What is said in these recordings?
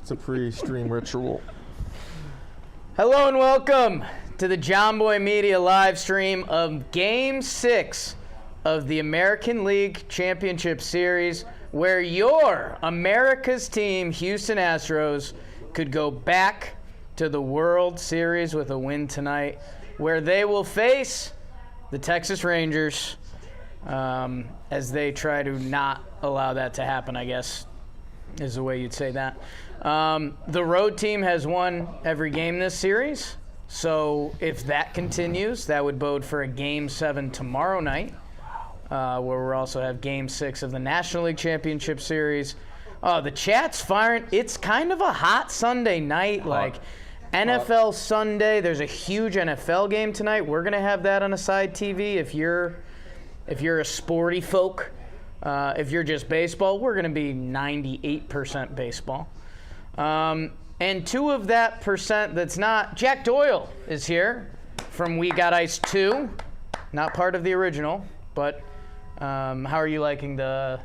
It's a pre-stream ritual. Hello and welcome to the John Boy Media live stream of Game 6 of the American League Championship Series, where your America's team, Houston Astros, could go back to the World Series with a win tonight, where they will face the Texas Rangers as they try to not allow that to happen, I guess, is the way you'd say that. The road team has won every game this series, so if that continues, that would bode for a Game 7 tomorrow night, where we'll also have Game 6 of the National League Championship Series. The chat's firing. It's kind of a hot Sunday night, NFL Sunday. There's a huge NFL game tonight. We're going to have that on a side TV. If you're a sporty folk, if you're just baseball, we're going to be 98% baseball. And two of that percent that's not, Jack Doyle is here from We Got Ice 2, not part of the original, but how are you liking the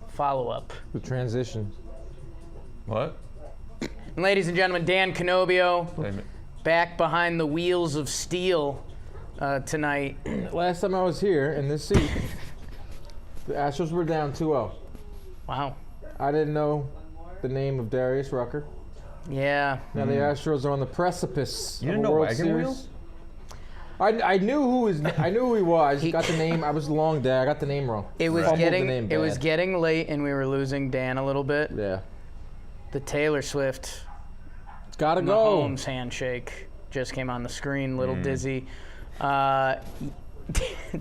follow-up? The transition. What? And ladies and gentlemen, Dan Canobbio, back behind the wheels of steel tonight. Last time I was here in this seat, the Astros were down 2-0. Wow. I didn't know the name of Darius Rucker. Yeah. Now the Astros are on the precipice You of didn't a know World Wagon Series. Wheel? I knew who he was. I got the name. I was a long day. I got the name wrong. It was getting late, and we were losing Dan a little bit. Yeah. The Taylor Swift Gotta go. Mahomes handshake just came on the screen, little dizzy.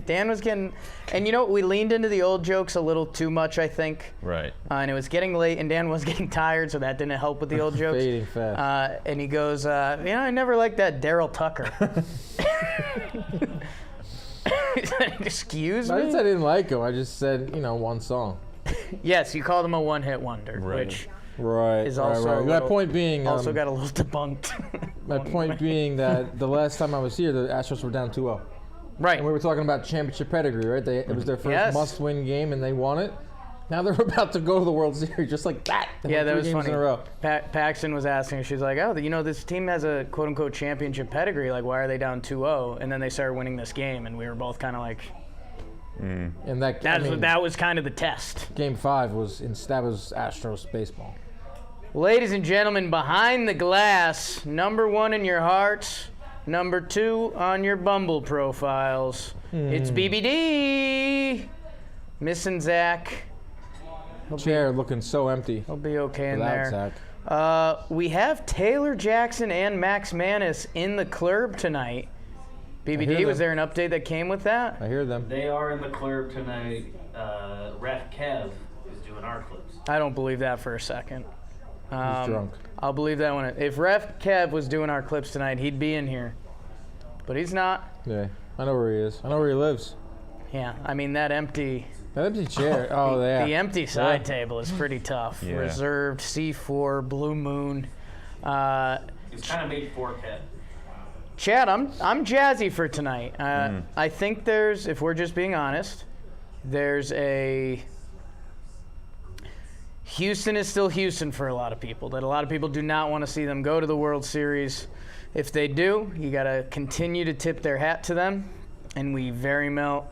Dan was getting, and you know, we leaned into the old jokes a little too much, I think. Right. And it was getting late, and Dan was getting tired, so that didn't help with the old jokes. Fading fast. And he goes, I never liked that Daryl Tucker. Excuse me? I didn't like him. I just said, one song. Yes, you called him a one-hit wonder, Right. which Right. is also My point being, also got a little debunked. my point being that the last time I was here, the Astros were down 2-0. Right. And we were talking about championship pedigree, right? It was their first must-win game, and they won it. Now they're about to go to the World Series, just like that. Yeah, that was games funny. in a row. Paxton was asking, she's like, this team has a quote-unquote championship pedigree. Like, why are they down 2-0? And then they started winning this game, and we were both kind of like, And that was kind of the test. Game 5 was Astros baseball. Ladies and gentlemen, behind the glass, number 1 in your hearts, number 2 on your Bumble profiles. It's BBD. Missing Zach. Chair looking so empty. He'll be okay in without there. Zach. We have Taylor Jackson and Max Manus in the club tonight. BBD, was there an update that came with that? I hear them. They are in the club tonight. Ref Kev is doing our clips. I don't believe that for a second. He's drunk. I'll believe that one. If Ref Kev was doing our clips tonight, he'd be in here. But he's not. Yeah, I know where he is. I know where he lives. Yeah, I mean, that empty chair. Yeah. The empty side table is pretty tough. Yeah. Reserved, C4, Blue Moon. It's kind of made for Kev. Chad, I'm jazzy for tonight. I think if we're just being honest, there's Houston is still Houston for a lot of people. That a lot of people do not want to see them go to the World Series. If they do, you got to continue to tip their hat to them, and we very well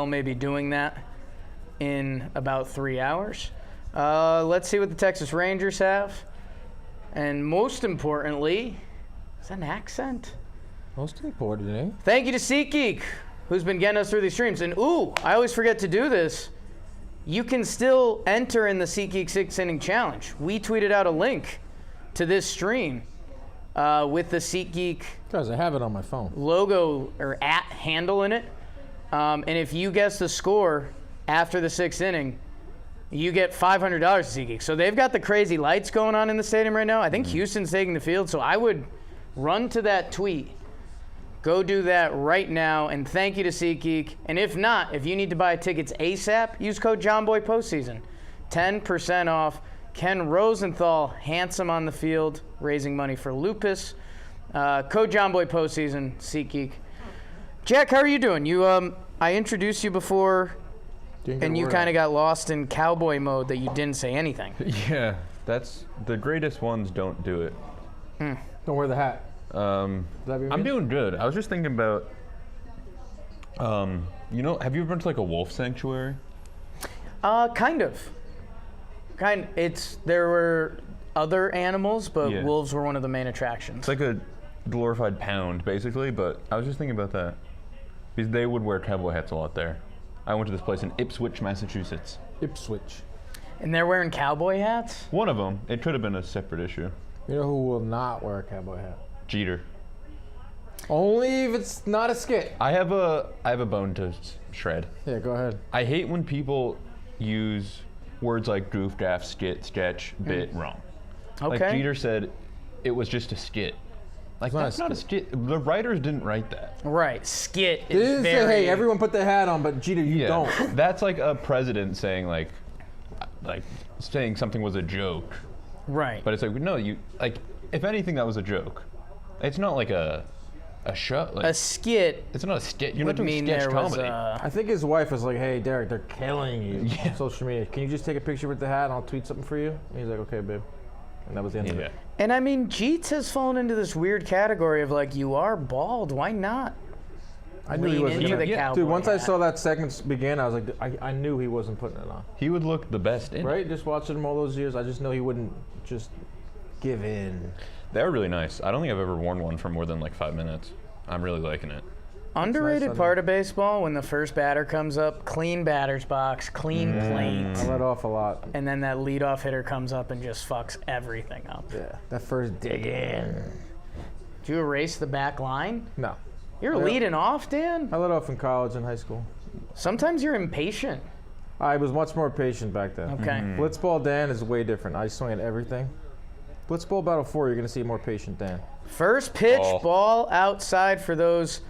may be doing that in about 3 hours. Let's see what the Texas Rangers have, and most importantly, is that an accent? Most important, eh? Thank you to SeatGeek, who's been getting us through these streams. And I always forget to do this. You can still enter in the SeatGeek 6-inning challenge. We tweeted out a link to this stream with the SeatGeek Guys, I have it on my phone. logo or handle in it. And if you guess the score after the 6th inning, you get $500 to SeatGeek. So they've got the crazy lights going on in the stadium right now. I think Houston's taking the field, so I would run to that tweet. Go do that right now, and thank you to SeatGeek. And if not, if you need to buy tickets ASAP, use code JohnBoyPostseason. 10% off. Ken Rosenthal, handsome on the field, raising money for lupus. Code JohnBoyPostseason, SeatGeek. Jack, how are you doing? I introduced you before And you kind of got lost in cowboy mode that you didn't say anything. Yeah, that's the greatest ones don't do it. Don't wear the hat. I'm doing good. I was just thinking about, you know, have you ever been to like a wolf sanctuary? Kind of. There were other animals, but wolves were one of the main attractions. It's like a glorified pound, basically, but I was just thinking about that. Because they would wear cowboy hats a lot there. I went to this place in Ipswich, Massachusetts. Ipswich. And they're wearing cowboy hats? One of them. It could have been a separate issue. You know who will not wear a cowboy hat? Jeter. Only if it's not a skit. I have a bone to shred. Yeah, go ahead. I hate when people use words like goof, gaff, skit, sketch, bit wrong. Okay. Like Jeter said, it was just a skit. Like, that's not a skit. The writers didn't write that. Right. Skit They is didn't very... say, hey, everyone put the hat on, but Jeter, you don't. That's like a president saying like saying something was a joke. Right. But it's like, no, if anything, that was a joke. It's not like a show. Like, a skit. It's not a skit. You're not would doing mean sketch there comedy. was I think his wife was like, hey, Derek, they're killing you on social media. Can you just take a picture with the hat and I'll tweet something for you? And he's like, okay, babe. And that was the end of it. And I mean, Jeets has fallen into this weird category of like, you are bald. Why not? I knew he wasn't. Into the cowboy Dude, once I hat. saw that segment begin, I was like, I knew he wasn't putting it on. He would look the best in it. Right? Just watching him all those years, I just know he wouldn't just give in. They're really nice. I don't think I've ever worn one for more than like 5 minutes. I'm really liking it. Underrated part of baseball, when the first batter comes up, clean batter's box, clean plate. I let off a lot. And then that leadoff hitter comes up and just fucks everything up. Yeah. That first dig in. Did you erase the back line? No. You're leading off, Dan? I let off in college and high school. Sometimes you're impatient. I was much more patient back then. Okay. Blitzball Dan is way different. I swing at everything. Blitzball Battle 4, you're going to see more patient Dan. First pitch, ball outside for those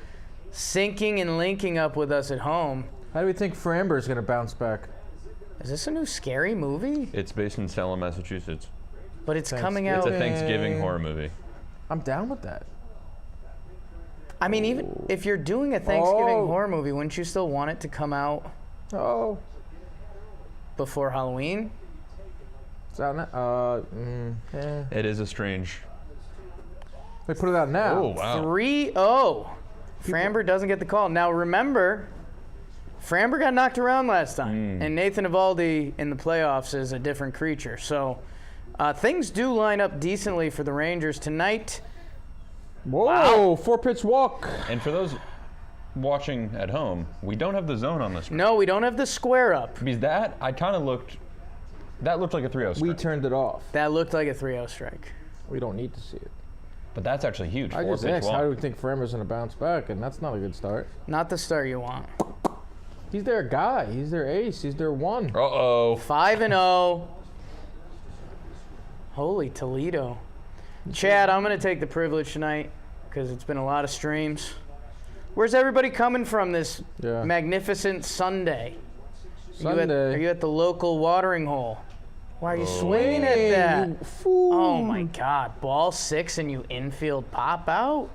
syncing and linking up with us at home. How do we think Framber is going to bounce back? Is this a new scary movie? It's based in Salem, Massachusetts. But it's coming out. It's a Thanksgiving horror movie. I'm down with that. I mean, even if you're doing a Thanksgiving horror movie, wouldn't you still want it to come out before Halloween? It's out now. It is a strange. They put it out now. Oh, wow. 3-0. Framber doesn't get the call. Now, remember, Framber got knocked around last time, and Nathan Eovaldi in the playoffs is a different creature. So things do line up decently for the Rangers tonight. Whoa, 4-pitch walk. And for those watching at home, we don't have the zone on this. No, we don't have the square up. Because that like a 3-0 strike. We turned it off. That looked like a 3-0 strike. We don't need to see it. But that's actually huge. I just asked, how do we think Framber's going to bounce back? And that's not a good start. Not the start you want. He's their guy. He's their ace. He's their one. Uh-oh. 5-0. Holy Toledo. Chad, I'm going to take the privilege tonight because it's been a lot of streams. Where's everybody coming from this magnificent Sunday? Are you at the local watering hole? Why are you swinging at that? Oh my God. Ball 6 and you infield pop out?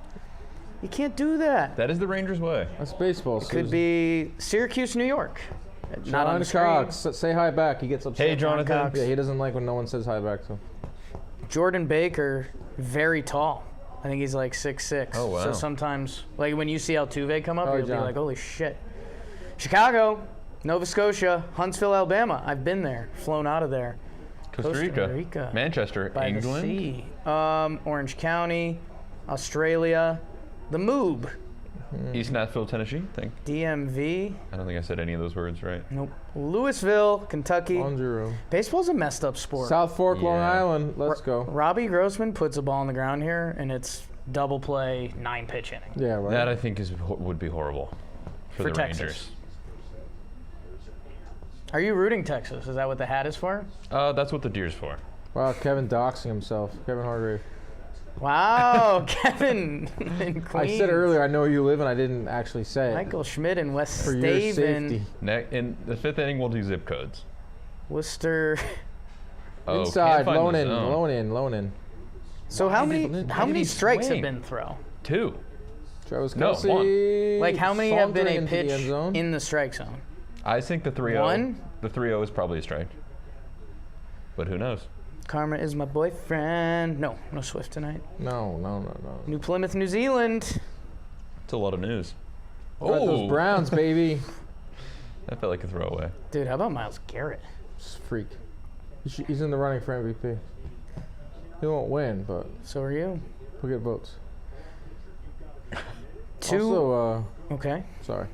You can't do that. That is the Rangers' way. That's baseball. It could be Syracuse, New York. Not on the screen. Cox, say hi back. He gets upset. Hey, Jonathan. Yeah, he doesn't like when no one says hi back to him. Jordan Baker, very tall. I think he's like 6'6". Oh, wow. So sometimes, like when you see Altuve come up, you'll be John. like, holy shit. Chicago, Nova Scotia, Huntsville, Alabama. I've been there, flown out of there. Costa Rica. Manchester, by England. The sea. Orange County, Australia, the Moob. East Nashville, Tennessee. DMV. I don't think I said any of those words right. Nope. Louisville, Kentucky. Bonjour. Baseball's a messed up sport. South Fork, Long Island. Let's go. Robbie Grossman puts a ball on the ground here, and it's double play, 9-pitch inning. Yeah, right. That I think would be horrible for the Texas. Rangers. Are you rooting Texas? Is that what the hat is for? That's what the deer's for. Wow, Kevin doxing himself. Kevin Hargrave. Wow, Kevin in Queens. I said earlier, I know where you live, and I didn't actually say it. Michael Schmidt in West For your safety. Staven. In the 5th inning, we'll do zip codes. Worcester. Inside, can't find lone the in, zone. lone in, lone in. So how many strikes have been thrown? 2. Travis No, Kelce. Like how many have been sauntering a into the pitch end zone. in the strike zone? I think the 3-0. One? The 3-0 is probably a strike. But who knows? Karma is my boyfriend. No Swift tonight. No. New Plymouth, New Zealand. It's a lot of news. Got those Browns, baby. That felt like a throwaway. Dude, how about Myles Garrett? Just freak. He's in the running for MVP. He won't win, but So are you. he'll get votes. Also, Also, okay. sorry,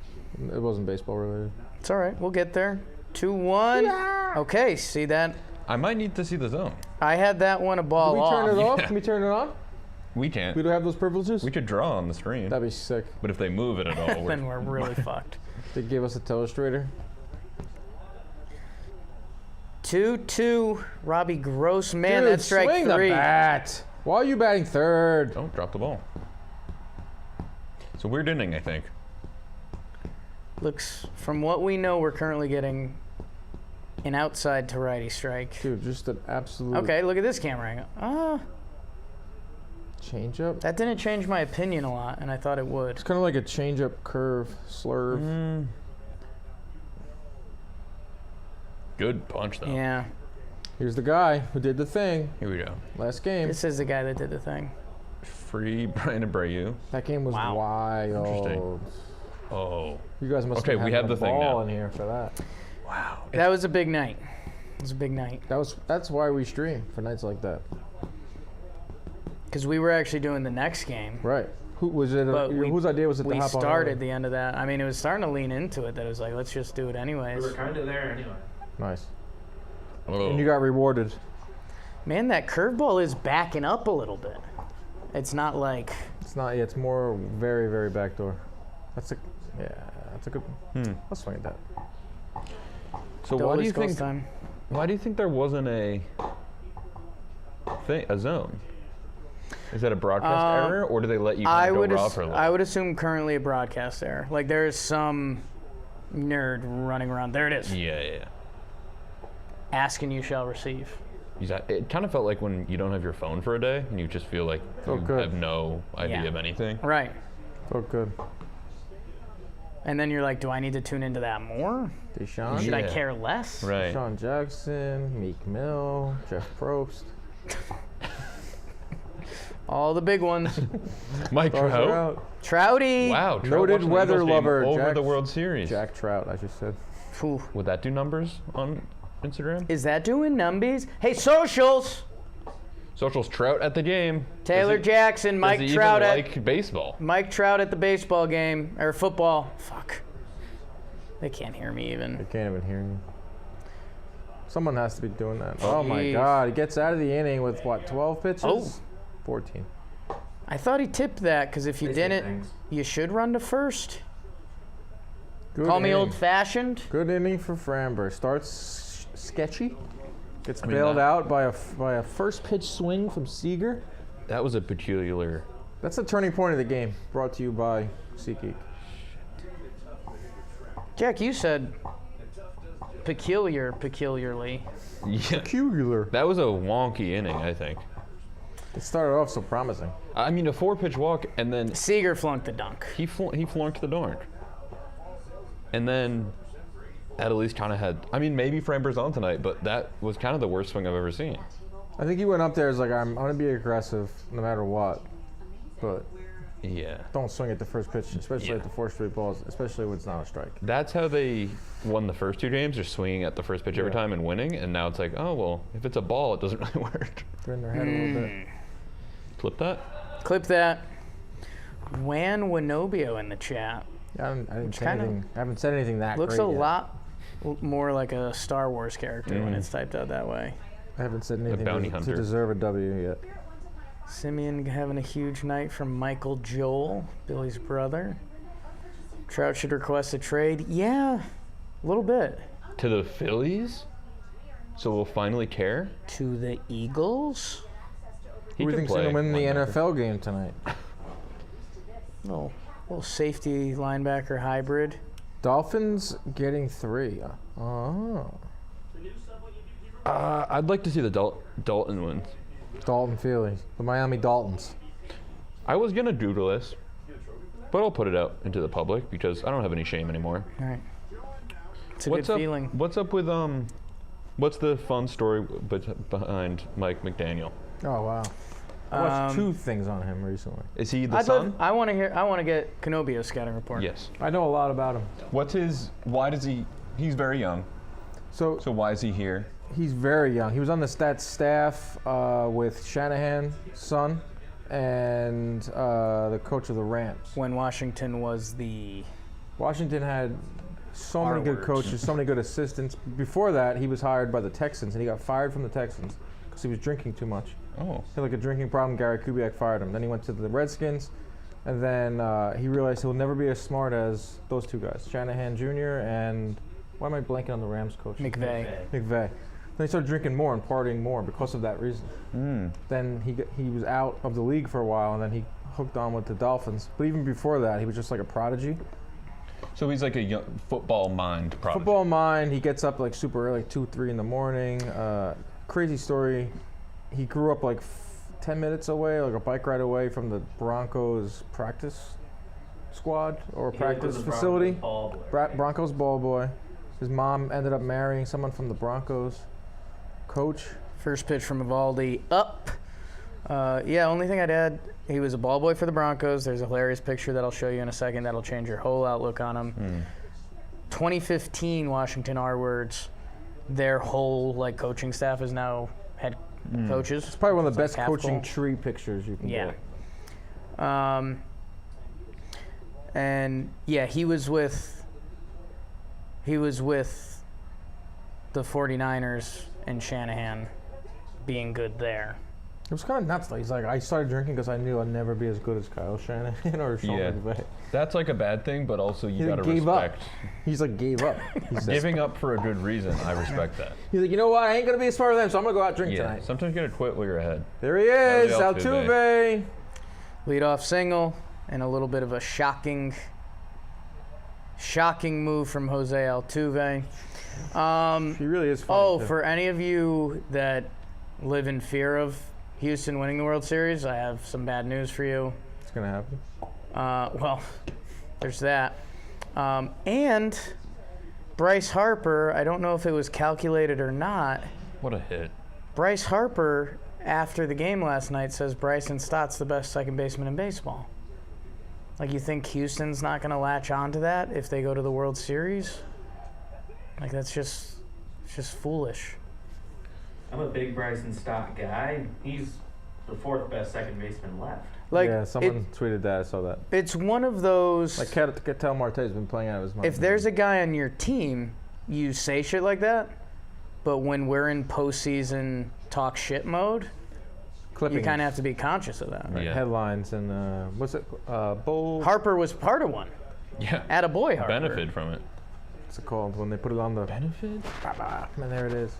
it wasn't baseball related. It's all right. We'll get there. 2-1. Yeah. Okay, see that? I might need to see the zone. I had that one a ball Can we off. turn it off? Yeah. Can we turn it on? We can't. We don't have those privileges? We could draw on the screen. That'd be sick. But if they move it at all, Then we're really fucked. They gave us a telestrator. 2-2. Robbie Gross. Man, Dude, that's strike swing 3. the bat. Why are you batting third? Don't drop the ball. It's a weird inning, I think. Looks, from what we know, we're currently getting an outside to righty strike. Dude, just an absolute Okay, look at this camera angle. change up. That didn't change my opinion a lot, and I thought it would. It's kind of like a change up curve, slurve. Good punch, though. Yeah, Here's the guy who did the thing Here we go. last game. this is the guy that did the thing. Free Brian Abreu. That game was Wow. wild. Interesting. Oh. You guys must Okay, have we had have a the thing ball now. in here for that. Wow. That was a big night. It was a big night. That's why we stream for nights like that. Because we were actually doing the next game. Right. Who was it? But Whose idea was it to We hop on? started early? the end of that. I mean, it was starting to lean into it that it was like, let's just do it We anyways. were kind of there anyway. Nice. Oh. And you got rewarded. Man, that curveball is backing up a little bit. It's not like... It's not. Yeah, it's more very, very backdoor. That's a. Yeah, that's a good. I'll swing at that. So Doyle why do you goes think? time. Why do you think there wasn't a zone? Is that a broadcast error, or do they let you I kind of would go raw for a little? I would assume currently a broadcast error. Like there is some nerd running around. There it is. Yeah. Ask and you shall receive. It kind of felt like when you don't have your phone for a day and you just feel like Oh, you good. have no idea Yeah. of anything. Right. Oh, good. And then you're like, do I need to tune into that more? Deshaun. Should I Yeah. care less? Right. Sean Jackson, Meek Mill, Jeff Probst. All the big ones. Mike Stars are Trout. out. Trouty. Wow. Trout Noted watching the weather Eagles game lover, over Jack- the World Series. Jack Trout, I just said. Phew. Would that do numbers on Instagram? Is that doing numbies? Hey, socials. Socials Trout at the game. Taylor Does he- Jackson, Mike does he Trout even at like baseball. Mike Trout at the baseball game or football. Fuck. They can't hear me I even. can't even hear you. Someone has to be doing that. Oh my Jeez. God. He gets out of the inning with what, 12 pitches? Oh. 14. I thought he tipped that because if you They say didn't, things. you should run to first. Good Call me inning. old-fashioned. Good inning for Framber. Starts sketchy. Gets mean, bailed that- out by a first pitch swing from Seager. That was a peculiar. That's the turning point of the game. Brought to you by SeatGeek. Jack, you said peculiarly. Yeah. Peculiar. That was a wonky inning, I think. It started off so promising. I mean, a 4-pitch walk, and then Seager flunked the dunk. he flunked the darn. And then that at least kind of had. I mean, maybe Framber's on tonight, but that was kind of the worst swing I've ever seen. I think he went up there as like, I'm going to be aggressive no matter what. But Yeah. don't swing at the first pitch, especially Yeah. at the 4 straight balls, especially when it's not a strike. That's how they won the first 2 games, just swinging at the first pitch every Yeah. time and winning. And now it's like, oh, well, if it's a ball, it doesn't really work. They're in their head a little bit. Flip that. Clip that. Juan Canobbio in the chat. I didn't say kinda anything. I haven't said anything that Looks great a yet. lot more like a Star Wars character when it's typed out that way. I haven't said anything bounty to hunter. deserve a W yet. Simeon having a huge night from Michael Joel, Billy's brother. Trout should request a trade. Yeah, a little bit. To the Phillies? So we'll finally care? To the Eagles. He Who do you can think's going to play win the linebacker. NFL game tonight? Little safety linebacker hybrid. Dolphins getting 3. Oh. I'd like to see the Dalton win. Dalton Feely. The Miami Daltons. I was going to doodle this, but I'll put it out into the public because I don't have any shame anymore. All right. It's a good feeling. What's up with what's the fun story behind Mike McDaniel? Oh wow. I watched 2 things on him recently. Is he the son? I want to get Canobbio's scouting report. Yes. I know a lot about him. Why does he's very young. So why is he here? He's very young. He was on the stats staff with Shanahan's son and the coach of the Rams. When Washington had so many good coaches, so many good assistants. Before that, he was hired by the Texans, and he got fired from the Texans because he was drinking too much. Oh. He had like a drinking problem. Gary Kubiak fired him. Then he went to the Redskins, and then he realized he'll never be as smart as those 2 guys, Shanahan Jr. and why am I blanking on the Rams coach? McVay. Then he started drinking more and partying more because of that reason. Then he was out of the league for a while, and then he hooked on with the Dolphins. But even before that, he was just like a prodigy. So he's like a young football mind prodigy. Football mind. He gets up like super early, like 2, 3 in the morning. Crazy story. He grew up like 10 minutes away, like a bike ride away from the Broncos practice squad or practice facility. Broncos ball boy. His mom ended up marrying someone from the Broncos coach. First pitch from Evaldi up. Only thing I'd add, he was a ball boy for the Broncos. There's a hilarious picture that I'll show you in a second that'll change your whole outlook on him. 2015 Washington R-Words, their whole coaching staff is now head coaches. It's probably one of the best coaching tree pictures you can get. He was with the 49ers and Shanahan being good there. It was kind of nuts. He's like, I started drinking because I knew I'd never be as good as Kyle Shanahan or Sean McVay. That's like a bad thing, but also you gotta gave respect. Up. He's like gave up. Giving up for a good reason. I respect that. He's like, you know what? I ain't gonna be as smart as them, so I'm gonna go out and drink tonight. Sometimes you gotta quit while you're ahead. There he is, Altuve. Leadoff single and a little bit of a shocking move from Jose Altuve. He really is funny. For any of you that live in fear of Houston winning the World Series, I have some bad news for you. It's going to happen. There's that. And Bryce Harper, I don't know if it was calculated or not. What a hit. Bryce Harper, after the game last night, says Bryson Stott's the best second baseman in baseball. You think Houston's not going to latch onto that if they go to the World Series? That's just foolish. I'm a big Bryson Stott guy. He's the 4th best second baseman left. Someone tweeted that. I saw that. It's one of those. Ketel Marte's been playing out of his mind. If there's a guy on your team, you say shit like that. But when we're in postseason talk shit mode, you kind of have to be conscious of that. Right. Yeah. Headlines and what's it? Bull. Harper was part of one. Yeah. Attaboy Harper. Benefited from it. What's it called when they put it on the benefit? And there it is.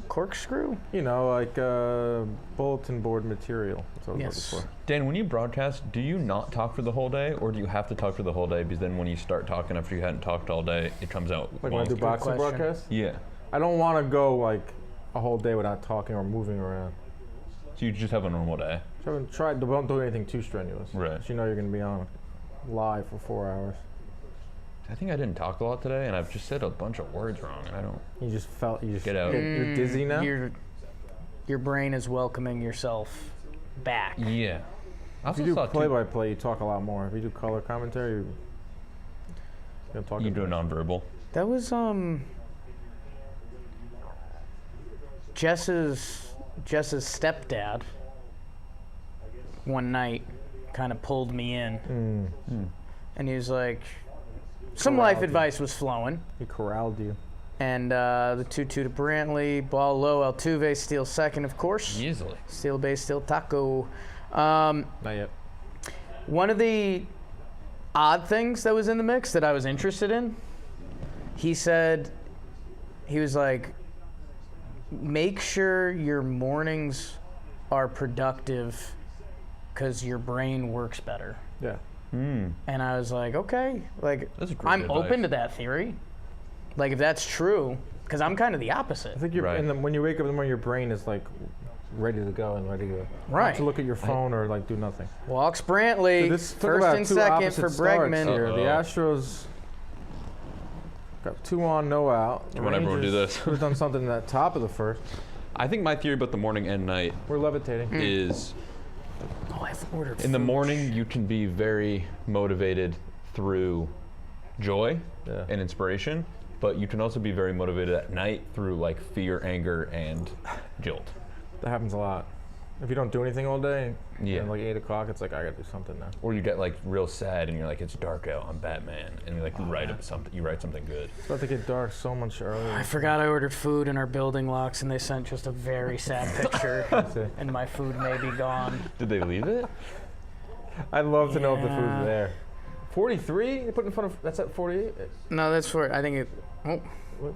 Corkscrew? Bulletin board material. That's what I was looking for. Dan, when you broadcast, do you not talk for the whole day, or do you have to talk for the whole day? Because then when you start talking after you hadn't talked all day, it comes out. When I do boxing broadcasts? Yeah. I don't want to go a whole day without talking or moving around. So you just have a normal day? So don't do anything too strenuous. Right. So you're going to be on live for 4 hours. I think I didn't talk a lot today, and I've just said a bunch of words wrong, and I don't. You just get out. You're dizzy now. Your brain is welcoming yourself back. Yeah. If you do play-by-play, you talk a lot more. If you do color commentary, you don't talk. You do nonverbal. That was Jess's stepdad. One night, kind of pulled me in, and he was like. Some life advice was flowing. He corralled you. And the 2-2 to Brantley. Ball low. Altuve steals second, of course. Easily. Steal base, steal taco. Not yet. One of the odd things that was in the mix that I was interested in, he said, he was like, make sure your mornings are productive because your brain works better. Yeah. And I was like, okay, that's great I'm advice. open to that theory. If that's true, because I'm kind of the opposite. I think when you wake up in the morning, your brain is ready to go and ready to not to look at your phone or do nothing. Walks Brantley, So this first and second for Bregman. Here. The Astros Got 2 on, no out. Do you want everyone to do this? Could have done something at the top of the first. I think my theory about the morning and night We're levitating. is Oh, I've ordered in the food. morning you can be very motivated through joy Yeah. and inspiration, but you can also be very motivated at night through like fear, anger, and guilt. That happens a lot. If you don't do anything all day, Yeah. and like 8 o'clock, it's like, I gotta do something now. Or you get like real sad and you're like, it's dark out, I'm Batman, and you like write something good. It's about to get dark so much earlier. I forgot I ordered food in our building locks, and they sent just a very sad picture, See. and my food may be gone. Did they leave it? I'd love to know if the Yeah. food's there. 43? You put in front of, that's at 48? No, that's for, I think it, What?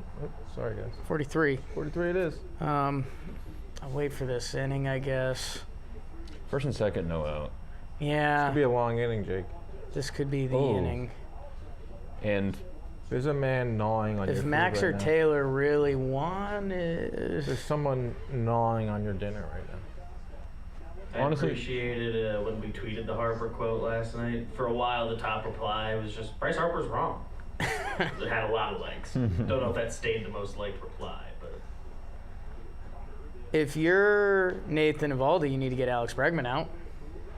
Sorry, guys. 43. 43 it is. I'll wait for this inning, I guess. First and second, no out. Yeah, It'll be a long inning, Jake. this could be the Oh. inning. And There's a man gnawing on your If food Max or right now. Taylor really wanted, There's someone gnawing on your dinner right now. I Honestly- appreciated when we tweeted the Harper quote last night. For a while, the top reply was just, Bryce Harper's wrong. It had a lot of likes. Don't know if that stayed the most liked reply, but if you're Nathan Evaldi, you need to get Alex Bregman out.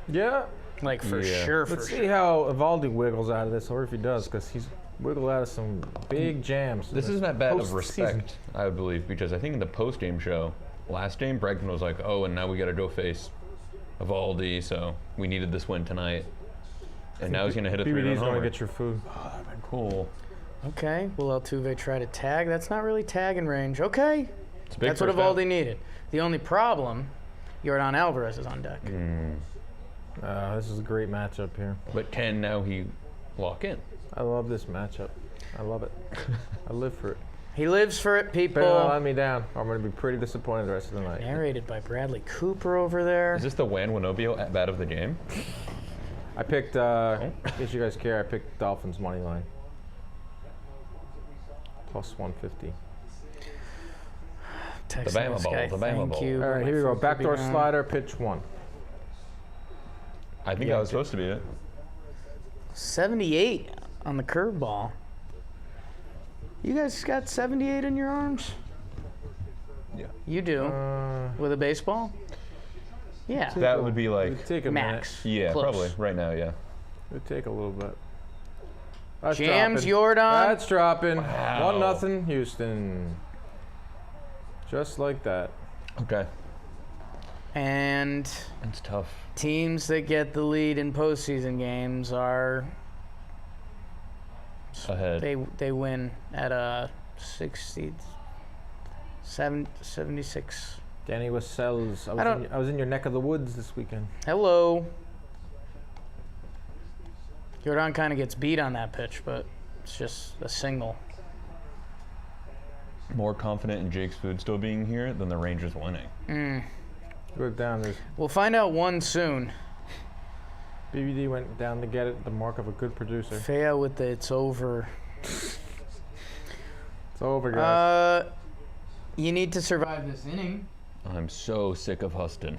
Yeah. Like, for Yeah. sure, Let's for see sure. how Evaldi wiggles out of this, or if he does, because he's wiggled out of some big jams. this isn't that bad of postseason. respect, I would believe, because I think in the post-game show, last game, Bregman was like, oh, and now we got to go face Evaldi, so we needed this win tonight. And now he's going to hit a 3-run BBD's going homer. to get your food. Oh, that'd been cool. Okay, will Altuve try to tag? That's not really tagging range. Okay, It's a big that's what first out. Evaldi needed. The only problem, Yordan Alvarez is on deck. This is a great matchup here. But can now he lock in? I love this matchup. I love it. I live for it. He lives for it, Better not let people. me down. Or I'm going to be pretty disappointed the rest of the night. Narrated by Bradley Cooper over there. Is this the Juan Canobbio at bat of the game? I picked, in case you guys care, I picked Dolphins money line. Plus 150. Text The Bama this Bowl, guy, the Bama thank Bowl. you. All right, My here we go. food could be Backdoor gone. slider, pitch 1. I think Yeah. that was supposed to be it. 78 on the curveball. You guys got 78 in your arms? Yeah. You do. With a baseball? Yeah. That would be It like, would take a Max. yeah, Close. probably right now, yeah. minute. It would take a little bit. That's Jams dropping. Yordan. That's dropping. Wow. 1-0 Houston. Just like that. Okay. And It's tough. teams that get the lead in postseason games are Ahead. they win at a 76. Danny Wassels. I don't- I was in your neck of the woods this weekend. Hello. Yordan kind of gets beat on that pitch, but it's just a single. More confident in Jake's food still being here than the Rangers winning. Go down. There's We'll find out one soon. BBD went down to get it. The mark of a good producer. Fea with the it's over. It's over, guys. You need to survive this inning. I'm so sick of Huston.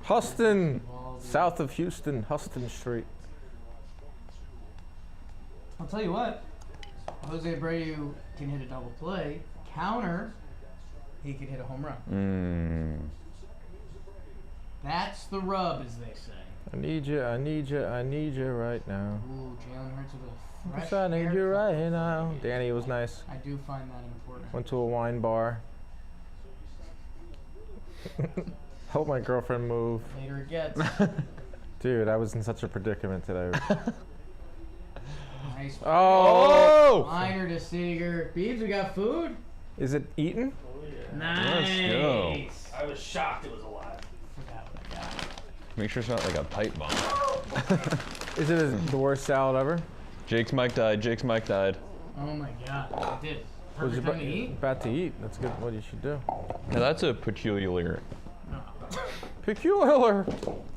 Huston, south of Houston, Huston Street. I'll tell you what. Jose Abreu can hit a double play. Counter, he could hit a home run. That's the rub, as they say. I need you right now. Ooh, Jalen Hurts with a fresh Yes, I need you haircut. right now. Danny was nice. I do find that important. Went to a wine bar. Help my girlfriend move. Later it gets. Dude, I was in such a predicament today. Nice. Oh! Minor to Seager. Beebs, we got food? Is it eaten? Nice. go. I was shocked it was alive. Forgot what I got. Make sure it's not like a pipe bomb. Is it the worst salad ever? Jake's mic died. Jake's mic died. Oh my god, I did. Was Perfect time to eat. about to eat. That's good. What you should do. Now that's a peculiar. Peculiar.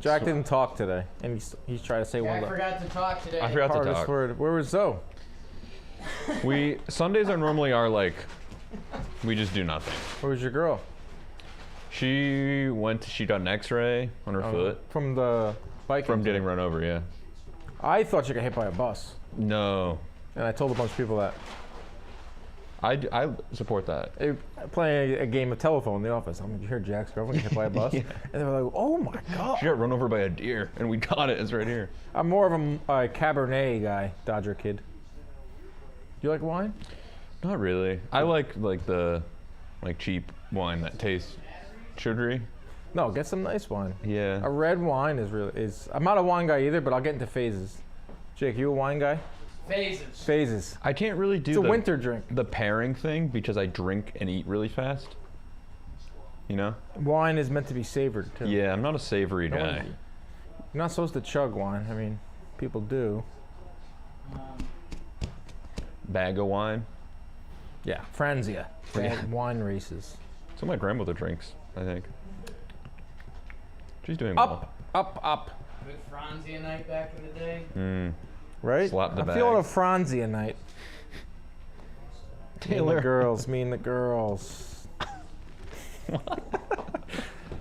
Jack didn't talk today, and he's trying to say one Jack of the forgot to talk today. I forgot to hardest talk. word. Where was Zoe? Sundays are normally our like, we just do nothing. Where was your girl? She got an X-ray on her foot From the bike. from getting run over. Yeah. I thought she got hit by a bus, No. and I told a bunch of people that. I support that. They were playing a game of telephone in the office. I mean, you hear Jack's girlfriend get hit by a bus, Yeah. and they were like, "Oh my god!" She got run over by a deer, and we got it. It's right here. I'm more of a Cabernet guy, Dodger kid. You like wine? Not really. I like the cheap wine that tastes sugary. No, get some nice wine. Yeah. A red wine is. I'm not a wine guy either, but I'll get into phases. Jake, you a wine guy? Phases. Phases. I can't really do It's a the winter drink. the pairing thing because I drink and eat really fast. You know? Wine is meant to be savored too. Yeah, I'm not a savory No guy. one- You're not supposed to chug wine. I mean, people do. Bag of wine. Yeah, Franzia. Yeah. Wine races. So my grandmother drinks, I think. She's doing well. Up. With Franzia night back in the day. Right? Slap the I'm feeling a bag. Franzia night. Me and Taylor. the girls.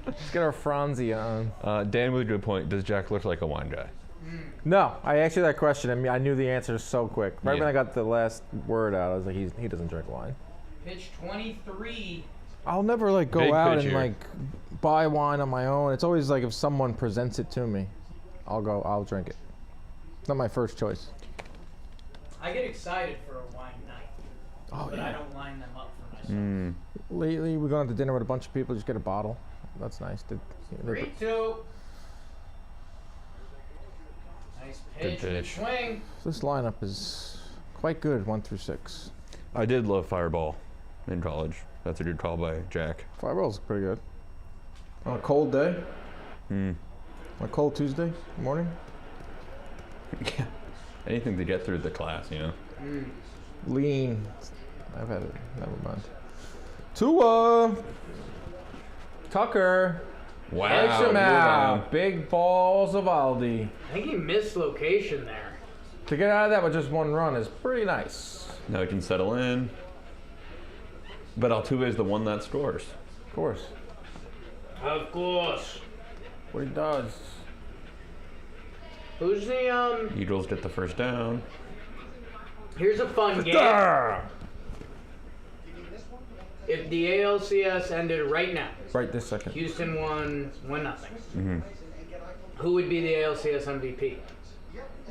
Let's get our Franzia on. Dan with a good point. Does Jack look like a wine guy? No, I answered that question. I mean, I knew the answer so quick. Right when Yeah. I got the last word out, I was like, he doesn't drink wine. Pitch 23. I'll never like go Big out pitch and here. like buy wine on my own. It's always like if someone presents it to me, I'll drink it. It's not my first choice. I get excited for a wine night, Oh but I don't line them up for myself. Mm. Lately, we're going to dinner with a bunch of people. Just get a bottle. That's nice. 3-2. Nice pitch. Good pitch. swing. This lineup is quite good, 1 through 6. I did love Fireball in college. That's a good call by Jack. Fireball's pretty good. On a cold day, Mm. on a cold Tuesday morning. Yeah. Anything to get through the class, you know? Lean. I've had it. Never mind. Tua. Tucker. Wow. Takes him move out. on. Big balls of Aldi. I think he missed location there. To get out of that with just one run is pretty nice. Now he can settle in. But Altuve is the one that scores. Of course. Of course. What he does. Who's the Eagles get the first down. Here's a fun game. If the ALCS ended right now, Right this second. Houston won 1-0. Mm-hmm. Who would be the ALCS MVP?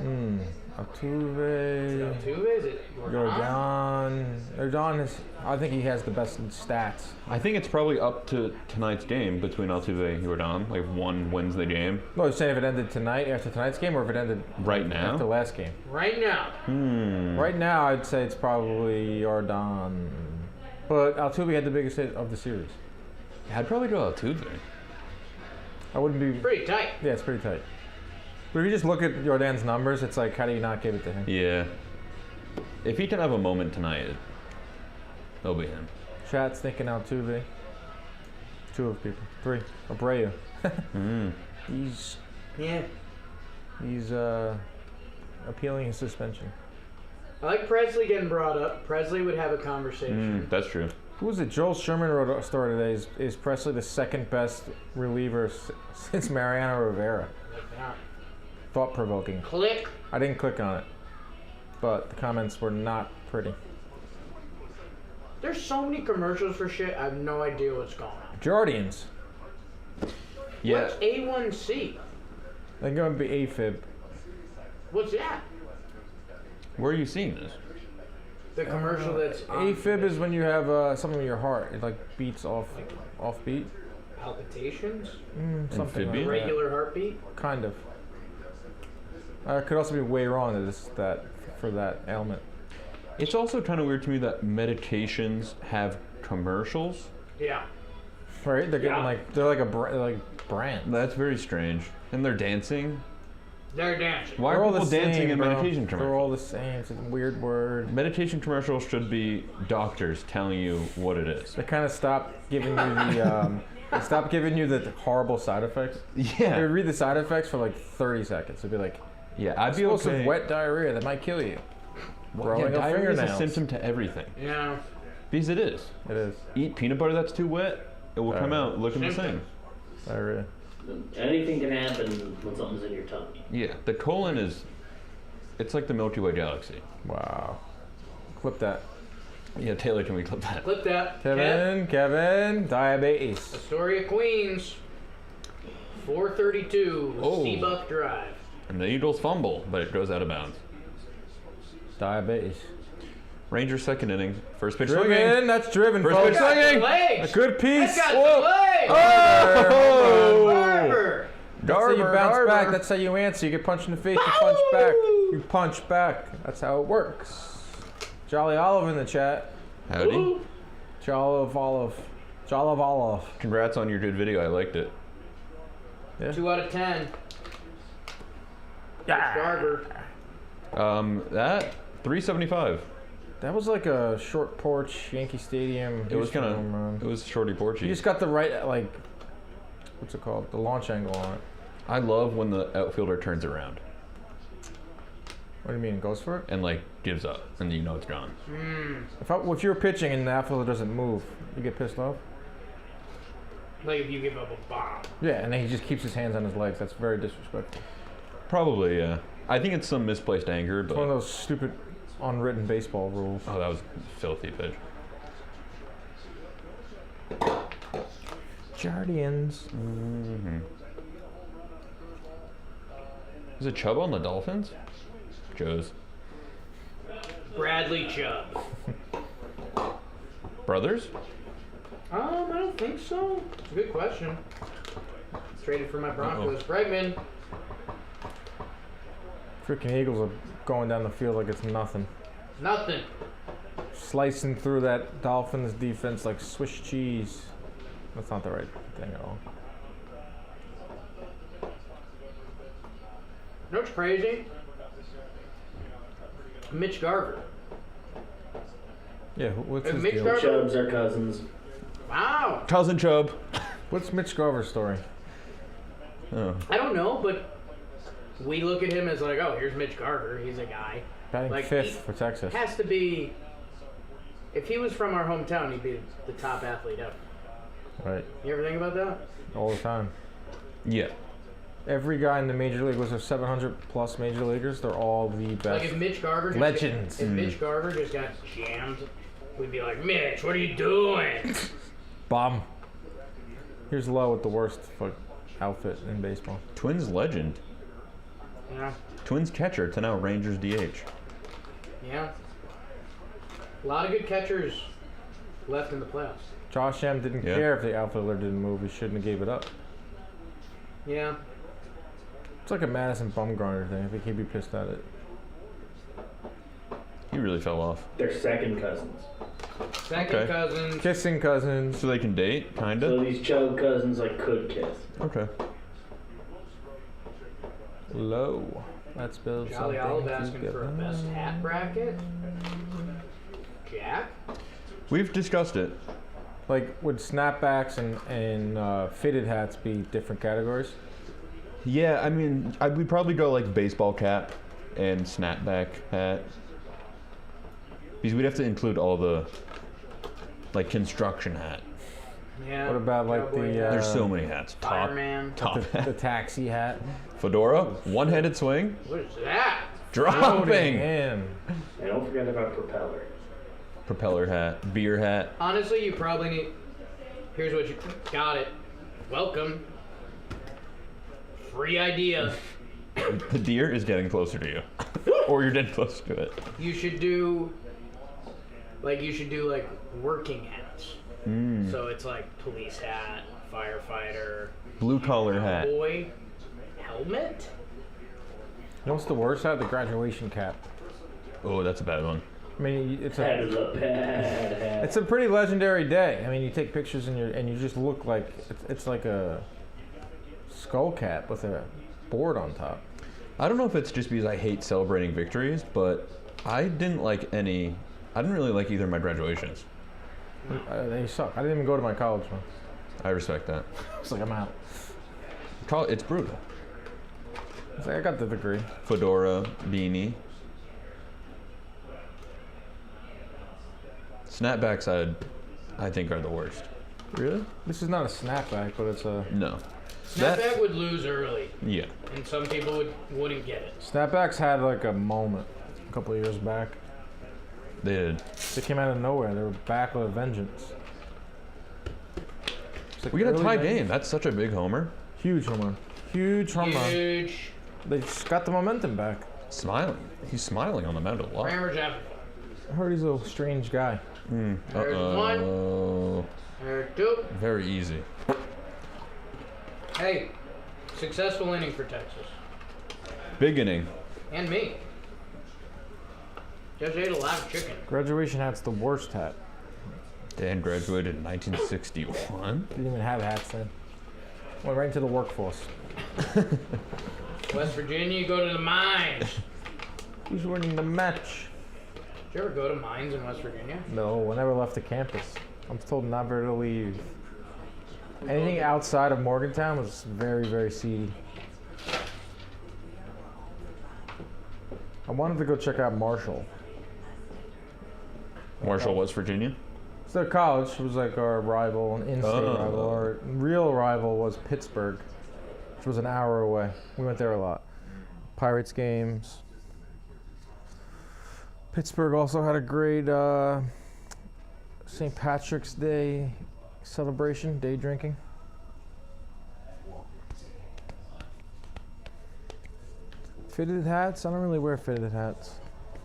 Altuve. Altuve? Is it Jordan? Jordan is. I think he has the best stats. I think it's probably up to tonight's game between Altuve and Jordan. Like, if one wins the game. No, you're saying if it ended tonight after tonight's game, or if it ended Right now? after last game. Right now. Right now, I'd say it's probably Jordan. But Altuve had the biggest hit of the series. I'd probably go Altuve. I wouldn't be. Pretty tight. Yeah, it's pretty tight. But if you just look at Jordan's numbers, it's like, how do you not give it to him? Yeah. If he can have a moment tonight, it'll be him. Chat's thinking Altuve. 2 of people. 3. Abreu. He's appealing his suspension. I like Presley getting brought up. Presley would have a conversation. That's true. Who was it? Joel Sherman wrote a story today. Is Presley the second best reliever since Mariano Rivera? Like that. Thought provoking. Click. I didn't click on it, but the comments were not pretty. There's so many commercials for shit. I have no idea what's going on. Jardians. Yeah. What's A1C? They're going to be AFib. What's that? Where are you seeing this? The commercial that's on AFib is when you have something in your heart. It like beats off beat. palpitations, Something Amphibia? like that. regular heartbeat. Kind of. Could also be way wrong that for that ailment. It's also kind of weird to me that medications have commercials. Yeah. Right? They're getting Yeah. they're like brand. That's very strange. And they're dancing. They're dancing. Why They're are all people the same, dancing in bro. medication They're commercials? all the same. It's a weird word. Medication commercials should be doctors telling you what it is. They kind of stopped giving you the they stopped giving you the horrible side effects. They Yeah. would read the side effects for like 30 seconds. It'd be like Yeah, I'd be explosive okay. wet diarrhea that might kill you. Yeah, Growing of diarrhea is a fingernails. symptom to everything. Yeah. Because it is. It is Eat peanut butter that's too wet, it will come out looking the same. diarrhea. Anything can happen when something's in your tummy. Yeah, the colon is, it's like the Milky Way galaxy. Wow. Clip that. Yeah, Taylor, can we clip that? Clip that. Kevin, diabetes. Astoria, Queens. 432 Oh. Seabuck Drive. And the Eagles fumble, but it goes out of bounds. Diabetes. Rangers second inning. First pitch Driven, swinging. that's driven, First folks. pitch swinging. Legs. A good piece. That's got Whoa. some legs. Oh! Barber. That's how you Garber, bounce Garber. back. That's how you answer. You get punched in the face, you punch back. You punch back. That's how it works. Jolly Olive in the chat. Howdy. Ooh. Jollive Olive. Congrats on your good video. I liked it. Yeah. 2 out of 10. Yeah. Garber. That 375. That was like a short porch, Yankee Stadium. It was kind home run. of. It was shorty porchy. You just got the right, like, what's it called? The launch angle on it. I love when the outfielder turns around What do you mean? Goes for it? and like gives up, and you know it's gone. If you're pitching and the outfielder doesn't move, you get pissed off. Like if you give up a bomb. Yeah, and then he just keeps his hands on his legs. That's very disrespectful. Probably, yeah. I think it's some misplaced anger, It's one of but those stupid unwritten baseball rules. oh, that was a filthy pitch. Guardians. Is it Chubb on the Dolphins? Joe's Bradley Chubb. brothers? I don't think so. It's a good question. Traded for my Broncos. Bregman. Freaking Eagles are going down the field like it's nothing. Nothing. Slicing through that Dolphins defense like Swiss cheese. That's not the right thing at all. You know what's crazy? Mitch Garver. Yeah, what's And his Mitch deal? Garver- Chubbs are cousins. Wow. Cousin Chubb. What's Mitch Garver's story? Oh. I don't know, but we look at him as like, oh, here's Mitch Garver. He's a guy. Batting Like, fifth he for Texas. Has to be. If he was from our hometown, he'd be the top athlete ever. Right. You ever think about that? All the time. Yeah. Every guy in the major league was there 700 plus major leaguers. They're all the best. Like if Mitch Garver just Legends. if Mitch Garver just got jammed, we'd be like, Mitch, what are you doing? Bomb. Here's Lowe with the worst outfit in baseball. Twins legend. Yeah. Twins catcher to now Rangers DH. Yeah. A lot of good catchers left in the playoffs. Josh M didn't Yeah. care if the outfielder didn't move. He shouldn't have gave it up. Yeah. It's like a Madison Bumgarner thing. I think he'd be pissed at it. He really fell off. They're second cousins. Second Okay. cousins. Kissing cousins. So they can date, So kinda? these Chubb cousins like could kiss. Okay. Low. Let's build Jolly something Olive asking for a together. best hat bracket. Jack? We've discussed it. Like, would snapbacks and fitted hats be different categories? Yeah, I mean, we'd probably go like baseball cap and snapback hat. Because we'd have to include all the, like, construction hat. Yeah. What about, like, Cowboy the, hat. There's so many hats. Fireman. Top The hat. taxi hat? Fedora, one-handed swing, What is that? dropping. In. And don't forget about propeller. Propeller hat, beer hat. Honestly, you probably need. Here's what you got it. Welcome. Free idea. The deer is getting closer to you. Or you're dead close to it. You should do like working hats. So it's like police hat, firefighter, Blue collar hat. boy, helmet. You know what's the worst hat? The graduation cap. Oh, that's a bad one. I mean, it's That a is a bad hat. it's a pretty legendary day. I mean, you take pictures and you just look like it's like a skull cap with a board on top. I don't know if it's just because I hate celebrating victories, but I didn't really like either of my graduations. They suck. I didn't even go to my college one. I respect that. It's like I'm out. It's brutal. It's like I got the degree. Fedora, beanie. Snapbacks, I think, are the worst. Really? This is not a snapback, but it's a No. Snapback would lose early, Yeah. and some people wouldn't get it. snapbacks had like a moment a couple of years back. They did. They came out of nowhere. They were back with a vengeance. It's like We got a early tie 90s. game. That's such a big homer. Huge home run. Huge home run. Huge. They just got the momentum back. Smiling. He's smiling on the mound a lot. Rammer jump. I heard he's a strange guy. There's Uh-oh. There's two. Very easy. Hey, successful inning for Texas. Big inning. And me. Just ate a lot of chicken. Graduation hat's the worst hat. Dan graduated in 1961. Didn't even have hats then. Went right into the workforce. West Virginia, go to the mines. Who's winning the match? Did you ever go to mines in West Virginia? No, I never left the campus. I'm told never to leave. Anything outside of Morgantown was very, very seedy. I wanted to go check out Marshall. Marshall, West Virginia. It's their college. It was like our rival, an in-state rival. Our real rival was Pittsburgh, which was an hour away. We went there a lot. Pirates games. Pittsburgh also had a great St. Patrick's Day celebration, day drinking. Fitted hats? I don't really wear fitted hats.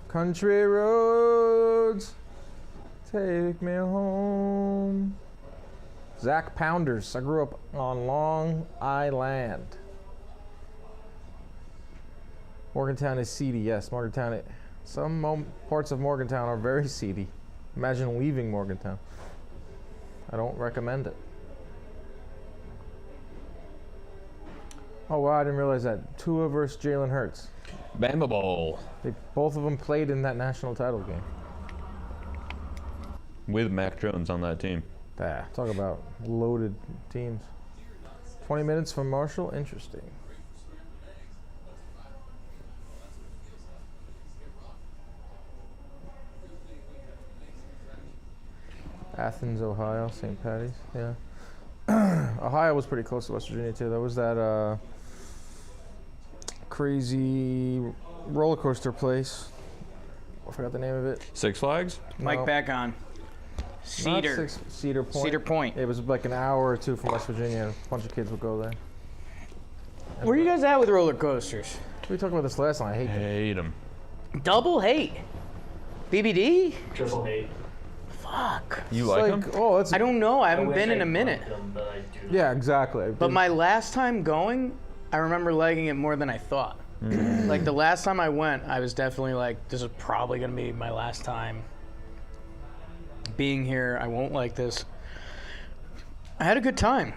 Country roads, take me home. Zach Pounders. I grew up on Long Island. Morgantown is seedy, yes. Morgantown, some parts of Morgantown are very seedy. Imagine leaving Morgantown. I don't recommend it. Oh wow, I didn't realize that. Tua versus Jalen Hurts. Bama Bowl. Both of them played in that national title game. With Mac Jones on that team. Talk about loaded teams. 20 minutes from Marshall? Interesting. Athens, Ohio, St. Patty's, yeah. Ohio was pretty close to West Virginia too. There was that crazy roller coaster place. I forgot the name of it. Six Flags? Mike No. back on. Cedar. Cedar Point. Cedar Point. It was like an hour or two from West Virginia. A bunch of kids would go there. Where you guys at with roller coasters? We talked about this last time. I hate them. Hate him. Double hate. BBD? Triple hate. Fuck. You like him? Oh, that's. I don't know. I haven't wish been in I a minute. loved them, but I do. Yeah, exactly. But my last time going, I remember liking it more than I thought. Like the last time I went, I was definitely like, this is probably going to be my last time being here. I won't like this. I had a good time.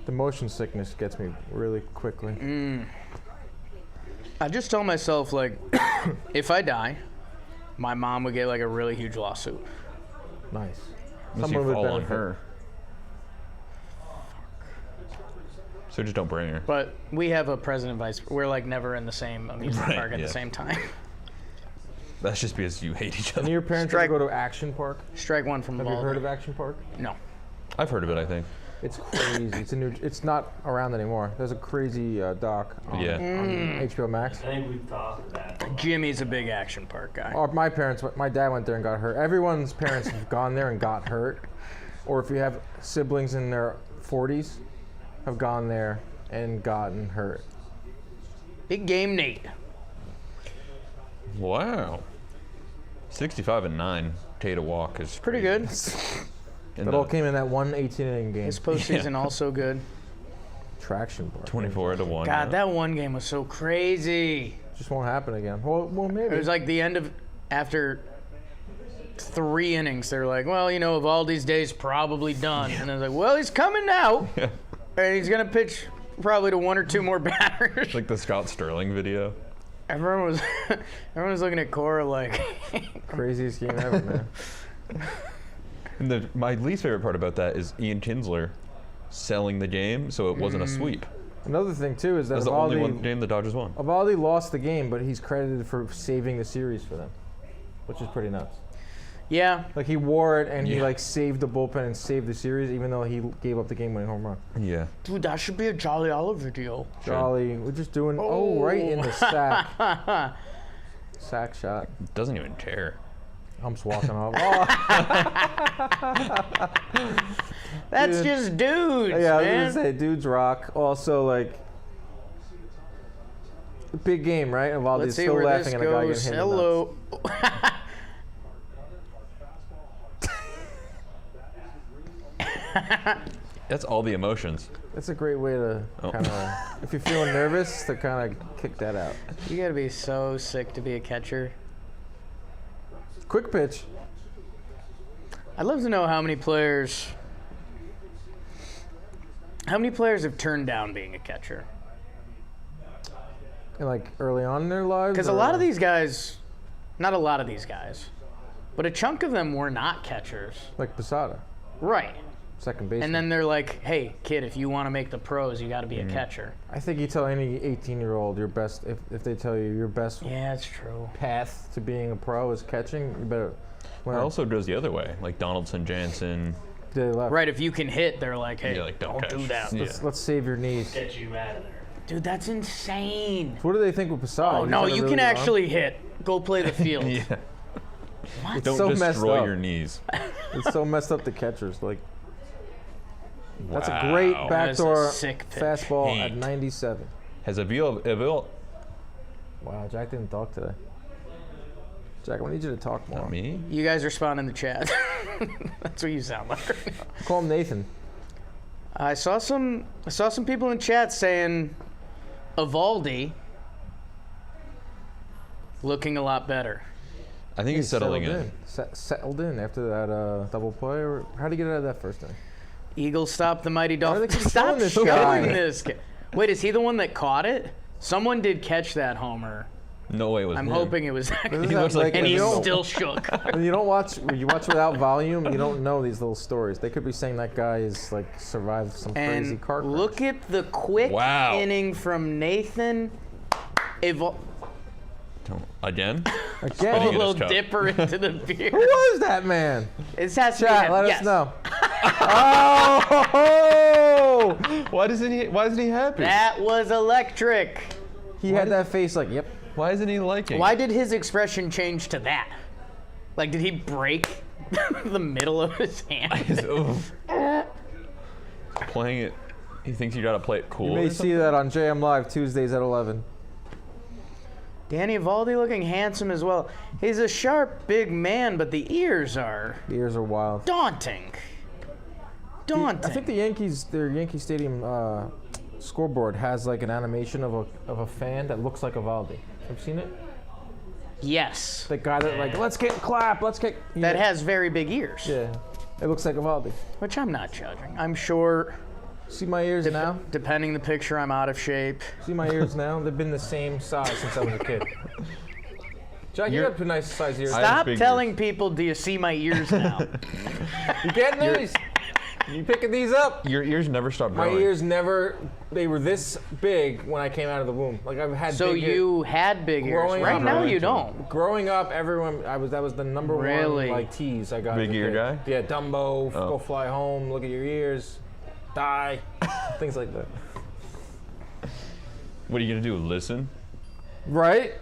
The motion sickness gets me really quickly. I just tell myself, like, if I die, my mom would get like a really huge lawsuit. Nice. Unless Someone you would fall on benefit. her. So just don't bring her. But we have a president vice. We're like never in the same amusement Right, park at yeah. the same time. That's just because you hate each And other. your parents Strike- ever go to Action Park? Strike one from Have you Baldy. heard of Action Park? No. I've heard of it, I think. It's crazy. It's not around anymore. There's a crazy doc on, Yeah. on HBO Max. I think we've talked about that. Jimmy's a big action park guy. My dad went there and got hurt. Everyone's parents have gone there and got hurt. Or if you have siblings in their 40s, have gone there and gotten hurt. Big game Nate. Wow. 65-9. Tata walk is Pretty good. In That all came in that one 18-inning game. His postseason also good. Traction Park. 24-1. God, that one game was so crazy. Just won't happen again. Well, maybe. It was like the end of after 3 innings. They're like, well, you know, Evaldi's day's probably done. And I was like, well, he's coming now, and he's gonna pitch probably to 1 or 2 more batters. Like the Scott Sterling video. Everyone was looking at Cora like, Craziest game ever, man. And my least favorite part about that is Ian Kinsler selling the game so it wasn't a sweep. Another thing too is that That's the only one Evaldi game the Dodgers won. lost the game, but he's credited for saving the series for them, which is pretty nuts. yeah, Like he wore it and he Yeah. like saved the bullpen and saved the series, even though he gave up the game-winning home run. Yeah. dude, that should be a Jolly Olive video. Jolly, we're just doing right in the sack. Sack shot. Doesn't even tear. Umps walking off. Oh. That's Dude. just dudes, Yeah, I was man. gonna say dudes rock. Also, like, big game, right? And Let's Valdi's see still where laughing this at a guy goes. getting hit in the nuts. Hello. That's all the emotions. That's a great way to Oh. kind of, if you're feeling nervous, to kind of kick that out. You gotta be so sick to be a catcher. Quick pitch. I'd love to know how many players have turned down being a catcher. And like early on in their lives. Because a or- lot of these guys, not a lot of these guys, but a chunk of them were not catchers. Like Posada, Right. second baseman. And then they're like, hey, kid, if you want to make the pros, you got to be a catcher. I think you tell any 18-year-old your best, if they tell you your best Yeah, it's true. path to being a pro is catching, you better It learn. also goes the other way, like Donaldson, Jansen. They left. Right, if you can hit, they're like, hey, Yeah, like, don't do catch. that. Yeah. Let's save your knees. Get you out of there. Dude, that's insane. What do they think with Posada? Oh, He's no, got a you really can good arm? actually hit. Go play the field. Yeah. What? Don't so messed destroy up. your knees. It's so messed up the catchers. Like, that's a Wow. great That is a backdoor sick pitch. fastball at Hate. 97. Has Avil, Wow, Jack didn't talk today. Jack, I need you to talk more. not me? You guys respond in the chat. That's what you sound like right now. Call him Nathan. I saw some people in chat saying Evaldi looking a lot better. I think he's settling in. Settled in after that double play. Or how'd he get out of that first inning? Eagles stop the mighty are Dolphins. they keep Stop showing this showing guy? this guy. Wait, is he the one that caught it? Someone did catch that homer. No way it was I'm him. hoping it was that This guy. is He not looks like And when he's you- still shook. When you don't watch, when you watch without volume, you don't know these little stories. They could be saying that guy is like survived some crazy And car crash. look at the quick Wow. inning from Nathan. Again? A Again. Spinning little his cup. dipper into the beer. Who was that man? It has to be Chat, him. let Yes. us know. Oh! Why isn't he happy? That was electric. He had that face like, yep. Why isn't he liking Why it? did his expression change to that? Like, did he break the middle of his hand? Oof. Playing it, he thinks you gotta play it cool. You may or see something? that on JM Live Tuesdays at 11. Danny Evaldi looking handsome as well. He's a sharp, big man, but the ears are The ears are wild. daunting. Daunting. I think their Yankee Stadium scoreboard has like an animation of a fan that looks like Evaldi. Have you seen it? Yes. The guy that like, let's get clap, let's get. That yeah. has very big ears. Yeah, it looks like Evaldi. Which I'm not judging. I'm sure, See my ears now? depending the picture, I'm out of shape. See my ears now? They've been the same size since I was a kid. Jack, you have nice size ears. I have Stop big telling people, do you see my ears now? You getting these? You picking these up? Your ears never stop My growing. ears never. They were this big when I came out of the womb. Like I've had. So big you had big ears. Growing Right up, now really you don't. Growing up, everyone that was the number Really? one like tease I got. Big as a ear kid. guy? Yeah, Dumbo, Oh. go fly home, look at your ears, die, things like that. What are you gonna do? Listen? Right?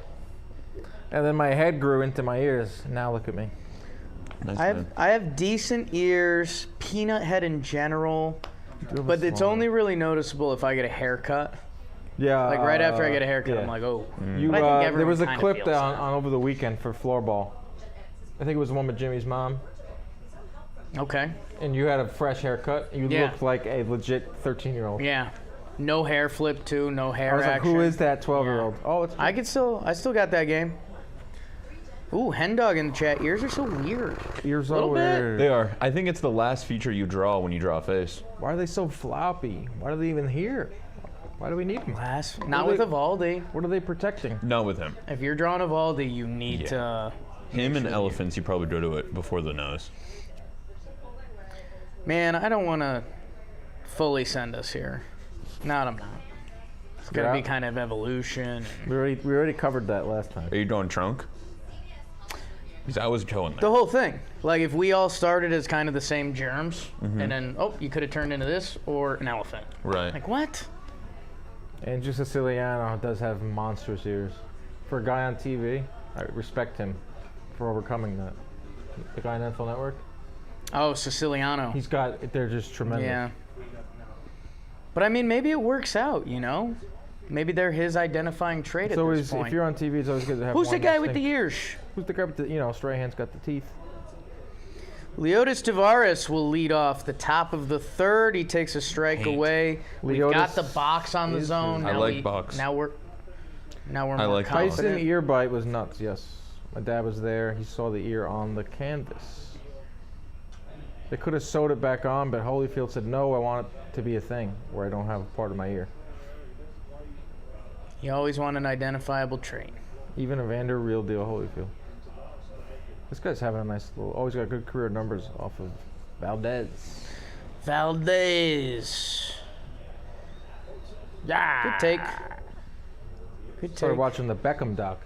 And then my head grew into my ears. Now look at me. Nice, I man. have decent ears, peanut head in general, but it's only really noticeable if I get a haircut. Yeah. Like right after I get a haircut, yeah. I'm like, oh. You, But I think there everyone was a kinda clip feels that that. on over the weekend for floorball. I think it was the one with Jimmy's mom. Okay. And you had a fresh haircut. You Yeah. looked like a legit 13-year-old. Yeah. No hair flip too, no hair I was like, action. who is that 12-year-old? Yeah. Oh, it's I still got that game. Ooh, Hen Dog in the chat. Ears are so weird. ears little are bit. weird. They are. I think it's the last feature you draw when you draw a face. Why are they so floppy? Why are they even here? Why do we need them? Not with Evaldi. What are they protecting? Not with him. If you're drawing Evaldi, you need to. Him and elephants, you probably go to it before the nose. Man, I don't want to fully send us here. No, I'm not. It's gonna be out? kind of evolution. We already covered that last time. Are you going trunk? Because I was going The there. whole thing. Like if we all started as kind of the same germs, and then you could have turned into this or an elephant. Right. Like what? Andrew Siciliano does have monstrous ears. For a guy on TV, I respect him for overcoming that. the guy on NFL Network. Oh, Siciliano. They're just tremendous. Yeah. But I mean, maybe it works out, you know? Maybe they're his identifying trait It's at always, this point. if you're on TV, it's always good to have Who's the one guy with the distinct- ears? Who's the guy with the, Strahan's got the teeth. Leotis Tavares will lead off the top of the third. He takes a strike away. We've got Leotis the box on the is zone. I like box. Now we're more like box. Tyson confident. ear bite was nuts, yes. My dad was there. He saw the ear on the canvas. They could have sewed it back on, but Holyfield said, no, I want it to be a thing where I don't have a part of my ear. You always want an identifiable trait. Even Evander, real deal Holyfield. This guy's having a nice little, always got good career numbers off of Valdez. Valdez. Yeah. Good take. Good Started take. watching the Beckham doc.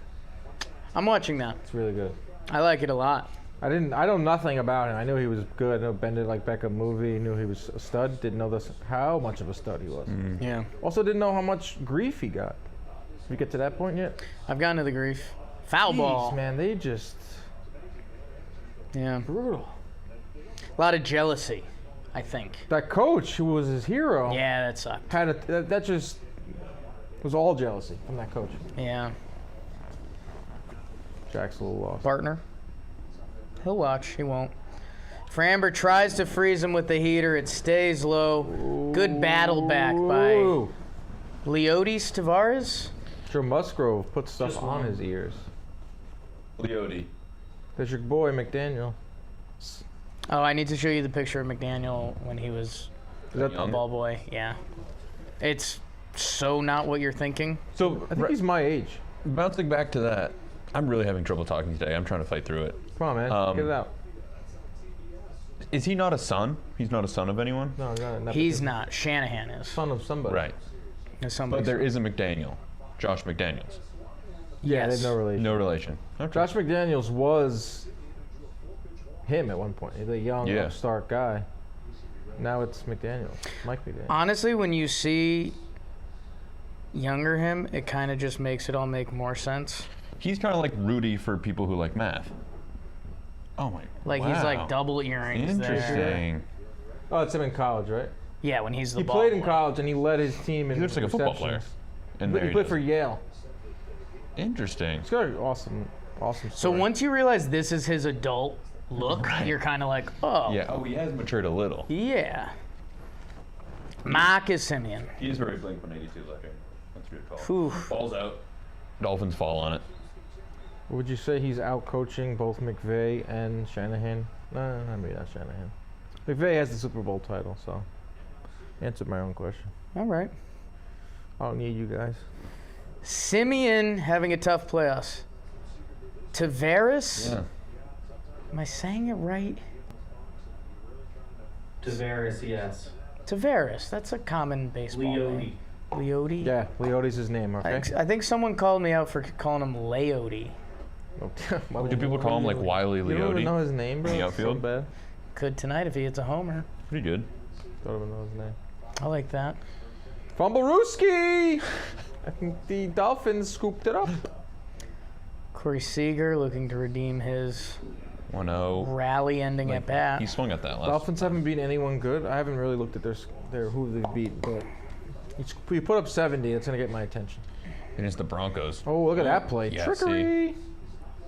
I'm watching that. It's really good. I like it a lot. I know nothing about him. I knew he was good. I know Bended Like Beckham movie. Knew he was a stud. Didn't know how much of a stud he was. Yeah. Also didn't know how much grief he got. Did we get to that point yet? I've gotten to the grief. Foul ball. Jeez, man, they just Yeah. brutal. A lot of jealousy, I think. That coach who was his hero Yeah, that sucked. that just was all jealousy from that coach. Yeah. Jack's a little lost. Partner. He'll watch. He won't. Framber tries to freeze him with the heater. It stays low. Good battle back by Ooh. Leotis Tavares. Joe Musgrove put stuff Just on one. his ears. Leote. There's your boy McDaniel. Oh, I need to show you the picture of McDaniel when he was Is that, a Young? ball boy. Yeah. It's so not what you're thinking. So, I think he's my age. bouncing back to that, I'm really having trouble talking today. I'm trying to fight through it. Come on, man. Get it out. Is he not a son? He's not a son of anyone? No, not He's not. Shanahan is. son of somebody. Right. Is somebody. But there is a McDaniel. Josh McDaniels. Yeah, Yes. they have no relation. No relation. Okay. Josh McDaniels was him at one point. He's a young, Yeah. upstart guy. Now it's McDaniels. Mike McDaniels. Honestly, when you see younger him, it kind of just makes it all make more sense. He's kind of like Rudy for people who like math. Oh my. Like he's wow. like double earrings there. Interesting. Oh, it's him in college, right? Yeah, when he's the He ball played in boy. college and he led his team in He looks like a football player. receptions. And He there played does for it. Yale. Interesting. He's got an awesome So story. once you realize this is his adult look, you're kind of like, oh, Yeah. Oh, he has matured a little. yeah. Marcus Simeon. He is very Blink-182 looking. That's a good call. Whew. Falls out. Dolphins fall on it. Would you say he's out coaching both McVay and Shanahan? No, maybe not Shanahan. McVay has the Super Bowl title, so answered my own question. All right. I don't need you guys. Simeon having a tough playoffs. Tavares. Yeah. Am I saying it right? Tavares, yes. Tavares. That's a common baseball Leote. name. Leote. Yeah, Leote's his name, okay? I think someone called me out for calling him Leote. Why Do people call him like Wiley You don't even know Leote? his name, bro? In the It's so outfield? bad. Could tonight if he hits a homer. Pretty good. Don't even know his name. I like that. Fumblerooski! I think the Dolphins scooped it up. Corey Seager looking to redeem his 1-0. rally ending at bat. He swung at that last. Dolphins haven't beaten anyone good. I haven't really looked at their who they beat, but you put up 70, it's gonna get my attention. Against the Broncos. Oh, look at that play! Yeah, Trickery.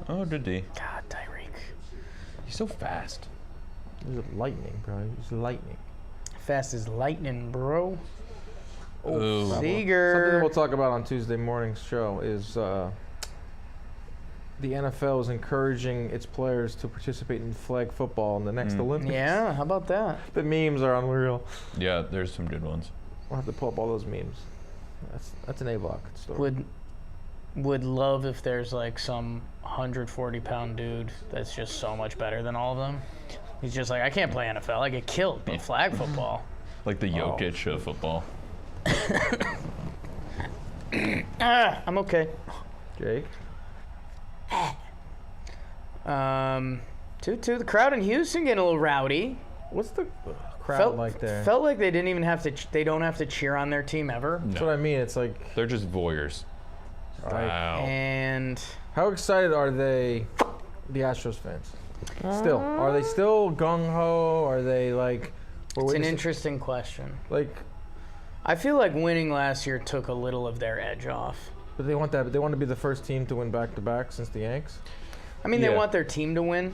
Oh, did he? God, Tyreek. He's so fast. He's lightning, bro. He's lightning. Fast as lightning, bro. Oh, Something Seager. we'll talk about on Tuesday morning's show is the NFL is encouraging its players to participate in flag football in the next Olympics. Yeah, how about that? The memes are unreal. Yeah, there's some good ones. We'll have to pull up all those memes. That's an A-block story. Would love if there's like some 140-pound dude that's just so much better than all of them. He's just like, I can't play NFL. I get killed, but flag football. Like the Jokic of football. I'm okay. Jake? 2-2. The crowd in Houston getting a little rowdy. What's the crowd like there? Felt like they didn't even have to. They don't have to cheer on their team ever. That's what I mean. It's like, They're just voyeurs. Right. Wow. And how excited are they, the Astros fans? Still, are they still gung ho? Are they like? It's an interesting question. Like, I feel like winning last year took a little of their edge off. but they want that. They want to be the first team to win back-to-back since the Yanks. I mean, Yeah. they want their team to win.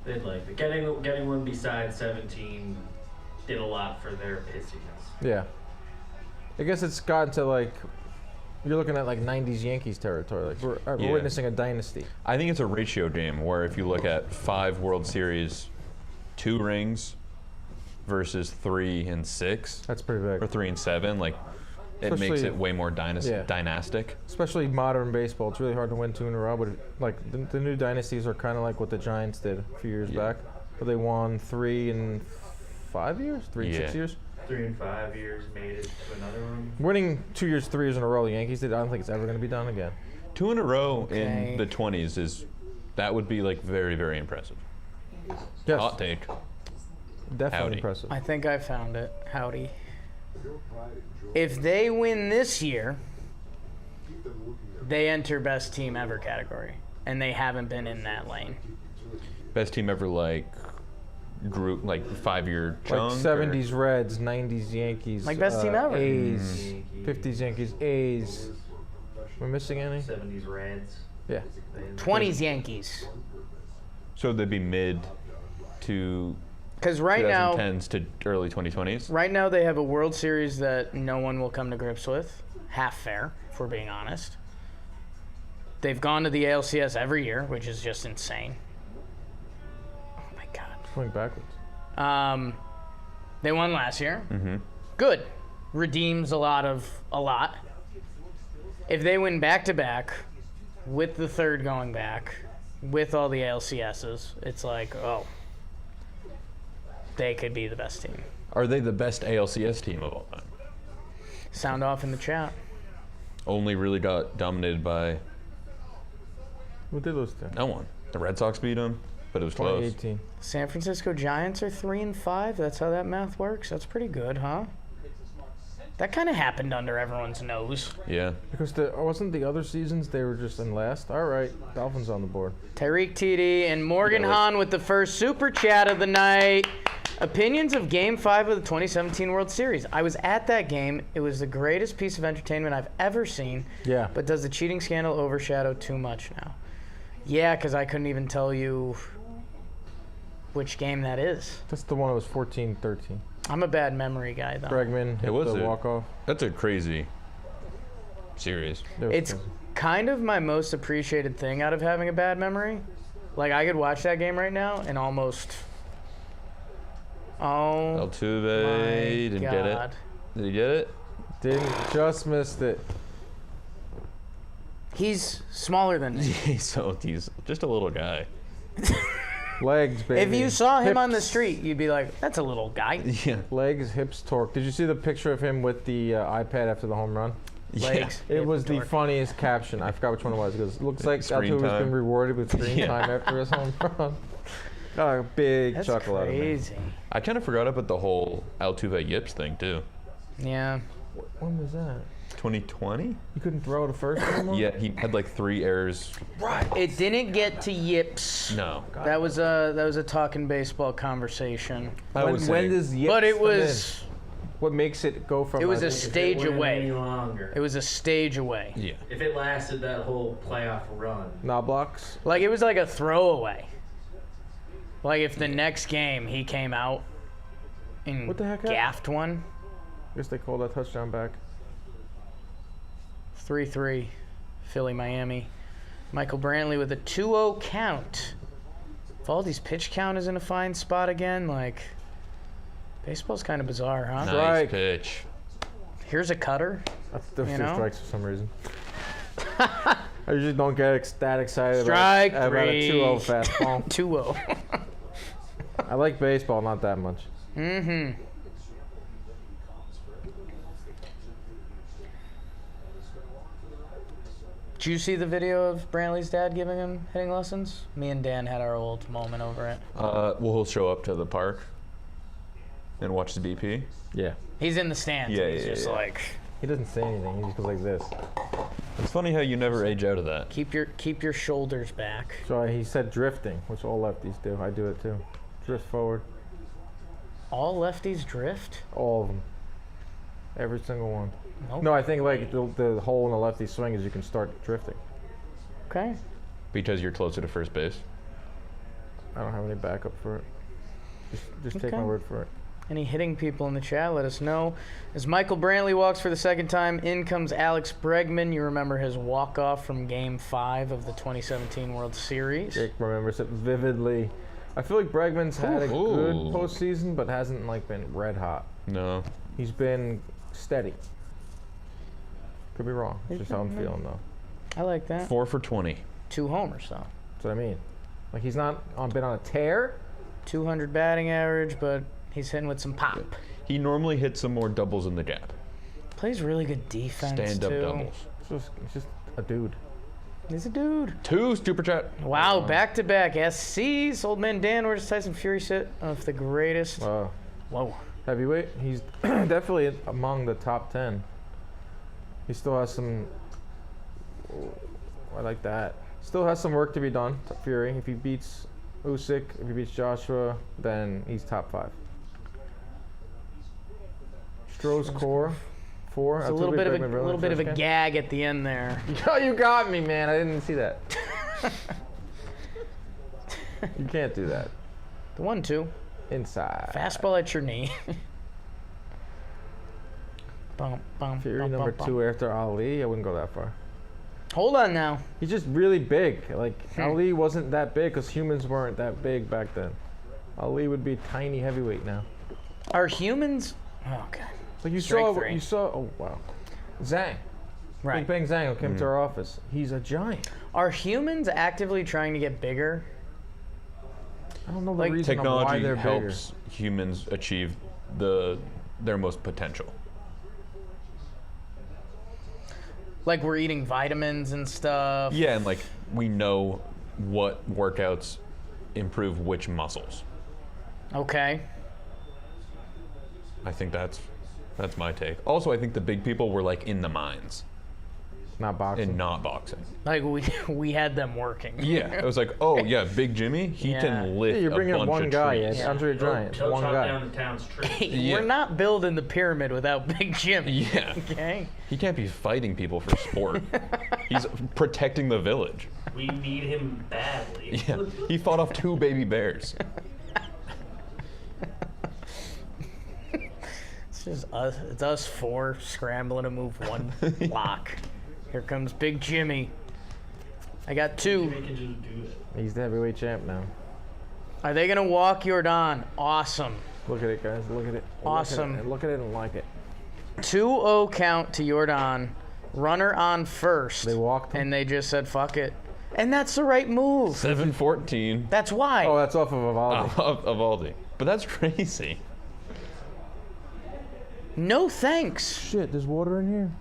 They'd like it. Getting one besides 17 did a lot for their pissiness. Yeah. I guess it's gotten to like, you're looking at like 90s Yankees territory. Like we're Yeah. witnessing a dynasty. I think it's a ratio game where if you look at 5 World Series, 2 rings versus 3 and 6, That's pretty big. or 3 and 7, like it makes Especially- it way more Yeah. dynastic. Especially modern baseball, it's really hard to win 2 in a row. But like the new dynasties are kind of like what the Giants did a few years Yeah. back, where they won 3 in 5 years, 3 in 6 Yeah. years. 3 and 5 years made it to another one. Winning 2 years, 3 years in a row, the Yankees did. I don't think it's ever going to be done again. 2 in a row Okay. in the 20s that would be like very, very impressive. Yes, Hot take. definitely Howdy. impressive. I think I found it. Howdy. If they win this year, they enter best team ever category, and they haven't been in that lane. Best team ever, like group, like 5-year chunk. Like or- 70s Reds, 90s Yankees. Like best team ever. A's, 50s Yankees, A's. Am I missing any? 70s Reds. Yeah. 20s Yankees. So they'd be mid to Because right now, 2010s to early 2020s. right now they have a World Series that no one will come to grips with. Half fair, if we're being honest. They've gone to the ALCS every year, which is just insane. Oh my God. Going backwards. They won last year. Mm-hmm. Good. Redeems a lot. If they win back-to-back, with the third going back, with all the ALCSs, it's like, oh, they could be the best team. Are they the best ALCS team of all time? Sound off in the chat. Only really got dominated by What did those do? no one. The Red Sox beat them, but it was close. 2018. San Francisco Giants are 3 and 5. That's how that math works. That's pretty good, huh? That kind of happened under everyone's nose. Yeah. Because wasn't the other seasons they were just in last? All right, Dolphins on the board. Tyreek TD and Morgan Yeah, Hahn with the first super chat of the night. Opinions of Game 5 of the 2017 World Series. I was at that game. It was the greatest piece of entertainment I've ever seen. Yeah. But does the cheating scandal overshadow too much now? Yeah, because I couldn't even tell you which game that is. That's the one that was 14-13. I'm a bad memory guy, though. Bregman hit was the it? walk-off. That's a crazy series. It was It's crazy. kind of my most appreciated thing out of having a bad memory. Like, I could watch that game right now and almost... Oh, Altuve my didn't God. get it. Did he get it? just missed it. He's smaller than me. So he's just a little guy. Legs, baby. If you saw him on the Hips. street, you'd be like, that's a little guy. Yeah. Legs, hips, torque. Did you see the picture of him with the iPad after the home run? Legs. It hip, was the torque. funniest caption. I forgot which one it was. It goes, looks like Screen Altuve's time. been rewarded with screen Yeah. time after his home run. Got a big That's chuckle out of me. crazy. I kind of forgot about the whole Altuve Yips thing too. Yeah. When was that? 2020? You couldn't throw to first anymore? Yeah, he had like 3 errors. It didn't get to yips. No. That was a talking baseball conversation. I was when saying- does yips But it come was in? What makes it go from It was a a stage If it went away. Any longer. It was a stage away. Yeah. If it lasted that whole playoff run. Knoblochs? Like, it was like a throwaway. Like, if the next game he came out and What the heck happened? gaffed one. I guess they called that touchdown back. 3-3, Philly, Miami. Michael Brantley with a 2-0 count. Valdi's pitch count is in a fine spot again. Like, baseball's kind of bizarre, huh? Nice Strike. pitch. Here's a cutter. There's You two know? strikes for some reason. I usually don't get that excited Strike about a three. 2-0 fastball. 2-0. I like baseball, not that much. Mm-hmm. Did you see the video of Brantley's dad giving him hitting lessons? Me and Dan had our old moment over it. Well, he'll show up to the park and watch the BP. Yeah. He's in the stands. Yeah, and he's yeah, just yeah. like, He doesn't say anything. He just goes like this. It's funny how you never age out of that. Keep your shoulders back. So he said drifting, which all lefties do. I do it too. Drift forward. All lefties drift? All of them. Every single one. Nope. No, I think like the hole in the lefty swing is you can start drifting. Okay. Because you're closer to first base. I don't have any backup for it. Just take Okay. my word for it. Any hitting people in the chat, let us know. As Michael Brantley walks for the second time, in comes Alex Bregman. You remember his walk-off from Game 5 of the 2017 World Series. Jake remembers it vividly. I feel like Bregman's had a good Ooh. postseason, but hasn't like been red hot. No. He's been steady. Could be wrong. It's just how I'm feeling though. I like that. 4 for 20. 2 homers, though. That's what I mean. Like he's not been on a tear. 200 batting average, but he's hitting with some pop. He normally hits some more doubles in the gap. Plays really good defense, Stand-up too. doubles. He's just a dude. He's a dude. 2 super chat. Wow, back-to-back SCs. Old man Dan, where does Tyson Fury sit? Of the greatest. Wow. Whoa. Heavyweight. He's definitely among the top 10. He still has some. I like that. Still has some work to be done. Fury. If he beats Usyk, if he beats Joshua, then he's top 5. Stroh's core 4. It's a little bit of a gag at the end there. Oh, you got me, man. I didn't see that. You can't do that. The 1-2. Inside. Fastball at your knee. Bum, bum, Fury bum, number bum, 2 after Ali. I wouldn't go that far. Hold on now. He's just really big. Like Ali wasn't that big because humans weren't that big back then. Ali would be tiny heavyweight now. Are humans? Oh, okay. Like you Strike saw, three. you saw. Oh wow, Zhang. Right. Big Bang Zhang who came to our office. He's a giant. Are humans actively trying to get bigger? I don't know the Like, reason on why Technology they're helps humans achieve their most potential. Like we're eating vitamins and stuff. Yeah, and like we know what workouts improve which muscles. Okay. I think that's my take. Also, I think the big people were like in the mines bigger. Not boxing. and not boxing. Like we had them working. Yeah, it was like, oh yeah, Big Jimmy, he Yeah. can lift Yeah, you're bringing a up bunch one of guy. trees. Yeah. Andre the Giant. He'll One chop guy. down the town's tree. Yeah. We're not building the pyramid without Big Jimmy. Yeah. Okay. He can't be fighting people for sport. He's protecting the village. We need him badly. Yeah, he fought off 2 baby bears. It's just us. It's us 4 scrambling to move one block. Here comes Big Jimmy. I got 2. Jimmy can just do it. He's the heavyweight champ now. Are they gonna walk Jordan? Awesome. Look at it, guys. Look at it. Awesome. Look at it and like it. 2-0 count to Jordan. Runner on first. They walked him? And they just said, fuck it. And that's the right move. 7-14 That's why. Oh, that's off of Evaldi. of Aldi. But that's crazy. No thanks. Shit, there's water in here.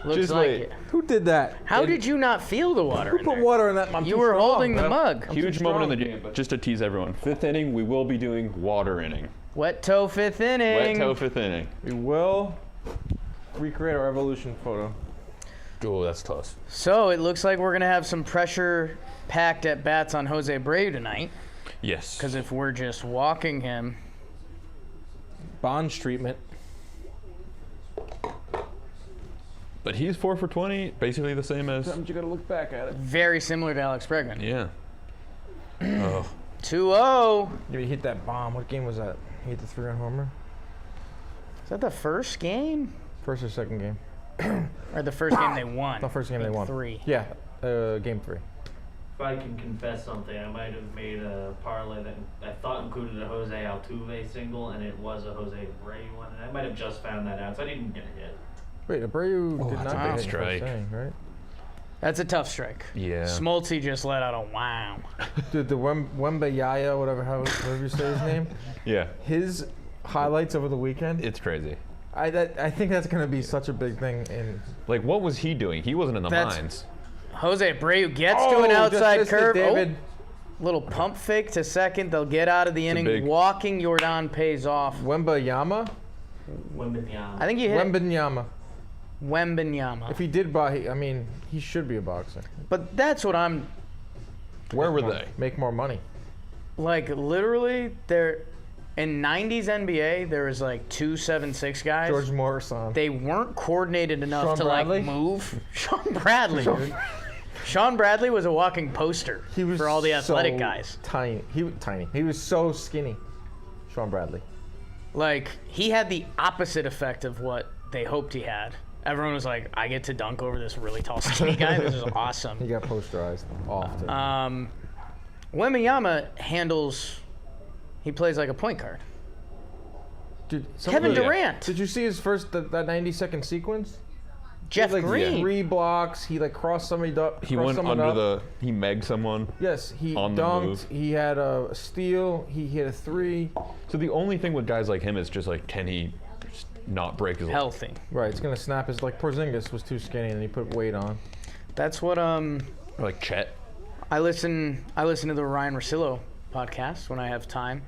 Looks Just like wait. it. Who did that? How did you not feel the water Who in put there? water in that? I'm You too were strong. holding the mug. Huge moment in the game, but just to tease everyone. 5th inning, we will be doing water inning. Wet toe 5th inning. Wet toe 5th inning. We will recreate our evolution photo. Oh, that's tough. So it looks like we're going to have some pressure-packed at bats on Jose Abreu tonight. Yes. Because if we're just walking him, Bonds treatment. But he's 4 for 20, basically the same as. Sometimes you gotta look back at it. very similar to Alex Bregman. Yeah. Oh. 2-0. He hit that bomb. What game was that? He hit the 3-run homer. Is that the first game? First or second game? Or the first game they won? The first game they won. 3. Yeah, game 3. If I can confess something, I might have made a parlay that I thought included a Jose Altuve single, and it was a Jose Abreu one, and I might have just found that out, so I didn't get a hit. Wait, Abreu did that's not a get big hit in the first strike. inning, right? That's a tough strike. Yeah. Smoltzy just let out a wow. Dude, the Wemba Yaya, whatever you say his name, Yeah. his highlights over the weekend. It's crazy. I think that's gonna be such a big thing in. Like, what was he doing? He wasn't in the That's- mines. Jose Abreu gets to an outside just missed it, curve. David. Little pump fake to second. They'll get out of the inning. big- Walking Jordan pays off. Wemba Yama Wembanyama. I think you hit Wembanyama. Wembanyama. If he did he should be a boxer. But that's what I'm Where were they? Make more money. like. Literally, there in '90s NBA, there was like 2'7" guys. George Morrison. They weren't coordinated enough Sean to Bradley? like move. Sean Bradley, dude. Sean Bradley was a walking poster He was for all the athletic so guys. Tiny. He was tiny. He was so skinny. Sean Bradley. Like, he had the opposite effect of what they hoped he had. Everyone was like, I get to dunk over this really tall, skinny guy. This is He awesome. got posterized often. Wembanyama he plays like a point guard. Dude, Kevin Yeah. Durant, Did you see his first that 90-second sequence? Jeff He had, like, Green. 3 blocks. He like crossed somebody. He went under he megged someone. Yes, he on the dunked. move. He had a steal. He hit a 3. So the only thing with guys like him is just like, can he just not break his leg? Healthy. Right, it's gonna snap his like Porzingis was too skinny and he put weight on. That's what Or like Chet. I listen to the Ryan Russillo podcast when I have time.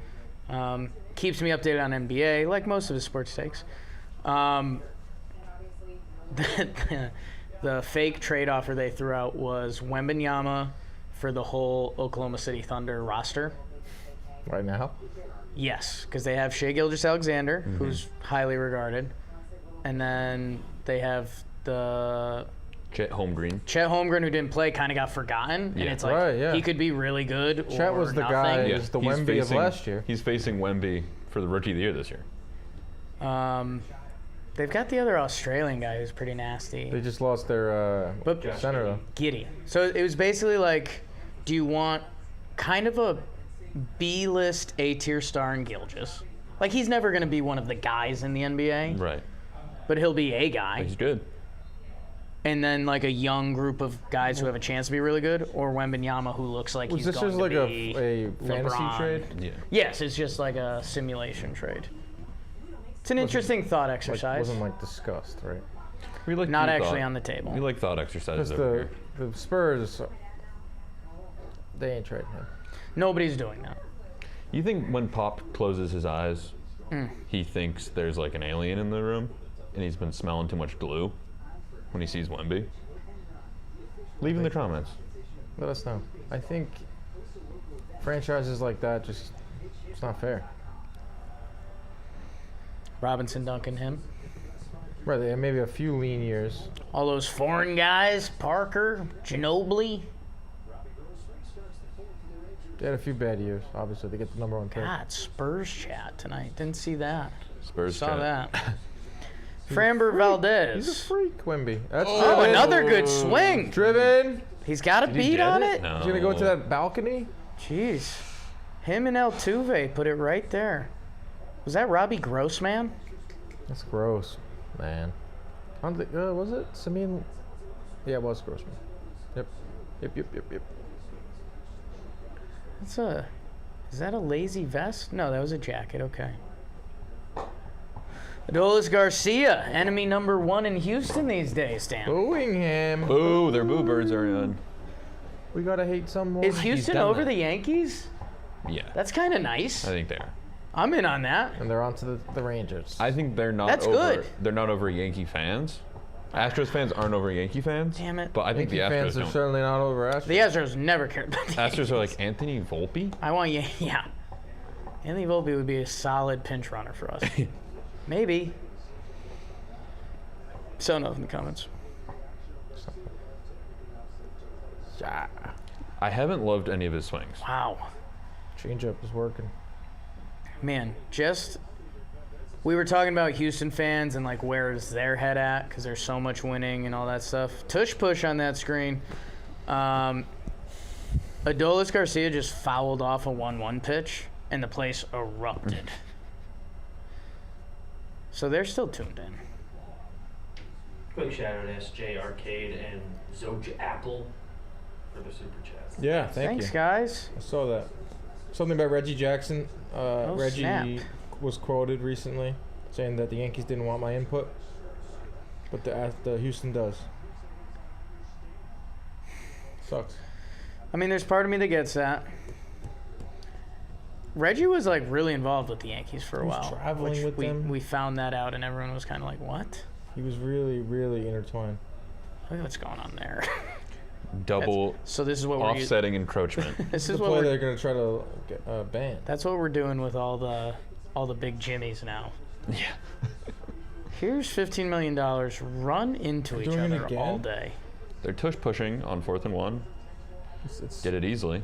Keeps me updated on NBA, like most of his sports takes. The fake trade offer they threw out was Wembanyama for the whole Oklahoma City Thunder roster. Right now. Yes, because they have Shai Gilgeous-Alexander, who's highly regarded, and then they have the Chet Holmgren. Chet Holmgren, who didn't play, kind of got forgotten, and Yeah. it's like Right, yeah. he could be really good. Chet or was the nothing. guy- Yeah, He's the he's Wemby of last year. He's facing Wemby for the Rookie of the Year this year. They've got the other Australian guy who's pretty nasty. They just lost their But center though. Giddy. So it was basically like, do you want kind of a B-list A-tier star in Gilgeous? Like, he's never going to be one of the guys in the NBA, Right. but he'll be a guy. He's good. And then like a young group of guys who have a chance to be really good, or Wembanyama, who looks like Was he's this going just to like be a fantasy LeBron. trade? Yeah. Yes, it's just like a simulation trade. It's an interesting thought Like, exercise. wasn't like discussed, right? We like Not deep actually thought. on the table. We like thought exercises Because over the here. Spurs, they ain't trading him. Nobody's doing that. You think when Pop closes his eyes, Hmm. he thinks there's like an alien in the room, and he's been smelling too much glue when he sees Wemby? Leave in the comments. Let us know. I think franchises like that it's not fair. Robinson dunking him. Right, they have maybe a few lean years. All those foreign guys, Parker, Ginobili. They had a few bad years. Obviously, they get the #1 pick. God, Spurs chat tonight. Didn't see that. Spurs Saw chat. that. Framber Valdez. He's a freak, Wemby. That's Oh, driven. another good swing. Driven. He's got a he beat get on it? it. No. He's gonna go to that balcony. Jeez. Him and Altuve put it right there. Was that Robbie Grossman? That's gross, man. I don't think, was it Simeon? Yeah, it was Grossman. Yep. Is that a lazy vest? No, that was a jacket. Okay. Adolis Garcia, enemy #1 in Houston these days, Dan. Booing him. Boo, their boo birds are on. We gotta hate someone. Is Houston done over that. the Yankees? Yeah. That's kind of nice. I think they are. I'm in on that. And they're on to the Rangers. I think they're not That's over. good. They're not over Yankee fans. Astros fans aren't over Yankee fans. Damn it. But I think Yankee the Astros fans are don't. certainly not over Astros. The Astros never cared about the Astros are like Anthony Volpe. I want you, yeah. Anthony Volpe would be a solid pinch runner for us. Maybe. So enough in the comments. Yeah. I haven't loved any of his swings. Wow. Changeup is working. Man, we were talking about Houston fans and like where is their head at because there's so much winning and all that stuff. Tush push on that screen. Adolis Garcia just fouled off a 1-1 pitch and the place erupted. So they're still tuned in. Quick shout out to SJ Arcade and Zoj Apple for the super chats. Yeah, Thanks, you. guys. I saw that. Something about Reggie Jackson. Reggie snap. was quoted recently saying that the Yankees didn't want my input, but the Houston does. Sucks. I mean, there's part of me that gets that. Reggie was like really involved with the Yankees for a He was while. traveling which with them. we found that out, and everyone was kind of like, "What? He was really, really intertwined. Look at what's going on there." Double So this is what we're offsetting encroachment. This The is what play we're. they're going to try to get, ban. That's what we're doing with all the big Jimmies now. Yeah. Here's $15 million. Run into They're each doing it other again? all day. They're tush pushing on 4th and 1. It's Did it easily.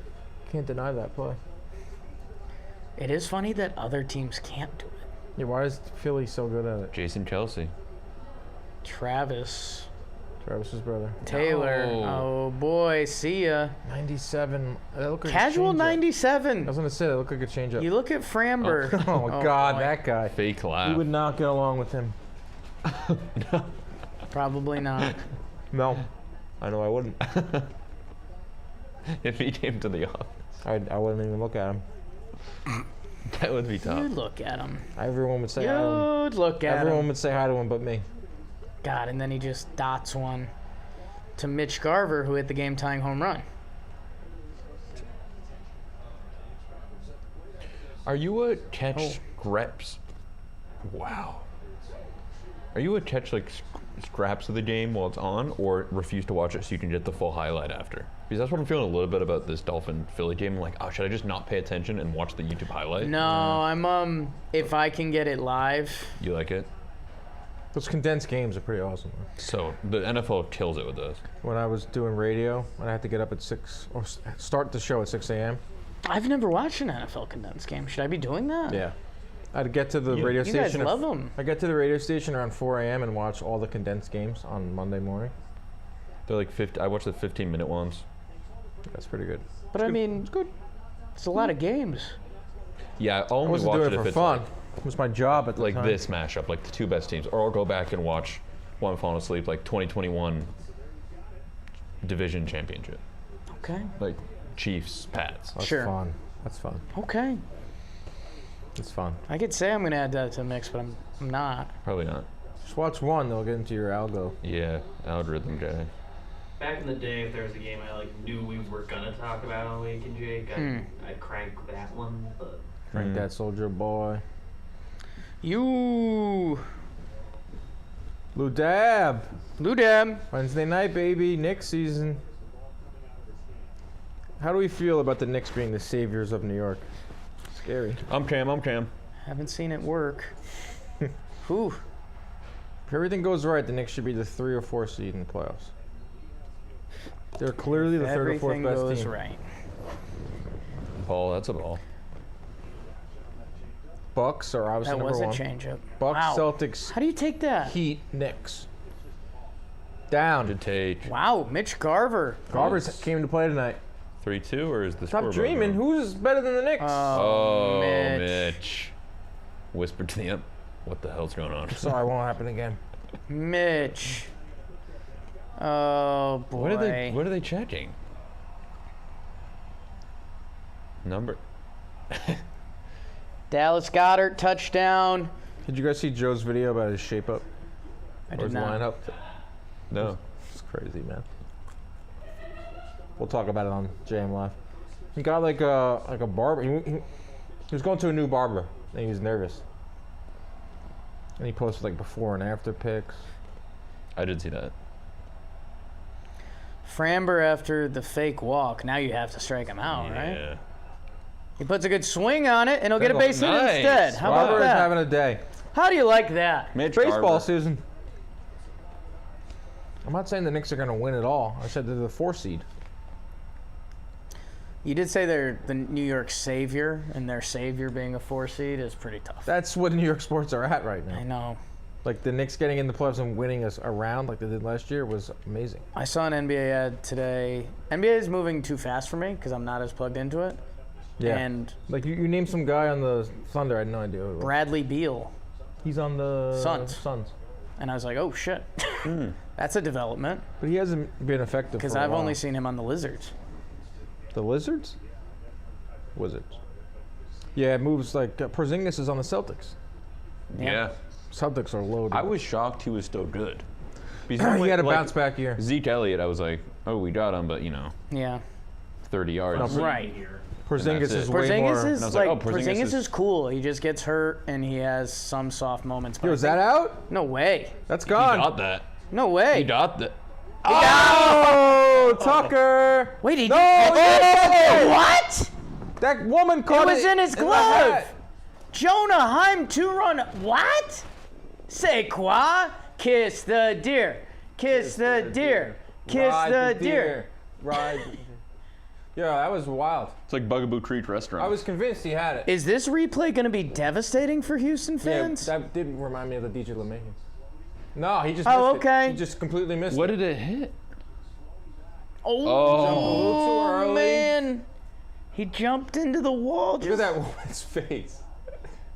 can't deny that play. It is funny that other teams can't do it. Yeah, why is Philly so good at it? Jason Chelsea. Travis's brother. Taylor. No. Oh boy, see ya. 97. That looked like a Casual changeup. 97. I was going to say, that looked like a changeup. You look at Framber. Oh, God, boy. that guy. Fake laugh. You would not get along with him. Probably not. No. I know I wouldn't. If he came to the office, I wouldn't even look at him. that would be tough. You'd look at him. Everyone would say hi to him. You'd look at Everyone him. would say hi to him but me. God, and then he just dots one to Mitch Garver, who hit the game-tying home run. Are you a catch Oh. scraps? Wow. Are you a catch like scraps of the game while it's on, or refuse to watch it so you can get the full highlight after? Because that's what I'm feeling a little bit about this Dolphin Philly game. I'm like, oh, should I just not pay attention and watch the YouTube highlight? No, I'm if I can get it live. You like it? Those condensed games are pretty awesome. So the NFL kills it with those. When I was doing radio, when I had to get up at 6, or start the show at 6 a.m. I've never watched an NFL condensed game. Should I be doing that? Yeah. I'd get to the radio You guys station. love them. I get to the radio station around 4 a.m. and watch all the condensed games on Monday morning. They're like 50. I watched the 15-minute ones. That's pretty good. But I mean, It's good. it's a lot of games. Yeah, I'll I only wasn't watch doing it it if for it's fun. It was my job at the like time. this mashup, like the two best teams, or I'll go back and watch while I'm falling asleep, like 2021 division championship, Okay. like Chiefs, Pats. That's Sure. fun. That's fun. Okay. It's fun. I could say I'm going to add that to the mix, but I'm not. Probably not. Just watch one. They'll get into your algo. Yeah, algorithm Jay. Back in the day, if there was a game I like knew we were gonna talk about all week, and Jake, I'd crank that one. But Crank that soldier boy. You. Lou Dab. Ludem. Wednesday night, baby. Knicks season. How do we feel about the Knicks being the saviors of New York? Scary. I'm Cam. Haven't seen it work. Whew. If everything goes right, the Knicks should be the 3 or 4 seed in the playoffs. They're clearly the third or fourth Everything best goes team. right. Paul, that's a ball. Bucks are obviously That number was a one. changeup. Bucks, Wow. Celtics, How do you take that? Heat, Knicks. Down. Good take. Wow, Mitch Garver. Garber's came to play tonight. 3-2, or is the Stop scoreboard dreaming. wrong? Who's better than the Knicks? Oh, Mitch. Mitch. Whispered to the imp. What the hell's going on? Sorry, won't happen again. Mitch. Oh boy. What are they checking? Number. Dallas Goddard touchdown. Did you guys see Joe's video about his shape up? I Or did his not. lineup? No. It's crazy, man. We'll talk about it on JM Live. He got like a barber. He was going to a new barber, and he was nervous. And he posted like before and after pics. I did see that. Framber after the fake walk. Now you have to strike him out, right? Yeah. He puts a good swing on it, and he'll get a base hit Nice. instead. How Barber about is that? having a day. How do you like that? Mitch Baseball, Garber. Susan. I'm not saying the Knicks are going to win it all. I said they're the 4 seed. You did say they're the New York savior, and their savior being a 4 seed is pretty tough. That's what New York sports are at right I now. know. Like the Knicks getting in the playoffs and winning us a round like they did last year was amazing. I saw an NBA ad today. NBA is moving too fast for me because I'm not as plugged into it. Yeah. And Like you named some guy on the Thunder. I had no idea who it was. Bradley Beal. He's on the Suns. Hmm. And I was like, oh shit. That's a development But he hasn't been effective because for a I've while. only seen him on the Lizards. The Lizards? Wizards. Yeah, it moves like Porzingis is on the Celtics. Yeah. Celtics are loaded. I was shocked he was still good. Because he normally, had a like, bounce back year. Zeke Elliott, I was like, oh, we got him, but, 30 yards. No, Right. Here. Porzingis that's is it. way more. Porzingis And I is was like, like, oh, Porzingis Porzingis is cool. He just gets hurt and he has some soft moments. but Yo, I is that out? No way. That's He gone. got that. No way. He got that. Oh, Tucker! Wait, he No, didn't yes! What? That woman It caught it. was in his the glove. hat. Jonah Heim 2-run. What? Say quoi? Kiss the deer. Kiss the deer. Kiss Ride the deer. Ride. The deer. Yeah, that was wild. It's like Bugaboo Creek Restaurant. I was convinced he had it. Is this replay going to be devastating for Houston Yeah, fans? that did remind me of the DJ LeMahieu. No, he just Oh, missed okay. it. He just completely missed What it. did it hit? Oh, Jumped a little too early. man. He jumped into the wall. Look at that woman's face.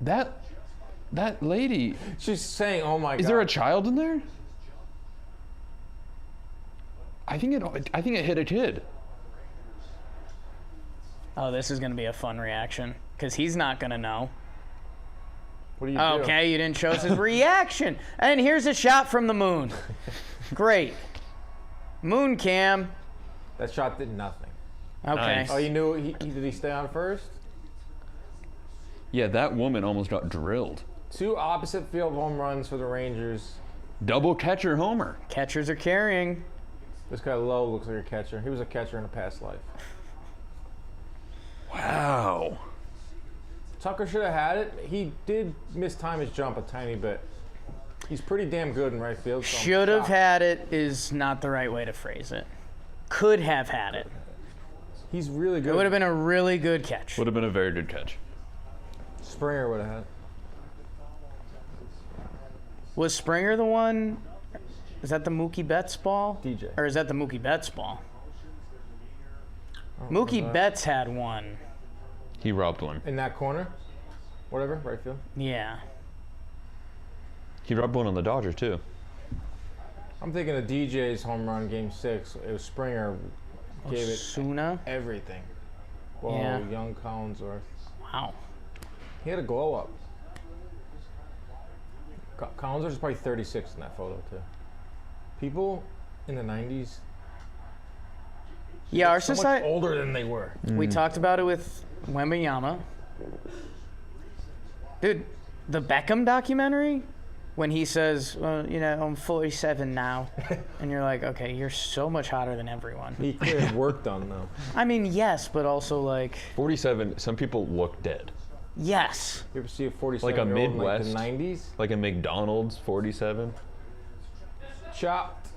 That lady. She's saying, "Oh my God." Is there a child in there? I think it hit a kid. Oh, this is going to be a fun reaction because he's not going to know. What do you do? Okay, you didn't show us his reaction. And here's a shot from the moon. Great. Moon cam. That shot did nothing. Okay. Nice. Oh, you knew did he stay on first? Yeah, that woman almost got drilled. 2 opposite field home runs for the Rangers. Double catcher homer. Catchers are carrying. This guy Lowe looks like a catcher. He was a catcher in a past life. Wow. Tucker should have had it. He did mistime his jump a tiny bit. He's pretty damn good in right field. So I'm Should have shocked. had it is not the right way to phrase it. Could have had it. He's really It good. would have been a really good catch. Would have been a very good catch. Springer would have had it. Was Springer the one? Is that the Mookie Betts ball? DJ. Or is that the Mookie Betts ball? I don't Mookie remember that. Betts had one. He robbed one. In that corner? Whatever, right field. Yeah. He robbed one on the Dodgers too. I'm thinking of DJ's home run game 6. It was Springer gave it Osuna? everything. Whoa, Yeah. young Collinsworth. Wow. He had a glow up. Collinsworth is probably 36 in that photo too. People in the 90s. Yeah, our so much society. older than they were. We talked about it with Wembanyama. Dude, the Beckham documentary, when he says, well, you know, I'm 47 now. And you're like, okay, you're so much hotter than everyone. He clearly had work done though. I mean, yes, but also like, 47. Some people look dead. yes. You ever see a 47 Like a year old in like Midwest. the 90s? Like a McDonald's 47. Chopped.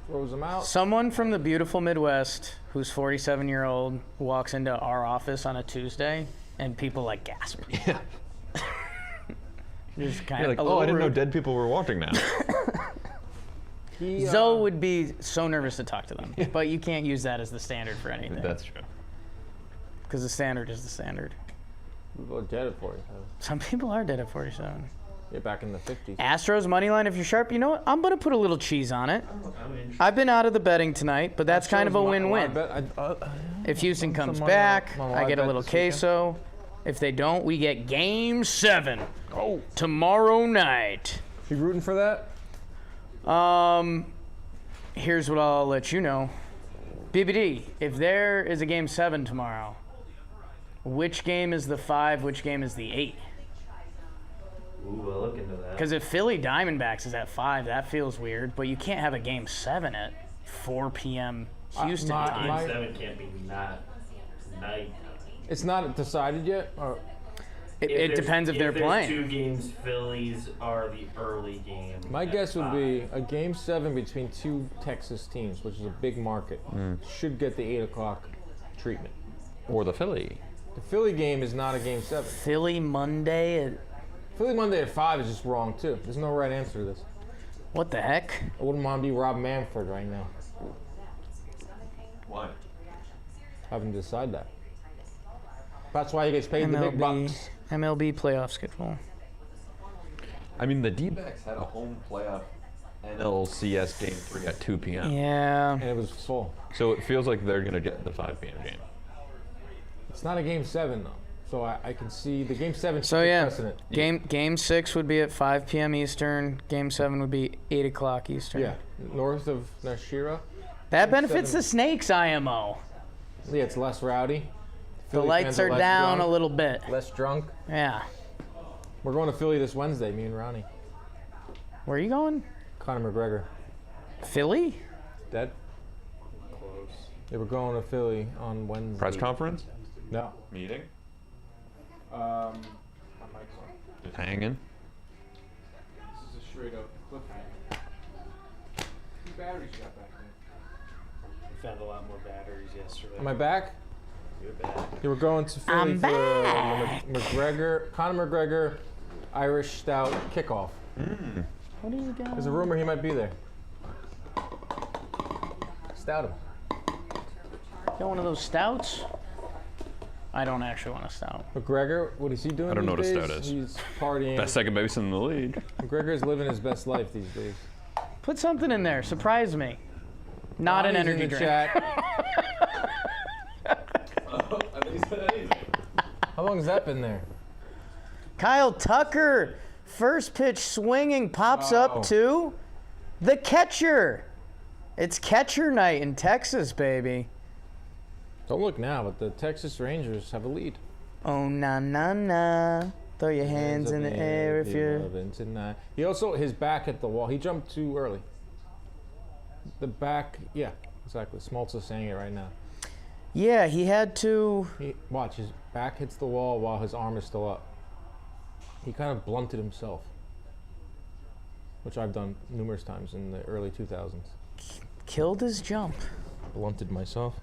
Throws them out. Someone from the beautiful Midwest who's 47-year-old walks into our office on a Tuesday and people like gasp. Yeah. Just kind You're of like, oh, I didn't know dead people were watching now. He, Zoe would be so nervous to talk to them, but you can't use that as the standard for anything That's true. because the standard is the standard. People are dead at 47. Some people are dead at 47. Yeah, back in the 50s. Astros money line if you're sharp. You know what? I'm gonna put a little cheese on it. I've been out of the betting tonight, but that's kind of a win-win. If Houston comes money back, on I live get a bet little this weekend. queso. If they don't, we get Game 7 tomorrow night. You rooting for that? Here's what I'll let you know. BBD, if there is a Game 7 tomorrow, which game is the 5, which game is the 8? Ooh, I'll look into that. Because if Philly Diamondbacks is at 5, that feels weird, but you can't have a Game 7 at 4 p.m. Houston my- time. my- Game 7 can't be not night. It's not decided yet? Or It depends if they're there's playing. 2 games, Phillies are the early game. my at guess would 5. be a game 7 between 2 Texas teams, which is a big market, should get the 8 o'clock treatment. Or the Philly. The Philly game is not a game 7. Philly Monday at, Philly Monday at 5 is just wrong too. There's no right answer to this. what the heck? I wouldn't want to be Rob Manfred right now. Why? Having to decide that. That's why he gets paid the big bucks. MLB playoff schedule. I mean, the D-backs had a home playoff NLCS game 3 at 2 p.m. Yeah. And it was full. So it feels like they're going to get the 5 p.m. game. It's not a game 7 though. So I can see the game 7 So should yeah, precedent. game 6 would be at 5 p.m. Eastern. Game 7 would be 8 o'clock Eastern. Yeah, north of Nashira. That Game benefits 7. the Snakes IMO. Yeah, it's less rowdy. Philly lights fans are less down drunk. a little bit. Less drunk. Yeah. We're going to Philly this Wednesday, me and Ronnie. Where are you going? Conor McGregor. Philly? Dead? Close. They were going to Philly on Wednesday. Press conference? No. Meeting? My mic's on. Just hanging? This is a straight up cliffhanger. Two batteries you got back there. We found a lot more batteries yesterday. Am I back? You're back. They were going to Philly I'm for back. Conor McGregor Irish Stout kickoff. What do you got? There's a rumor he might be there. Stout him. Got one of those stouts? I don't actually want a stout. McGregor, what is he doing? I don't know these what a days? stout is. He's partying. Best second baseman in the league. McGregor's living his best life these days. Put something in there. Surprise me. Not an Ronnie's in energy the drink. chat. How long has that been there? Kyle Tucker, first pitch swinging, pops Oh. up to the catcher. It's catcher night in Texas, baby. Don't look now, but the Texas Rangers have a lead. Oh, na, na, na. Throw your hands in the air if you're... loving tonight. He also, his back hit the wall. He jumped too early. The back, yeah, exactly. Smoltz is saying it right now. Yeah, he had to... Watch, his back hits the wall while his arm is still up. He kind of blunted himself, which I've done numerous times in the early 2000s. Killed his jump. Blunted myself.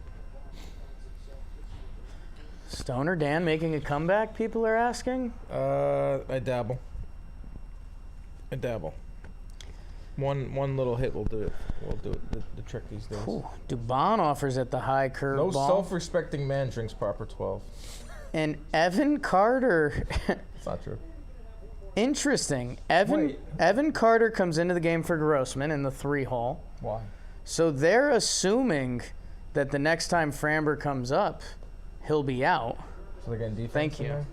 Stoner Dan making a comeback, people are asking? I dabble. One little hit will do it. Will do it. The trick these days. Ooh, Dubon offers at the high curve No ball. self-respecting man drinks proper 12. And Evan Carter... It's not true. Interesting. Wait. Evan Carter comes into the game for Grossman in the 3-hole. Why? So they're assuming that the next time Framber comes up, he'll be out. So they're getting defense. Thank in you. there?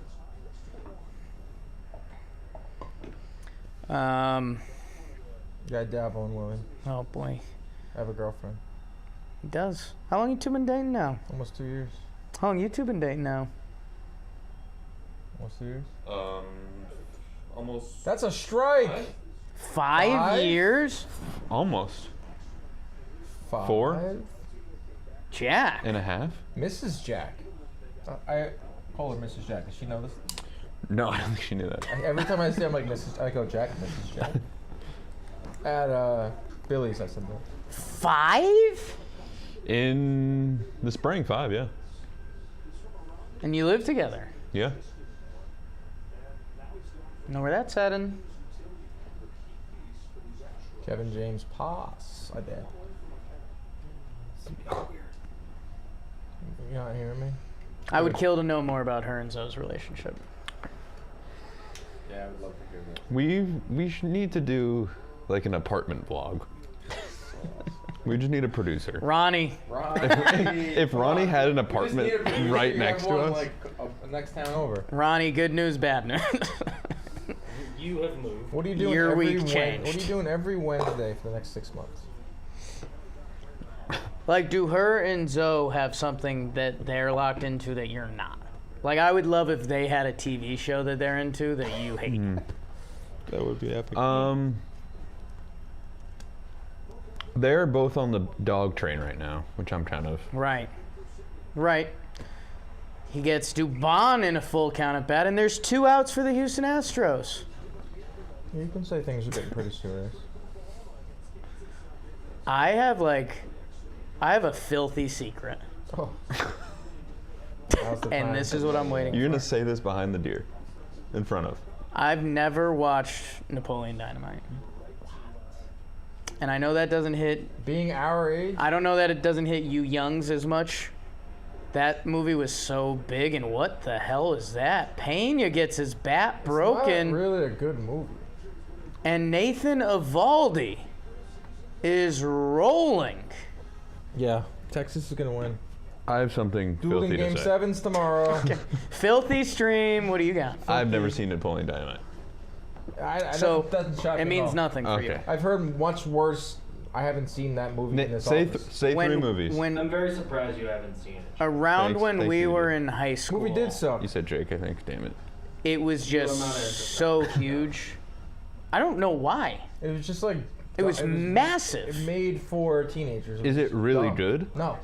You gotta dabble in women. Oh boy, I have a girlfriend. he does. How long you two been dating now? Almost 2 years. How long you two been dating now? Almost 2 years. Almost. That's a strike. 5 years? Almost. 5. 4? Jack. And a half? Mrs. Jack. I call her Mrs. Jack. Does she know this? No, I don't think she knew that. Every time I see her, I'm like, Mrs. I go, Jack, Mrs. Jack. At Billy's, I said that. 5? In the spring, 5, yeah. And you live together? Yeah. Know where that's heading? Kevin James Pass. I bet. You not hearing me? I would kill to know more about her and Zoe's relationship. Yeah, I would love to hear that. We need to do like an apartment vlog. We just need a producer. Ronnie. If Ronnie had an apartment right next to us. Like next town over. Ronnie, good news, bad news. You have moved. What are you doing Your every week What are changed. you doing every Wednesday for the next 6 months? Like, do her and Zoe have something that they're locked into that you're not? Like, I would love if they had a TV show that they're into that you hate. That would be epic. They're both on the dog train right now, which I'm kind of. Right. Right. He gets Dubon in a full count at bat, and there's 2 outs for the Houston Astros. You can say things are getting pretty serious. I have a filthy secret. Oh. Now's the And time. this is what I'm waiting You're for. gonna say this behind the deer, in front of. I've never watched Napoleon Dynamite. And I know that doesn't hit, Being our age, I don't know that it doesn't hit you youngs as much. That movie was so big, and what the hell is that? Pena gets his bat broken, it's not really a good movie. and Nathan Evaldi is rolling. Yeah, Texas is gonna win. I have something Dueling filthy Game to say. 7s tomorrow. Filthy stream, what do you got? I've never seen Napoleon Dynamite. I So, doesn't shock me it at means all. nothing for you. Okay. I've heard much worse. I haven't seen that movie in this Say office. say three movies. I'm very surprised you haven't seen it. Around Thanks, when thank we you. were in high school, movie did suck. You said Jake, I think. Damn it. it was just I'm not as so huge. I don't know why. It was just like It was massive. It made for teenagers. Is it was really dumb. good? No,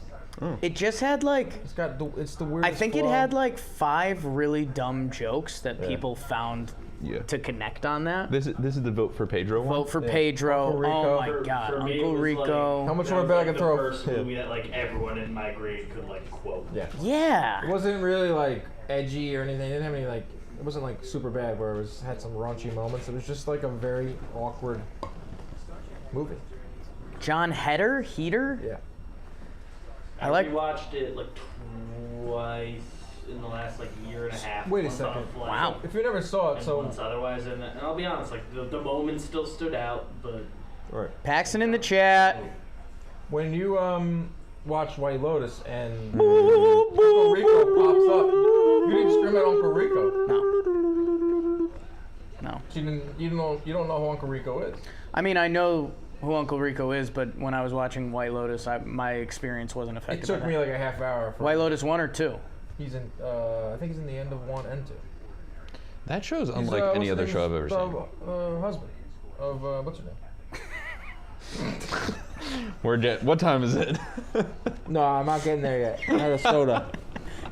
It just had like, it's the I weirdest. think it flow. had like 5 really dumb jokes that Yeah. people found Yeah. to connect on that. This is the vote for Pedro one. Vote for Yeah. Pedro. Uncle Rico. Oh my God, For me, it Uncle was Rico. How much that more was back I like can the throw? first Yeah. movie that like everyone in my grade could like quote. Yeah. It Yeah. wasn't really like edgy or anything. It didn't have any like. It wasn't like super bad where it had some raunchy moments. It was just like a very awkward movie. John Heater? Yeah. I like- watched it like twice in the last like year and a half. Wait a once on second. flight, Wow. If you never saw it, And so once otherwise, and I'll be honest, like the moments still stood out, but right. Paxton in the chat. When you watch White Lotus and Uncle Rico pops up, you didn't scream at Uncle Rico. No. You don't know who Uncle Rico is. I mean, I know who Uncle Rico is, but when I was watching White Lotus, my experience wasn't It affected took by me that. like a half hour. White Lotus 1 or 2? He's in. I think he's in the end of 1 and 2. That show's He's, unlike any what's other the show I've name? ever seen. Husband of what's her name? What time is it? No, I'm not getting there yet. I had a soda.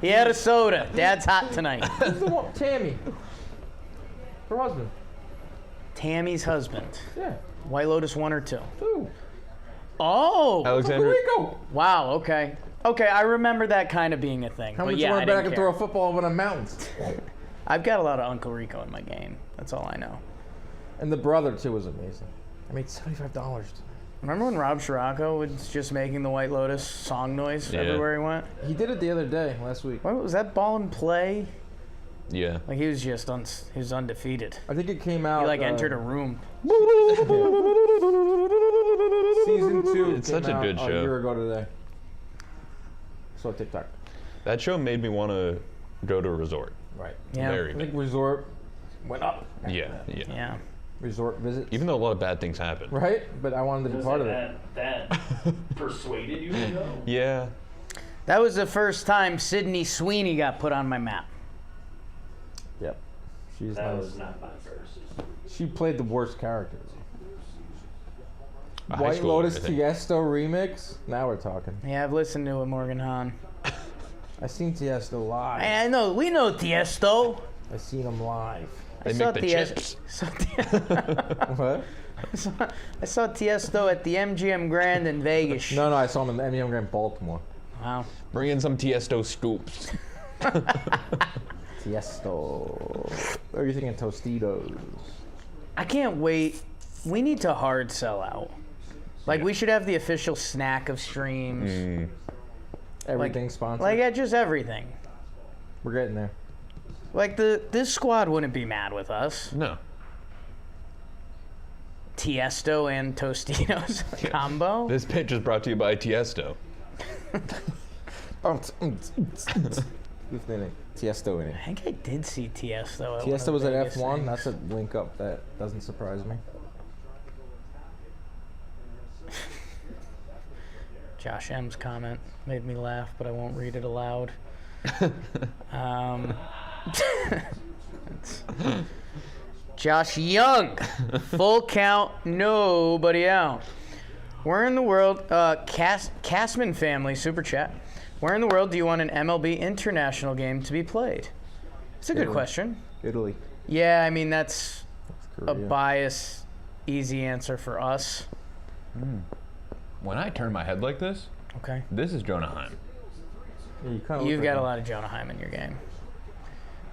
He had a soda. Dad's hot tonight. Who's the one? Tammy. Her husband. Tammy's husband. Yeah. White Lotus 1 or 2? Two. Oh! Uncle Alexander. Rico. Wow, okay. Okay, I remember that kind of being a thing. How but much yeah, you I want to bet I didn't can care. throw a football over the mountains? I've got a lot of Uncle Rico in my game. That's all I know. And the brother too was amazing. I made $75. Remember when Rob Scirocco was just making the White Lotus song noise Yeah. everywhere he went? He did it the other day, last week. What was that ball in play? Yeah. Like he was just he was undefeated. I think it came out. He like entered a room. Season 2. It's came such a out good A show. year ago today. So TikTok. That show made me want to go to a resort. Right. Yeah. Very I bad. think resort went up. Yeah. Yeah. Resort visits. Even though a lot of bad things happen. Right? But I wanted to be part of it. That persuaded you to go. Yeah. That was the first time Sydney Sweeney got put on my map. Yep. She's That nice. was not my first. She played the worst characters. A high White schooler, Lotus I think. Tiesto remix. Now we're talking. Yeah, I've listened to it, Morgan Hahn. I seen Tiesto live. I know, we know Tiesto. I seen him live. They saw make the chips. What? I saw Tiesto at the MGM Grand in Vegas. No, I saw him in the MGM Grand Baltimore. Wow. Bring in some Tiesto scoops. Tiesto. Or are you thinking Tostitos? I can't wait. We need to hard sell out. Like, we should have the official snack of streams. Everything sponsored. Like, just everything. We're getting there. Like, this squad wouldn't be mad with us. No. Tiesto and Tostitos combo. This pitch is brought to you by Tiesto. Who's in it? Tiesto in it. I think I did see Tiesto. At Tiesto one was of at Vegas F1. things. That's a link up that doesn't surprise me. Josh M's comment made me laugh, but I won't read it aloud. Josh Young, full count, nobody out. Where in the world, Castman family, super chat. Where in the world do you want an MLB international game to be played? It's a good Italy. question. Italy. Yeah, I mean, that's a Korea. biased, easy answer for us. When I turn my head like this, Okay. this is Jonah Heim. Yeah, you kinda You've look got like a lot of Jonah Heim in your game.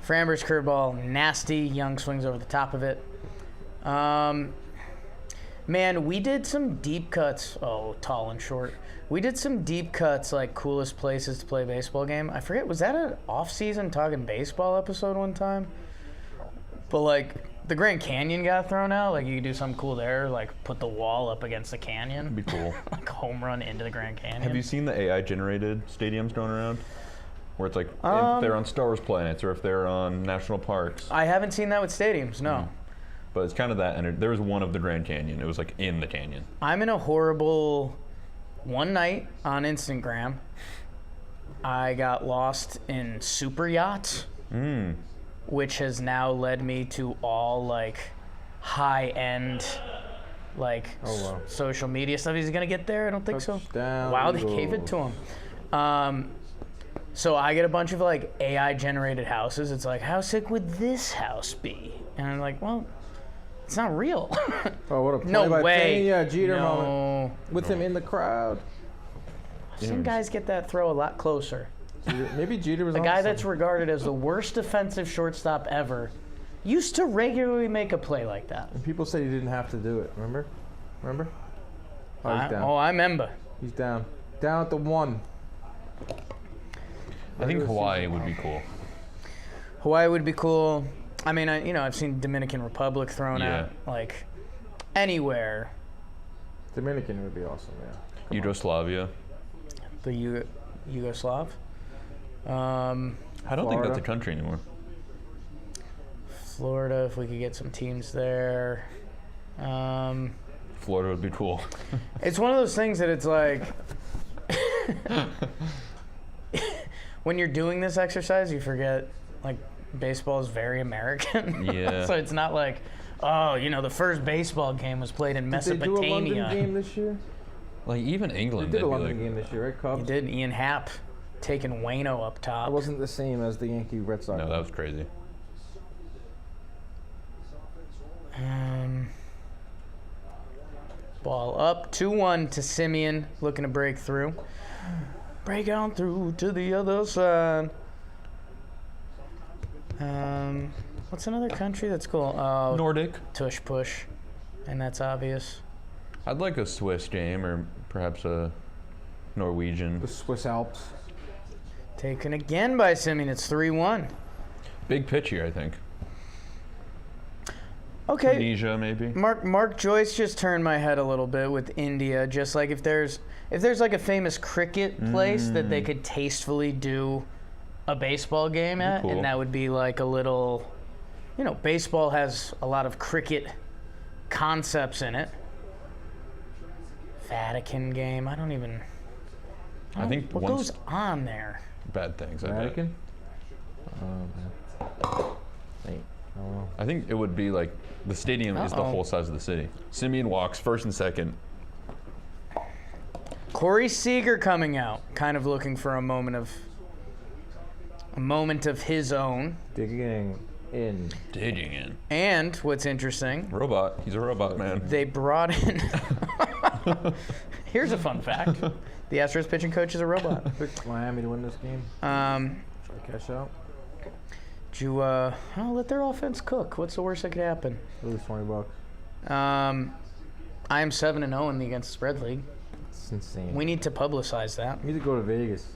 Framber's curveball, nasty. Young swings over the top of it. Man, we did some deep cuts. Oh, tall and short. We did some deep cuts, like coolest places to play a baseball game. I forget, was that an off-season Talking Baseball episode one time? But like, the Grand Canyon got thrown out. Like, you could do something cool there, like put the wall up against the canyon. That'd be cool. Like home run into the Grand Canyon. Have you seen the AI-generated stadiums going around? Where it's like if they're on Star Wars planets or if they're on national parks. I haven't seen that with stadiums, no. But it's kind of that energy. There was one of the Grand Canyon. It was like in the canyon. I'm in a horrible one night on Instagram. I got lost in super yachts, which has now led me to all like high-end like social media stuff. Is he gonna get there? I don't think so. Wow, they gave it to him. So I get a bunch of like AI generated houses. It's like, how sick would this house be? And I'm like, well, it's not real. Oh, what a play No by way. Penny. Yeah, Jeter No. moment with him in the crowd. Some guys get that throw a lot closer. Maybe Jeter was A on guy something. that's regarded as the worst defensive shortstop ever used to regularly make a play like that. And people said he didn't have to do it. Remember? Oh, he's down. I remember. He's down. Down at the 1. I think Hawaii would be cool. Hawaii would be cool. I mean, I've seen Dominican Republic thrown Yeah. out like anywhere. Dominican would be awesome, yeah. Yugoslavia. The Yugoslav. I don't think that's a country anymore. Florida, if we could get some teams there. Florida would be cool. It's one of those things that it's like when you're doing this exercise, you forget like baseball is very American. Yeah. So it's not like, oh, the first baseball game was played in Did they do a Mesopotamia. London game this year? Like even They England. did a they'd be London like, game this year, right, Cubs? You did. Ian Happ taking Waino up top. It wasn't the same as the Yankee Red Sox. No, that was crazy. Ball up, 2-1 to Simeon, looking to break through. Break on through to the other side. What's another country that's cool? Oh, Nordic. Tush push, and that's obvious. I'd like a Swiss game or perhaps a Norwegian. The Swiss Alps. Taken again by Simeon. It's 3-1. Big pitch here, I think. Okay. Tunisia, maybe. Mark Joyce just turned my head a little bit with India. Just like if there's like a famous cricket place that they could tastefully do a baseball game at, cool. and that would be like a little, baseball has a lot of cricket concepts in it. Vatican game. I think what once- goes on there. Bad things, I bet. Vatican? Wait, oh. I think it would be like the stadium is the whole size of the city. Simeon walks first and second. Corey Seager coming out, kind of looking for a moment of his own. Digging in. Digging in. And what's interesting, Robot. He's a robot, man. they brought in. Here's a fun fact: the Astros pitching coach is a robot. Pick Miami to win this game. Try to cash out. Let their offense cook. What's the worst that could happen? Lose $20. I am 7-0 in the against spread league. It's insane. We need to publicize that. We need to go to Vegas.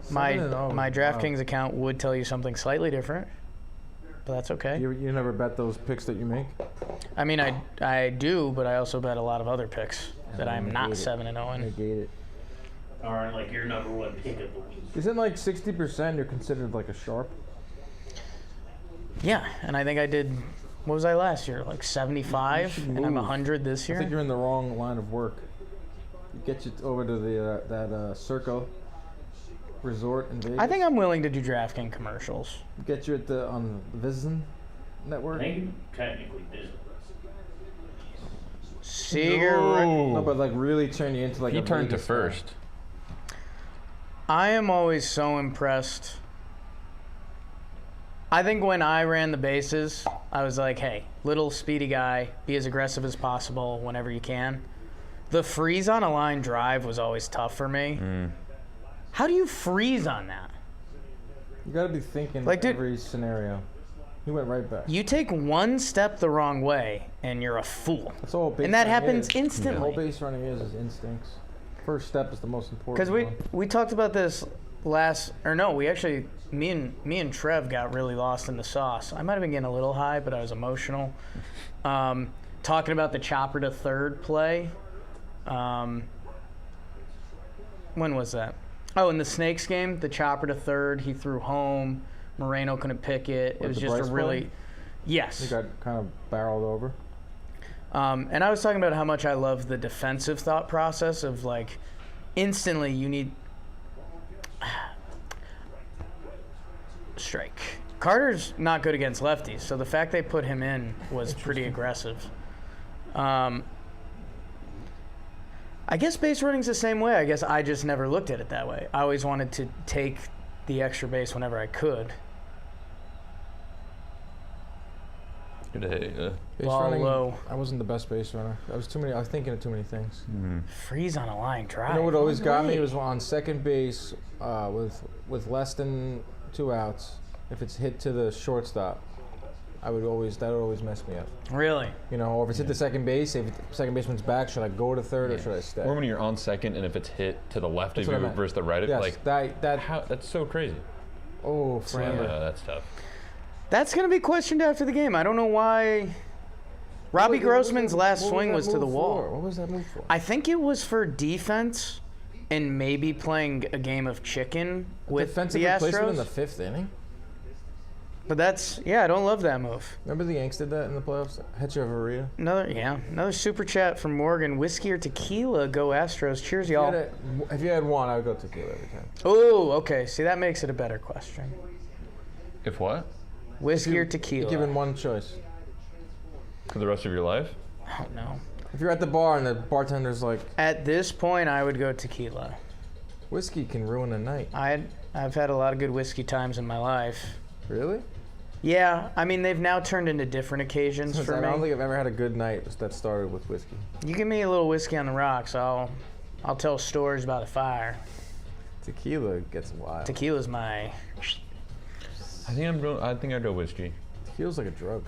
My 7-0, my wow. DraftKings account would tell you something slightly different, but that's okay. You never bet those picks that you make? I mean, I do, but I also bet a lot of other picks that I'm not Negate it. 7-0 in. Negate it. Or like your number one pick of the week. Isn't like 60% you're considered like a sharp? Yeah, and I think I did. What was I last year? Like You 75, should and I'm move. 100 this I think year. you're in the wrong line of work. Get you over to the that Circle Resort in Vegas. I think I'm willing to do DraftKings commercials. Get you at on the Vision I Network. think you technically did. Seager. No, but like really turn you into like He a turned to Vegas guy. first. I am always so impressed. I think when I ran the bases, I was like, hey, little speedy guy, be as aggressive as possible whenever you can. The freeze on a line drive was always tough for me. How do you freeze on that? You gotta be thinking Like, dude- every scenario. He went right back. You take one step the wrong way, and you're a fool. That's all base And that running happens is. instantly. All base running is instincts. First step is the most important. Because one. we talked about this me and Trev got really lost in the sauce. I might have been getting a little high, but I was emotional. Talking about the chopper to third play. When was that? Oh, in the Snakes game, the chopper to third, he threw home. Moreno couldn't pick it. It What, was the just a Bryce really, play? Yes. He got kind of barreled over. And I was talking about how much I love the defensive thought process of like instantly you need strike. Carter's not good against lefties, so the fact they put him in was pretty aggressive. I guess base running's the same way. I guess I just never looked at it that way. I always wanted to take the extra base whenever I could. Base Base running, low. I wasn't the best base runner. I was thinking of too many things. Freeze on a line drive. You know what always got me Wait. was on second base with less than 2 outs. If it's hit to the shortstop, that would always mess me up. Really? You know, or if it's hit the second base, if the second baseman's back, should I go to third or should I stay? Or when you're on second and if it's hit to the left That's of what I you meant. versus the right of Yes, like that's so crazy. Oh, Framber. Yeah, that's tough. That's going to be questioned after the game. I don't know why. Robbie Grossman's last What swing that was to the move wall. for? What was that move for? I think it was for defense and maybe playing a game of chicken with Defensive the replacement in the Astros. 5th inning? But that's, yeah, I don't love that move. Remember the Yanks did that in the playoffs? Hechavarria? Another super chat from Morgan. Whiskey or tequila, go Astros. Cheers, y'all. If you had one, I would go tequila every time. Oh, okay. See, that makes it a better question. If what? Whiskey or You're tequila? given one choice. For the rest of your life? I don't know. If you're at the bar and the bartender's like, At this point, I would go tequila. whiskey can ruin a night. I've had a lot of good whiskey times in my life. Really? Yeah, I mean, they've now turned into different occasions for I don't me. think I've ever had a good night that started with whiskey. You give me a little whiskey on the rocks, I'll tell stories about the fire. Tequila gets wild. Tequila's my... I think I'd go whiskey. Tequila's like a drug.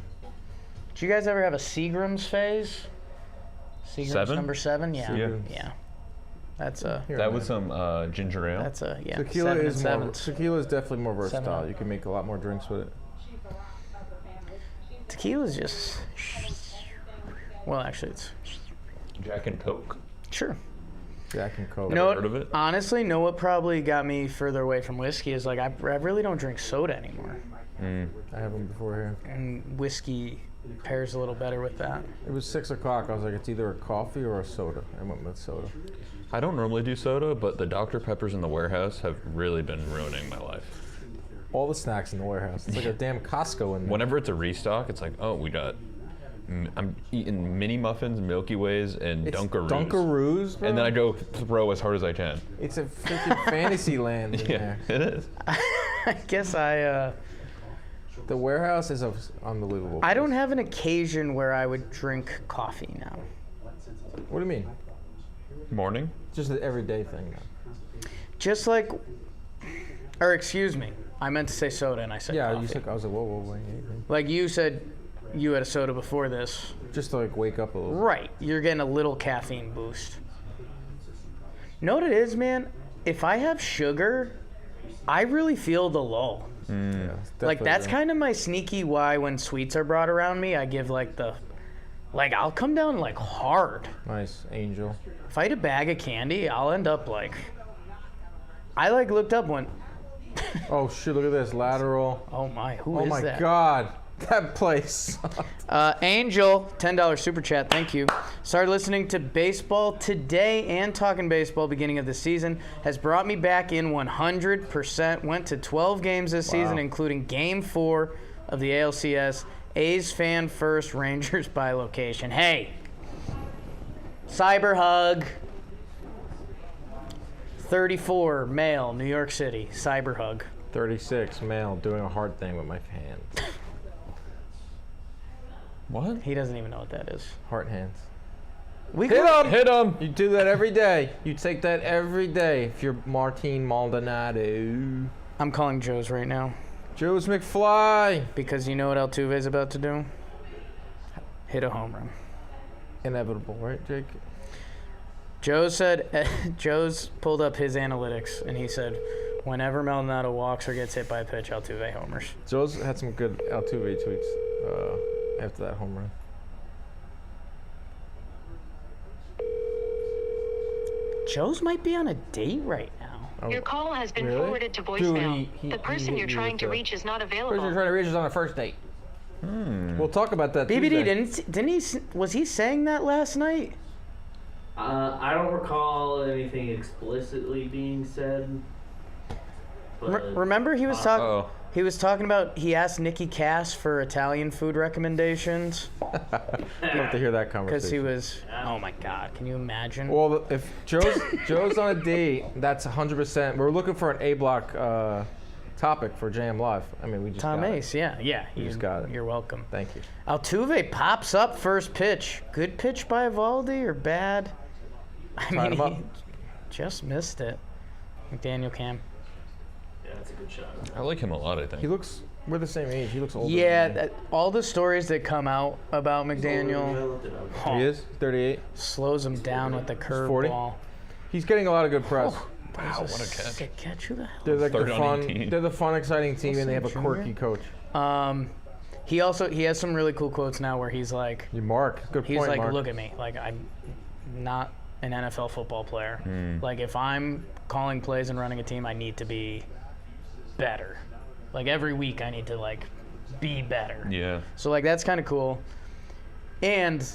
Did you guys ever have a Seagram's phase? Seagram's 7? number 7? Yeah. Seagram. Yeah. That's a... Here That and with there. some ginger ale. That's a, yeah. Tequila 7 is and more. 7. Tequila is definitely more versatile. 7. You can make a lot more drinks with it. Tequila's just... Well, actually, it's... Jack and Coke. Sure. Jack and Coke. No, heard of it? honestly, know what probably got me further away from whiskey is like I really don't drink soda anymore. I have them before here. And whiskey pairs a little better with that. It was 6 o'clock. I was like, it's either a coffee or a soda. I went with soda. I don't normally do soda, but the Dr. Peppers in the warehouse have really been ruining my life. All the snacks in the warehouse. It's like a damn Costco in there. Whenever it's a restock, it's like, oh, we got. I'm eating mini muffins, Milky Ways, and It's Dunkaroos. Dunkaroos, bro? And then I go throw as hard as I can. It's a freaking fantasy land in Yeah, there. it is. I guess The warehouse is unbelievable. I don't have an occasion where I would drink coffee now. What do you mean? Morning? Just an everyday thing now. Just like, or excuse me, I meant to say soda and I said Yeah, coffee. you said, I was like, whoa. Like you said you had a soda before this. Just to like wake up a little. Right, you're getting a little caffeine boost. Know what it is, man? If I have sugar, I really feel the lull. Yeah, Like that's kind of my sneaky why when sweets are brought around me, I give like the, like I'll come down like hard. Nice, Angel. If I eat a bag of candy, I'll end up like, I like looked up one, Oh shit! Look at this lateral. oh my, who Oh is my that? god, that place. Angel, $10 super chat, thank you. Started listening to baseball today and talking baseball beginning of the season. Has brought me back in 100%. Went to 12 games this season, including Game 4 of the ALCS. A's fan first, Rangers by location. Hey, cyber hug. 34, male, New York City, cyber hug. 36, male, doing a hard thing with my hand. What? He doesn't even know what that is. Heart hands. We Hit go- him! Hit him! You do that every day. You take that every day if you're Martin Maldonado. I'm calling Joe's right now. Joe's McFly. Because you know what Altuve's about to do? Hit a home run. Inevitable, right, Jake? Joe's pulled up his analytics, and he said, whenever Maldonado walks or gets hit by a pitch, Altuve homers. Joe's had some good Altuve tweets after that home run. Joe's might be on a date right now. Oh, Your call has been really? forwarded to Dude, voicemail. he the person hit you're you trying with to the- reach is not Person available. you're trying to reach is on a first date. We'll talk about that. BBD Tuesday. didn't he? Was he saying that last night? I don't recall anything explicitly being said. But Remember he was talking. Oh. He was talking about. He asked Nikki Cass for Italian food recommendations I'd love to hear that conversation. because he was. Oh my God! Can you imagine? Well, if Joe's on a date, that's 100%. We're looking for an A block topic for JM Live. I mean, we just Tom got Ace, yeah. You just got it. You're welcome. Thank you. Altuve pops up first pitch. Good pitch by Evaldi or bad? I Tied mean, him up. he just missed it. McDaniel Cam. yeah, that's a good shot. I like him a lot, I think. We're the same age. He looks older. Yeah, than me. all the stories that come out about I McDaniel looked it up. oh, He is 38. slows him down with the 40? curveball. He's getting a lot of good press. Wow, what a catch. Sick catch. Who the hell? They're like the Third on fun. 18. They're the fun, exciting team, and they have a Junior? quirky coach. He has some really cool quotes now where he's like, Good he's point, like, Mark. look at me, like I'm not an NFL football player. Like if I'm calling plays and running a team, I need to be better. Like every week, I need to like be better. Yeah. So like that's kind of cool. And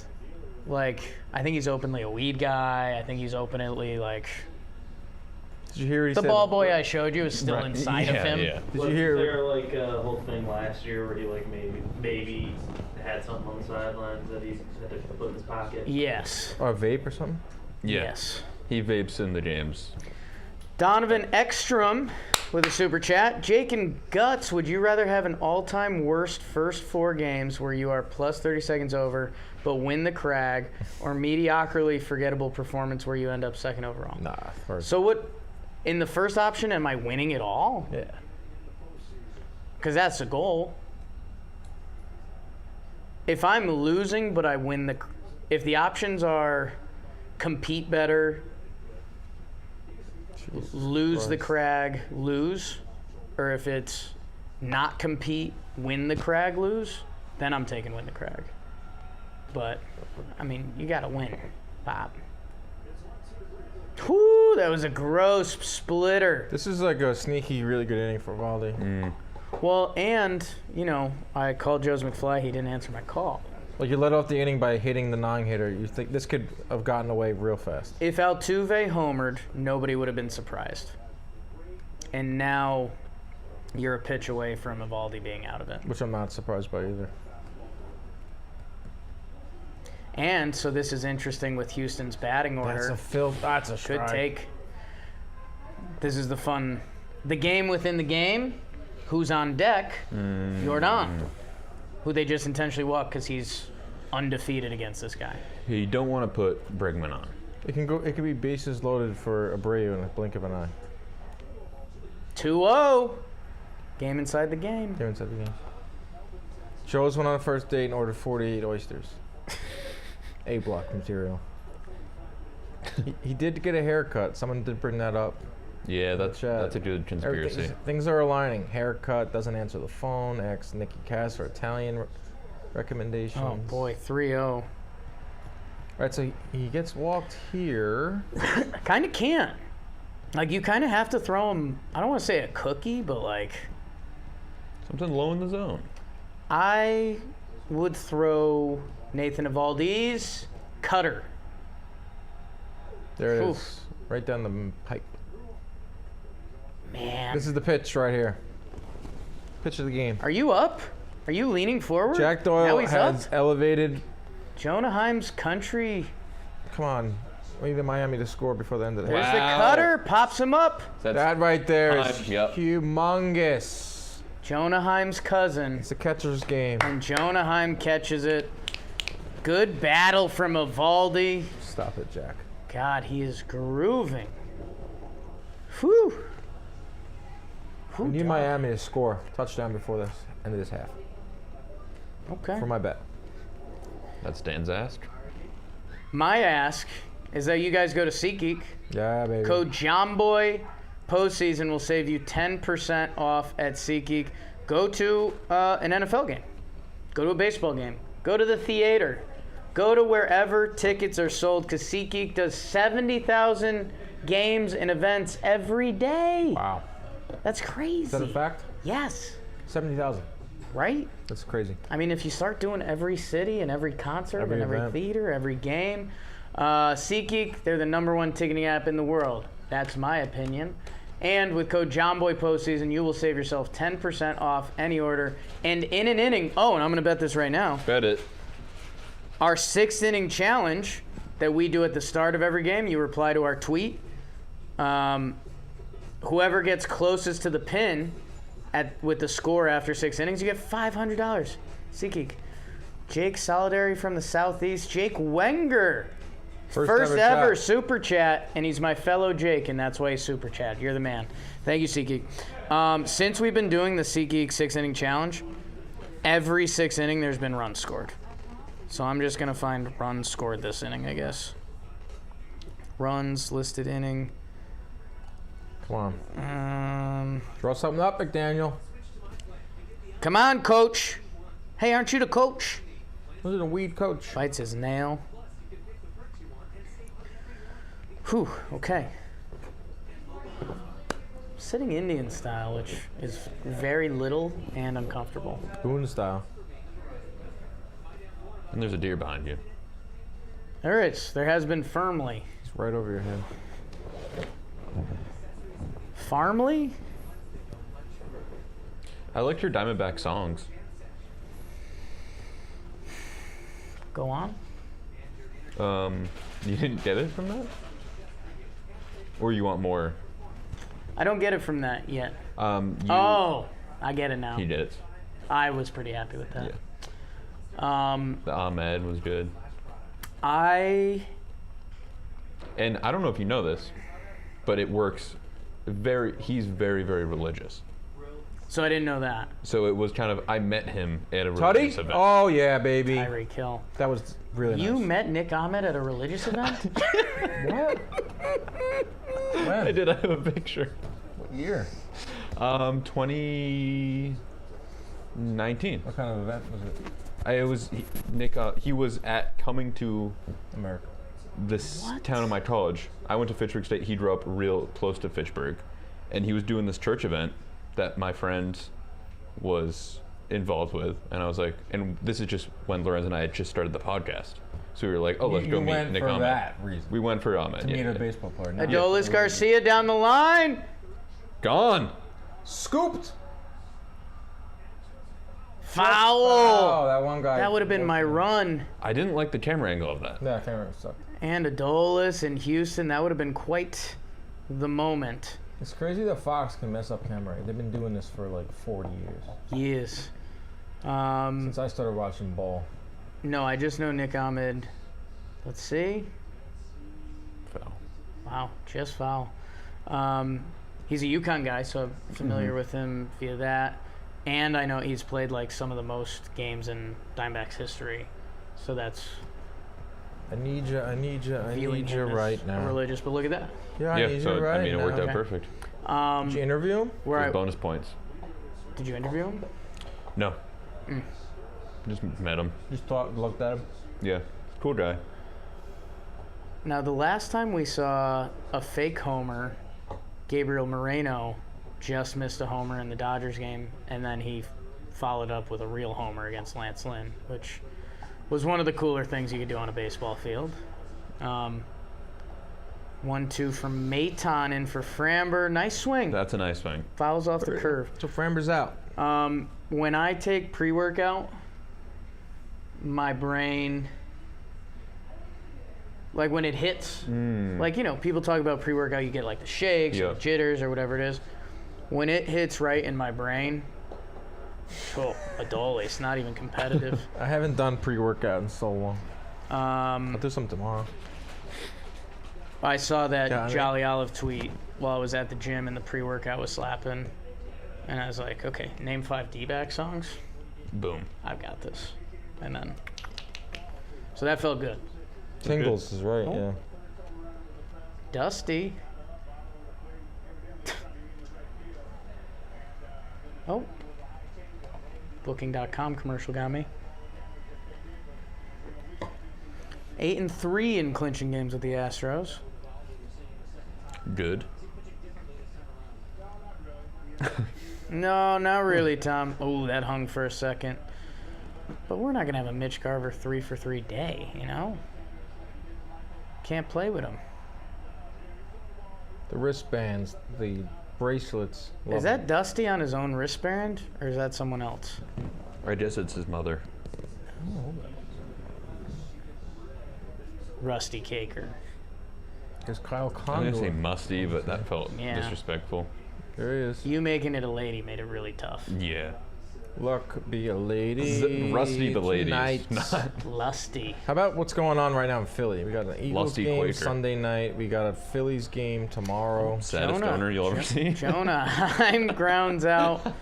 like I think he's openly a weed guy. I think he's openly like Did you hear what he the said? ball boy I showed you is still Right. inside of Yeah, him. yeah. Did you Was hear? there like a whole thing last year where he like maybe had something on the sidelines that he had to put in his pocket? Yes. Or a vape or something? Yeah. Yes. He vapes in the games. Donovan Ekstrom with a super chat. Jake and Guts, would you rather have an all-time worst first 4 games where you are plus 30 seconds over but win the crag, or mediocrely forgettable performance where you end up second overall? Nah. First. So what, in the first option, am I winning it all? Yeah. Because that's the goal. If I'm losing but I win if the options are compete better, lose the crag, lose, or if it's not compete, win the crag, lose, then I'm taking win the crag. But, I mean, you got to win, Bob. Whoo, that was a gross splitter. This is like a sneaky, really good inning for Valdi. Well, and, you know, I called Joe's McFly. He didn't answer my call. Like you let off the inning by hitting the 9-hitter. You think this could have gotten away real fast. If Altuve homered, nobody would have been surprised. And now you're a pitch away from Evaldi being out of it. Which I'm not surprised by either. And so this is interesting with Houston's batting order. That's a Could strike. take. This is the game within the game. Who's on deck? Jordan, who they just intentionally walk because he's undefeated against this guy. You don't want to put Bregman on. It can go. It could be bases loaded for Abreu in a blink of an eye. 2-0. Game inside the game. Here inside the game. Joe's went on a first date and ordered 48 oysters. A block material. He did get a haircut. Someone did bring that up. Yeah, that's Chat. a good conspiracy. Things are aligning. Haircut, doesn't answer the phone. Ex Nikki Cass for Italian recommendations. Oh boy, 3-0. Right, so he gets walked here. Kind of can't. Like you kind of have to throw him. I don't want to say a cookie, but like Something low in the zone. I would throw Nathan Evaldi's cutter. There it Oof. is. Right down the pipe. Man, This is the pitch right here. Pitch of the game. are you up? Are you leaning forward? Jack Now Doyle he's has up. elevated. Jonah Heim's country. Come on. We need Miami to score before the end of the There's half. the Wow. cutter. Pops him up. That right there is Time, yep. humongous. Jonah Heim's cousin. It's a catcher's game. And Jonah Heim catches it. Good battle from Evaldi. Stop it, Jack. God, he is grooving. Whew. We need Miami to score touchdown before the end of this half. Okay. For my bet. That's Dan's ask. My ask is that you guys go to SeatGeek. Yeah, baby. Code JOMBOY postseason will save you 10% off at SeatGeek. Go to an NFL game. Go to a baseball game. Go to the theater. Go to wherever tickets are sold because SeatGeek does 70,000 games and events every day. Wow. That's crazy. Is that a fact? Yes. 70,000. Right? That's crazy. I mean, if you start doing every city and every concert Every and every event. theater, every game, SeatGeek, they're the #1 ticketing app in the world. That's my opinion. And with code JOHNBOY postseason, you will save yourself 10% off any order. And in an inning, and I'm going to bet this right now, Bet it. our 6th inning challenge that we do at the start of every game, you reply to our tweet. Whoever gets closest to the pin with the score after 6 innings, you get $500. SeatGeek. Jake Solidary from the Southeast. Jake Wenger. First ever chat. super chat, and he's my fellow Jake, and that's why he's super chat. You're the man. Thank you, SeatGeek. Since we've been doing the SeatGeek 6-inning challenge, every 6th inning there's been runs scored. So I'm just going to find runs scored this inning, I guess. Runs, listed inning. Come on. Draw something up, McDaniel. Come on, coach. Hey, aren't you the coach? Who's a weed coach? Bites his nail. Whew, okay. Sitting Indian style, which is very little and uncomfortable. Boone style. And there's a deer behind you. There is. There has been firmly. It's right over your head. Farmly? I liked your Diamondback songs. Go on. You didn't get it from that? Or you want more? I don't get it from that yet. You, Oh, I get it now. He did it. I was pretty happy with that. The Ahmed was good. I And I don't know if you know this, but it works he's very, very religious. So I didn't know that. So it was kind of, I met him at a Tuddy? religious event. Oh, yeah, baby. Tyreek Hill. That was really You nice. met Nick Ahmed at a religious event? What? I When? did, I have a picture. What year? 2019. What kind of event was it? Nick, he was coming to America. this What? town of my college. I went to Fitchburg State. He grew up real close to Fitchburg. And he was doing this church event that my friend was involved with. And I was like, and this is just when Lorenz and I had just started the podcast. So we were like, oh, let's go You meet went Nick for Ahmed. that reason. We went for Ahmed. To meet yeah. a baseball player. not Adolis for Garcia down the line. Gone. Scooped. Foul. Oh, that one guy. That would have been my run. I didn't like the camera angle of that. Yeah, camera sucked. And Adolis in Houston, that would have been quite the moment. It's crazy that Fox can mess up camera. They've been doing this for like 40 years. Yes. Since I started watching ball. No, I just know Nick Ahmed. Let's see. Foul. Wow, just foul. He's a UConn guy, so I'm familiar with him via that. And I know he's played like some of the most games in Diamondbacks history. So that's I need you viewing him as right now. religious. But look at that. Yeah, I Yeah, need so you right I mean, it worked now. out Okay. perfect. Did you interview him? Where Those I, bonus points. did you interview him? No. Just met him. Just looked at him. Yeah. Cool guy. Now, the last time we saw a fake homer, Gabriel Moreno just missed a homer in the Dodgers game, and then he followed up with a real homer against Lance Lynn, which was one of the cooler things you could do on a baseball field. 1-2 from Maton in for Framber. Nice swing. That's a nice thing. Fouls off the curve. So Framber's out. When I take pre-workout, my brain, like when it hits, like, you know, people talk about pre-workout, you get like the shakes, or Yeah. the jitters, or whatever it is. When it hits right in my brain, Adolis, it's not even competitive. I haven't done pre-workout in so long. Um, I'll do some tomorrow. I saw that Yeah, I mean- Jolly Olive tweet while I was at the gym and the pre-workout was slapping. And I was like, okay, name 5 D-back songs. Boom. I've got this. And then, so that felt good. Tingles is right, yeah. Dusty. Oh. Booking.com commercial got me. 8-3 in clinching games with the Astros. Good. No, not really, Tom. Oh, that hung for a second. But we're not going to have a Mitch Garver 3-for-3 day, you know? Can't play with him. The wristbands, the bracelets. Is that Dusty on his own wristband, or is that someone else? I guess it's his mother. Rusty Caker. Because Kyle I'm Condor. gonna say musty, but that felt Yeah. disrespectful. There he is. You making it a lady made it really tough. Yeah. Luck be a lady. Rusty the ladies. tonight. Not Lusty. How about what's going on right now in Philly? We got an Eagles Lusty game Quaker. Sunday night. We got a Phillies game tomorrow. saddest owner you'll ever see. Jonah Heim grounds out.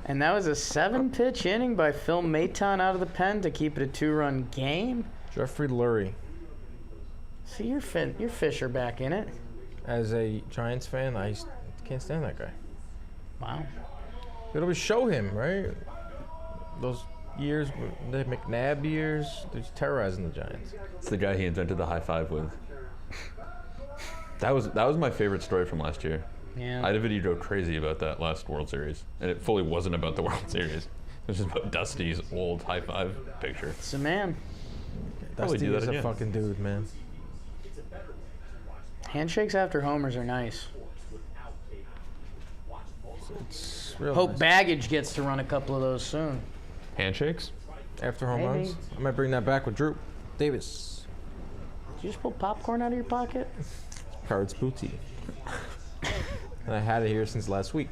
And that was a 7-pitch inning by Phil Maton out of the pen to keep it a 2-run game. Jeffrey Lurie. See, your Fisher back in it. As a Giants fan, I can't stand that guy. Wow. They always show him, right? Those years, the McNabb years, they're just terrorizing the Giants. It's the guy he invented the high five with. That was my favorite story from last year. Yeah. I had a video go crazy about that last World Series, and it fully wasn't about the World Series. It was just about Dusty's old high five picture. It's a man. Probably Dusty do that is a again. fucking dude, man. Handshakes after homers are nice. It's real Hope nice. Baggage gets to run a couple of those soon. Handshakes? After home Maybe. runs, I might bring that back with Drew Davis. Did you just pull popcorn out of your pocket? Pirates booty. And I had it here since last week.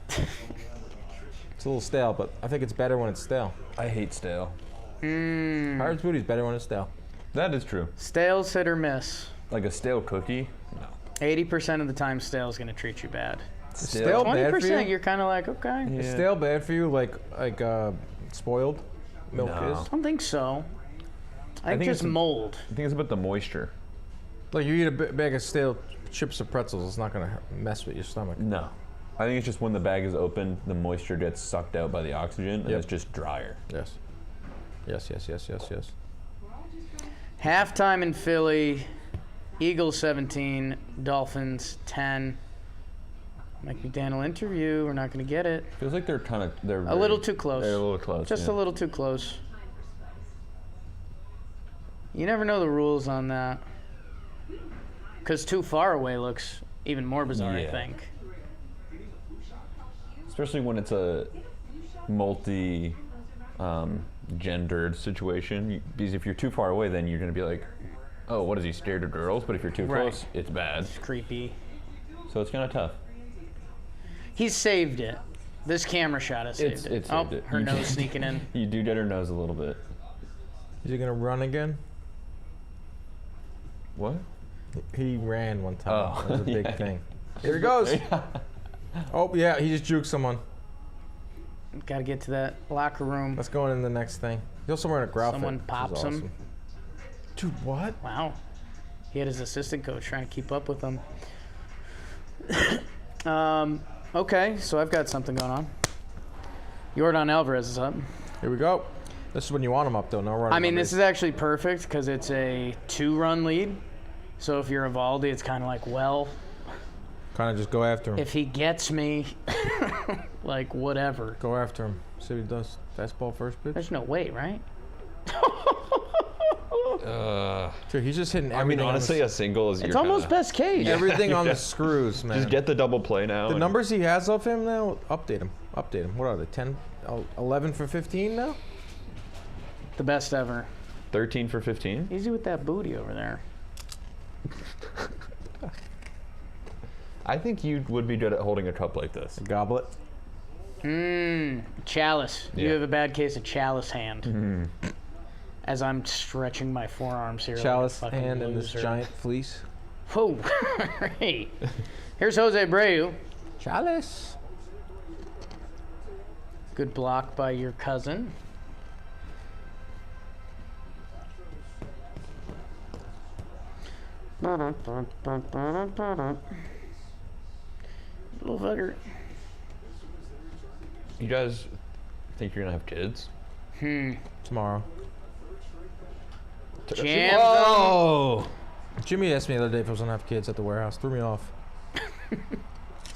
It's a little stale, but I think it's better when it's stale. I hate stale. Pirates booty is better when it's stale. That is true. Stale's hit or miss. Like a stale cookie? No. 80% of the time, stale's going to treat you bad. Stale bad for 20%, you? you're kind of like, okay. Is stale bad for you, like spoiled milk No. is? I don't think so. I think think just it's a- mold. I think it's about the moisture. Like you eat a bag of stale chips or pretzels, it's not gonna mess with your stomach. No. I think it's just when the bag is open, the moisture gets sucked out by the oxygen, and Yep. it's just drier. Yes. Yes. Halftime in Philly, Eagles 17, Dolphins 10. Mike McDaniel interview, we're not going to get it. Feels like they're A little too close. They're a little close. Just yeah. a little too close. You never know the rules on that. Because too far away looks even more bizarre, I Yeah. think. Especially when it's a gendered situation. Because if you're too far away, then you're going to be like, oh, what is he, scared of girls? But if you're too Right. close, it's bad. It's creepy. So it's kind of tough. He's saved it. This camera shot has saved it. It saved it. Her You nose just- sneaking in. You do get her nose a little bit. Is he gonna run again? What? He ran one time. Oh, That was a big yeah. thing. Here he goes. Oh yeah, he just juked someone. Got to get to that locker room. Let's go in the next thing. He's also wearing a graphic. Someone which is pops him. awesome. Dude, what? Wow. He had his assistant coach trying to keep up with him. Okay, so I've got something going on. Jordan Alvarez is up. Here we go. This is when you want him up, though. No running. I mean, this is actually perfect because it's a 2-run lead. So if you're Evaldi, it's kind of like, well, kind of just go after him. if he gets me, like, whatever. Go after him. See what he does. Fastball first pitch. There's no way, right? Dude, he's just hitting I everything. mean, honestly, a single is It's almost best case. everything on the screws, man. Just get the double play now. the and- numbers he has of him now. Update him. What are they? 10, 11 for 15 now? The best ever. 13 for 15. Easy with that booty over there. I think you would be good at holding a cup like this. A goblet. Chalice. You Yeah. have a bad case of chalice hand. As I'm stretching my forearms here. Chalice like a fucking hand and this loser. giant fleece. Whoa. Hey. Here's Jose Abreu. Chalice. Good block by your cousin. Little fucker. You guys think you're gonna have kids? Tomorrow. Jam. Oh! Jimmy asked me the other day if I was gonna have kids at the warehouse. Threw me off.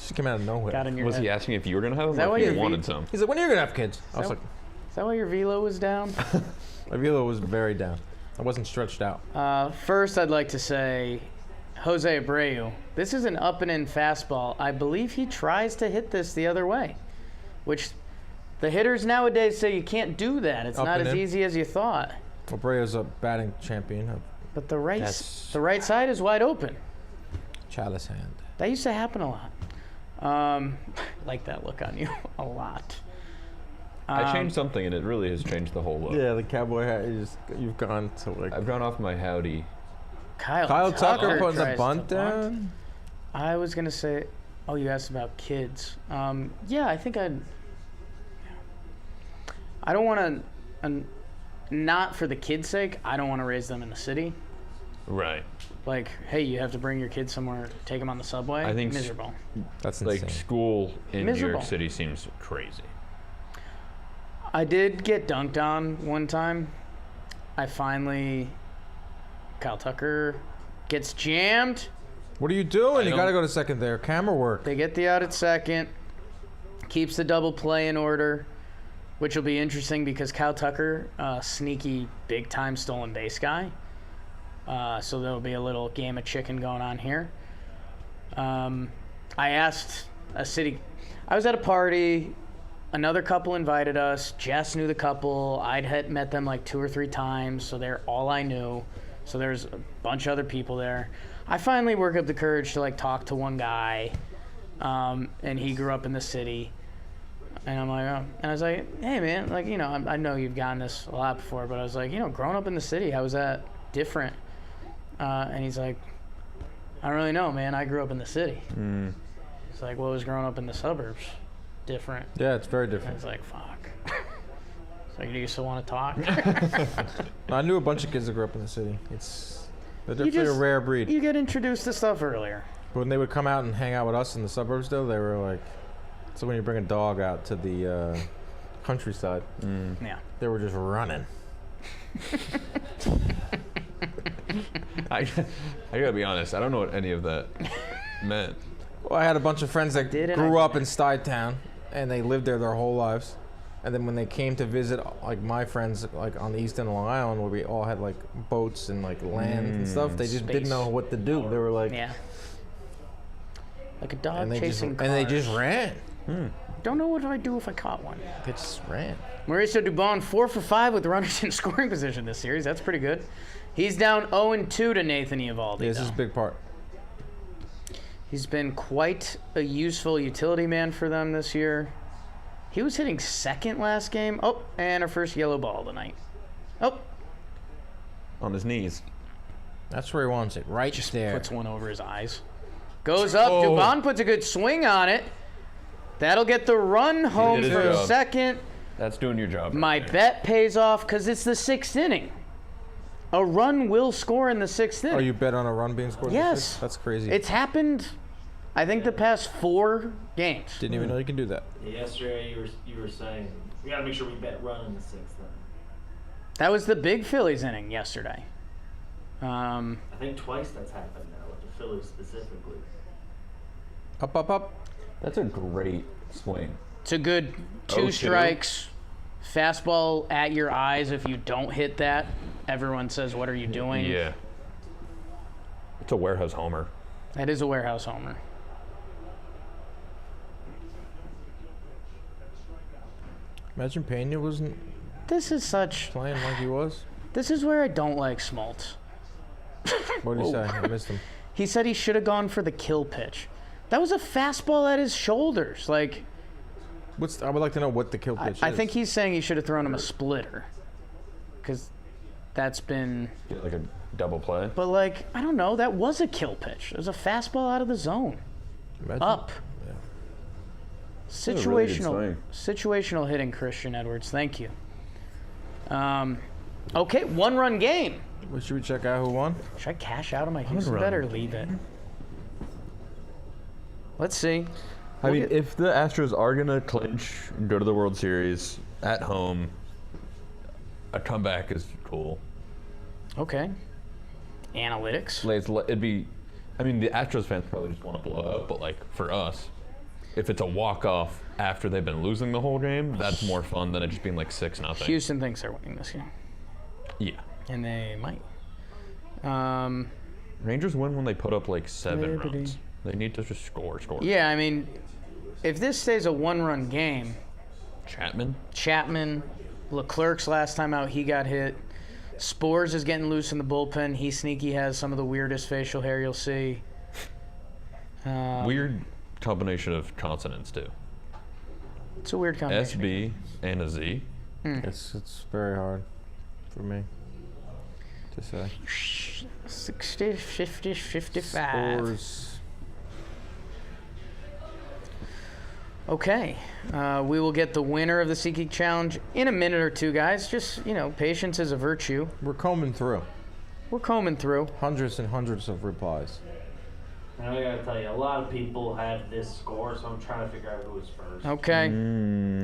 Just came out of nowhere. Got in your Was head. he asking if you were gonna have Is them that or why if you your wanted some? He's like, when are you gonna have kids? I was like, Is that why your velo was down? my velo was very down. I wasn't stretched out. First, I'd like to say, Jose Abreu. This is an up and in fastball. I believe he tries to hit this the other way, which the hitters nowadays say you can't do that. It's Up not and as in? easy as you thought. Abreu's a batting champion. But the That's- right side is wide open. Chalice hand. That used to happen a lot. Like that look on you a lot. I changed something, and it really has changed the whole look. Yeah, the cowboy hat. You've gone to like. I've gone off my howdy. Kyle Tucker putting the tries bunt to down. I was gonna say, oh, you asked about kids. Yeah, I think I'd. I don't want to, not for the kids' sake. I don't want to raise them in the city. Right. Like, hey, you have to bring your kids somewhere, take them on the subway. I think miserable. That's Like insane. school in New Miserable. York City seems crazy. I did get dunked on one time. Kyle Tucker gets jammed. What are you doing? You don't- gotta go to second there. Camera work. They get the out at second. Keeps the double play in order, which will be interesting because Kyle Tucker, sneaky big time stolen base guy. So there'll be a little game of chicken going on here. I asked a city. I was at a party. Another couple invited us. Jess knew the couple. I'd met them like 2 or 3 times, so they're all I knew. So there's a bunch of other people there. I finally work up the courage to like talk to one guy, and he grew up in the city. And I'm like, oh. And I was like, hey man, like, you know, I know you've gotten this a lot before, but I was like, you know, growing up in the city, how was that different? And he's like, I don't really know, man. I grew up in the city. It's like, what was growing up in the suburbs different? Yeah, it's very And different. it's like, fuck. It's like, do you still want to talk? I knew a bunch of kids that grew up in the city. They're You definitely just- a rare breed. You get introduced to stuff earlier. But when they would come out and hang out with us in the suburbs, though, they were like, so when you bring a dog out to the countryside, Yeah. they were just running. I gotta be honest. I don't know what any of that meant. Well, I had a bunch of friends that did and grew I up in Stuytown, and they lived there their whole lives. And then when they came to visit, like my friends, like on the east end of Long Island, where we all had like boats and like land and stuff, they just didn't Space. know what to do. They were like, Yeah. Like a dog and they chasing just cars. ran. Don't know what I do if I caught one. They just ran. Mauricio Dubon 4 for 5 with runners in scoring position this series. That's pretty good. He's down 0-2 to Nathan Eovaldi. Yeah, this is a though. big part. He's been quite a useful utility man for them this year. He was hitting second last game. Oh, and our first yellow ball tonight. Oh, On his knees. That's where he wants it, right just there. puts one over his eyes. Goes up. Oh. Dubon puts a good swing on it. That'll get the run home his for job. second. That's doing your job. My right there. bet pays off because it's the 6th inning. A run will score in the 6th inning. Oh, you bet on a run being scored? in the Yes. sixth? That's crazy. It's happened, I think, the past 4 games. Didn't even know you can do that. Yesterday you were saying we gotta make sure we bet run in the 6th inning. That was the big Phillies inning yesterday. I think twice that's happened now with the Phillies specifically. Up, up, up. That's a great swing. It's a good 2 2? strikes, fastball at your eyes. If you don't hit that, everyone says, what are you doing? Yeah. It's a warehouse homer. That is a warehouse homer. Imagine Pena wasn't This is such. playing like he was. This is where I don't like Smoltz. What did he say? I missed him. He said he should have gone for the kill pitch. That was a fastball at his shoulders. Like, I would like to know what the kill pitch I is. think he's saying he should have thrown him a splitter. Because that's been. Get like a double play. But, like, I don't know. That was a kill pitch. It was a fastball out of the zone. Imagine- Up. Yeah. was a really good Situational hitting, Christian Edwards. Thank you. Okay, 1-run game. Well, should we check out who won? Should I cash out of my Houston run. bet or leave it? Let's see. I mean, Look if the Astros are gonna clinch and go to the World Series at home, a comeback is cool. Okay. Analytics. Like, it'd be. I mean, the Astros fans probably just want to blow up, but like for us, if it's a walk-off after they've been losing the whole game, that's more fun than it just being like 6-0. Houston thinks they're winning this game. Yeah. And they might. Rangers win when they put up like 7 runs. They need to just score. Yeah, I mean, if this stays a one-run game, Chapman, Leclerc's last time out, he got hit. Spores is getting loose in the bullpen. He sneaky has some of the weirdest facial hair you'll see. Weird combination of consonants too. It's a weird combination. SB and a Z. It's very hard for me to say. 60, 50, 55. Spores. Okay. We will get the winner of the SeatGeek Challenge in a minute or two, guys. Just, patience is a virtue. We're combing through. Hundreds and hundreds of replies. And I gotta tell you, a lot of people had this score, so I'm trying to figure out who was first. Okay.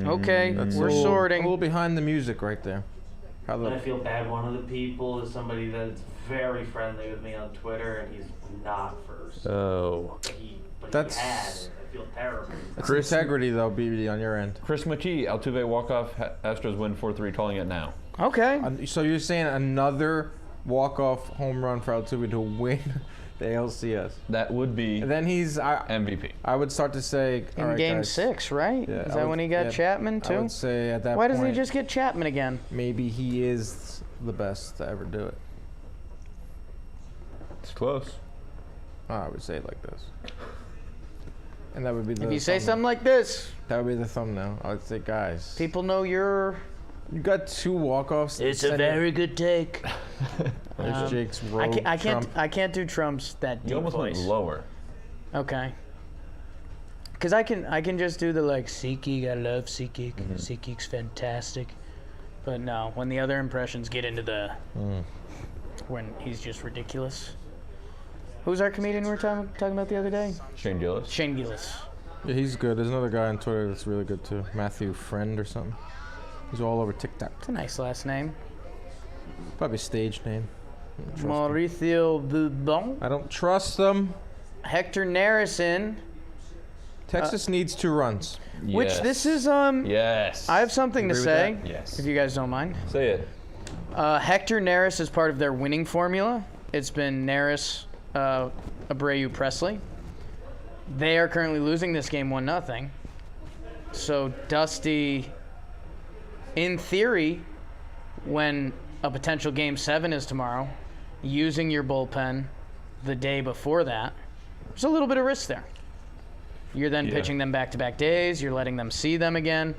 Okay. We're sorting. A little behind the music right there. And I feel bad. One of the people is somebody that's very friendly with me on Twitter, and he's not first. Oh. He had That's- it. I feel terrible. That's integrity, though, BBD, on your end. Chris McKee, Altuve walk-off, Astros win 4-3, calling it now. Okay. So you're saying another walk-off home run for Altuve to win the ALCS? That would be And then he's MVP. I would start to say all In right, Game guys, 6, right? Yeah, Is I that would- when he got yeah, Chapman, I too? would say at that Why point, doesn't he just get Chapman again? maybe he is the best to ever do it. It's close. I would say it like this. And that would be the If you say thumbnail. something like this, That would be the thumbnail. I would say, guys, people know you're... you got 2 walk-offs. It's a very good take. There's Jake's I rogue can't. Trump. I can't do Trump's that deep You almost went voice. lower. Okay. Because I can just do the like SeatGeek. I love SeatGeek. SeatGeek's fantastic. But no, when the other impressions get into the when he's just ridiculous. Who's our comedian we were talking about the other day? Shane Gillis. Shane Gillis. Yeah, he's good. There's another guy on Twitter that's really good too. Matthew Friend or something. He's all over TikTok. It's a nice last name. Probably stage name. I don't trust him. Mauricio Bubon. I don't trust them. Hector Narison. Texas needs 2 runs. Which Yes. this is Yes. I have something to Agree with say. that? Yes. If you guys don't mind. Say it. Hector Neris is part of their winning formula. It's been Neris, Abreu, Presley. They are currently losing this game 1-0. So Dusty, in theory, when a potential Game 7 is tomorrow, using your bullpen the day before that, there's a little bit of risk there. You're then pitching them back-to-back days. You're letting them see them again.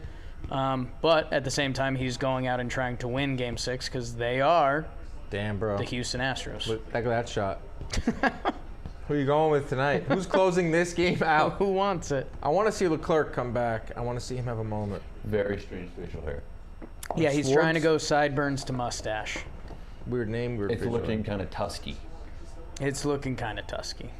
But at the same time, he's going out and trying to win Game 6 because they are Damn, bro. the Houston Astros. Look at that shot. Who are you going with tonight? Who's closing this game out? Who wants it? I want to see Leclerc come back. I want to see him have a moment. Very strange facial hair. Yeah, he's Schwartz? trying to go sideburns to mustache. Weird name, weird It's visual. looking kind of tusky. It's looking kind of tusky.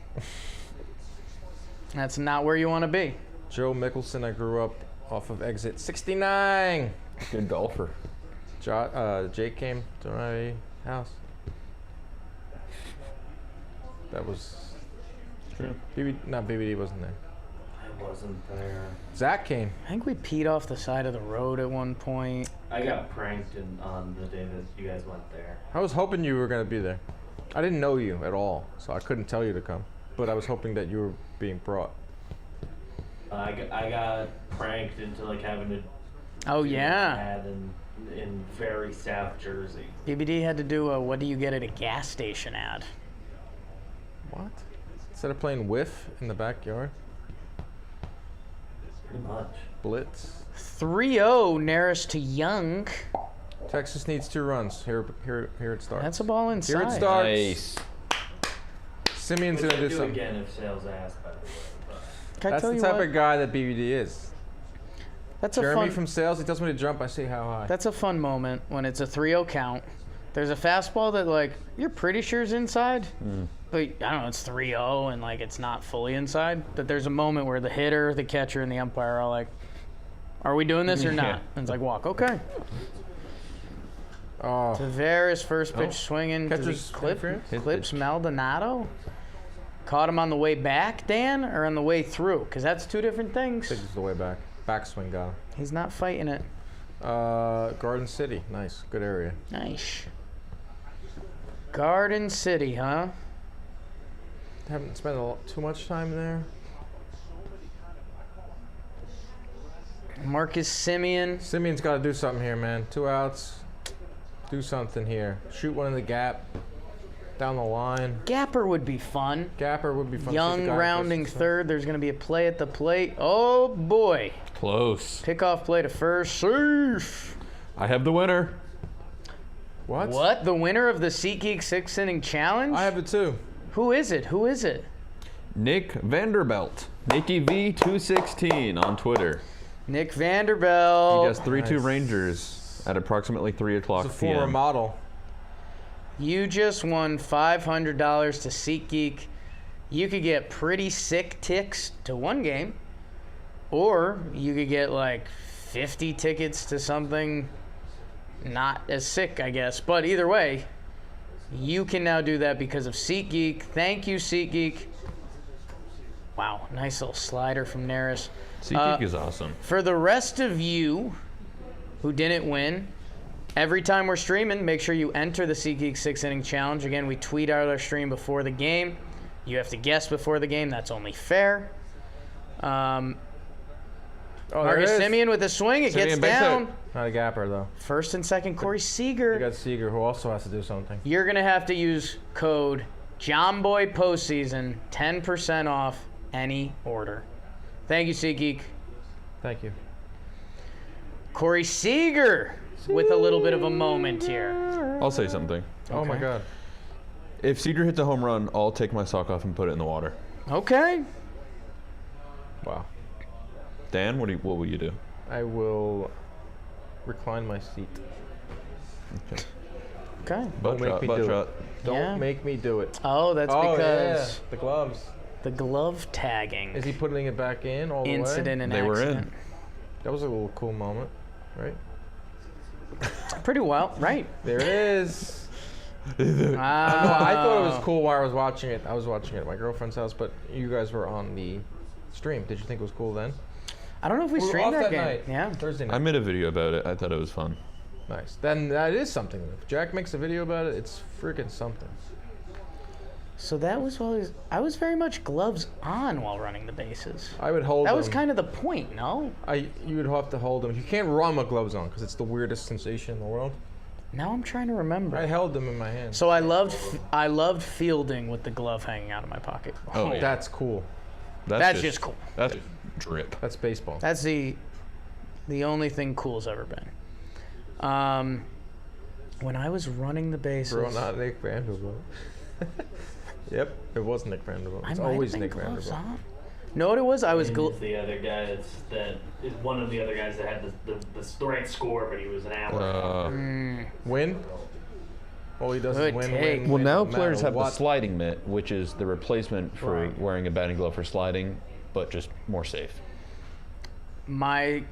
That's not where you want to be. Joe Mickelson, I grew up off of exit 69. Good golfer. Jake came to my house. That was True. not BBD wasn't there. I wasn't there. Zach came. I think we peed off the side of the road at one point. I got pranked on the day that you guys went there. I was hoping you were gonna be there. I didn't know you at all, so I couldn't tell you to come. But I was hoping that you were being brought. I got pranked into like having to Oh, do an yeah. ad in very South Jersey. BBD had to do a what do you get at a gas station ad. What? Instead of playing whiff in the backyard, Pretty much. blitz. 3-0 Neris to Young. Texas needs 2 runs. Here it starts. That's a ball inside. Here it starts. Nice. Simeon's Which gonna I'd do do something. again if sales asked, by the way. Can I That's tell the you type what? of guy that BBD is. That's a Jeremy fun. from sales, he tells me to jump. I see how high. That's a fun moment when it's a 3-0 count. There's a fastball that like you're pretty sure is inside, but I don't know. It's 3-0 and like it's not fully inside. But there's a moment where the hitter, the catcher, and the umpire are all like, "Are we doing this or not?" Yeah. And it's like, "Walk, okay." Oh, Tavares first pitch swinging to the catcher's interference? Clips Maldonado. Caught him on the way back, Dan, or on the way through? Because that's two different I things. think it's the way back. Backswing got him. He's not fighting it. Garden City. Nice. Good area. Nice. Garden City, huh? Haven't spent too much time there. Marcus Simeon. Simeon's got to do something here, man. 2 outs. Do something here. Shoot one in the gap. Down the line. Gapper would be fun. Gapper would be fun. Young rounding third. There's going to be a play at the plate. Oh, boy. Close. Pickoff play to first. Safe. I have the winner. What? What? The winner of the SeatGeek 6th Inning Challenge? I have it too. Who is it? Who is it? Nick Vanderbilt. Nicky V216 on Twitter. Nick He Vanderbilt. does 3-2 Nice. Rangers at approximately 3 o'clock It's a former p.m. model. You just won $500 to SeatGeek. You could get pretty sick ticks to one game, or you could get like 50 tickets to something not as sick, I guess. But either way, you can now do that because of SeatGeek. Thank you, SeatGeek. Wow, nice little slider from Neris. SeatGeek is awesome. For the rest of you who didn't win, every time we're streaming, make sure you enter the SeatGeek 6th Inning Challenge. Again, we tweet out our stream before the game. You have to guess before the game. That's only fair. Oh, there Marcus it is. Simeon with a swing. It Simeon gets base down. hit. Not a gapper though. First and second, Corey You Seager. got Seager, who also has to do something. You're going to have to use code JOHNBOY Postseason, 10% off any order. Thank you, SeatGeek. Thank you. Corey Seager with a little bit of a moment here. I'll say something. Oh my Okay. God. If Cedar hits a home run, I'll take my sock off and put it in the water. Okay. Wow. Dan, what will you do? I will recline my seat. Okay. Butt make shot, me butt do it. shot. Don't Yeah. make me do it. Oh, that's Oh because yeah, the gloves. the glove tagging Is he putting it back in all the way? incident and They were in. accident. That was a little cool moment, right? Pretty well, right? There it is. Wow. No, I thought it was cool while I was watching it. I was watching it at my girlfriend's house, but you guys were on the stream. Did you think it was cool then? I don't know if we were streamed off that game. night. Yeah. Thursday night. I made a video about it. I thought it was fun. Nice. Then that is something. If Jack makes a video about it, it's freaking something. So that was always, I was very much gloves on while running the bases. I would hold That was them. kind of the point, no? You would have to hold them. You can't run with gloves on because it's the weirdest sensation in the world. Now I'm trying to remember. I held them in my hand. So I loved fielding with the glove hanging out of my pocket. Oh, yeah. That's cool. That's just cool. That's drip. That's baseball. That's the only thing cool's ever been. When I was running the bases, Bro, not Nick Vanderbilt. Yep, it was Nick Vanderbilt. I It's might have always been Nick gloves Vanderbilt. on. Know what it was? I was He's the other guy that is one of the other guys that had the right score, but he was an hour. Win? All he does Good is win, take. win, Well, win, now no players matter have the what. sliding mitt, which is the replacement for Right. wearing a batting glove for sliding, but just more safe. my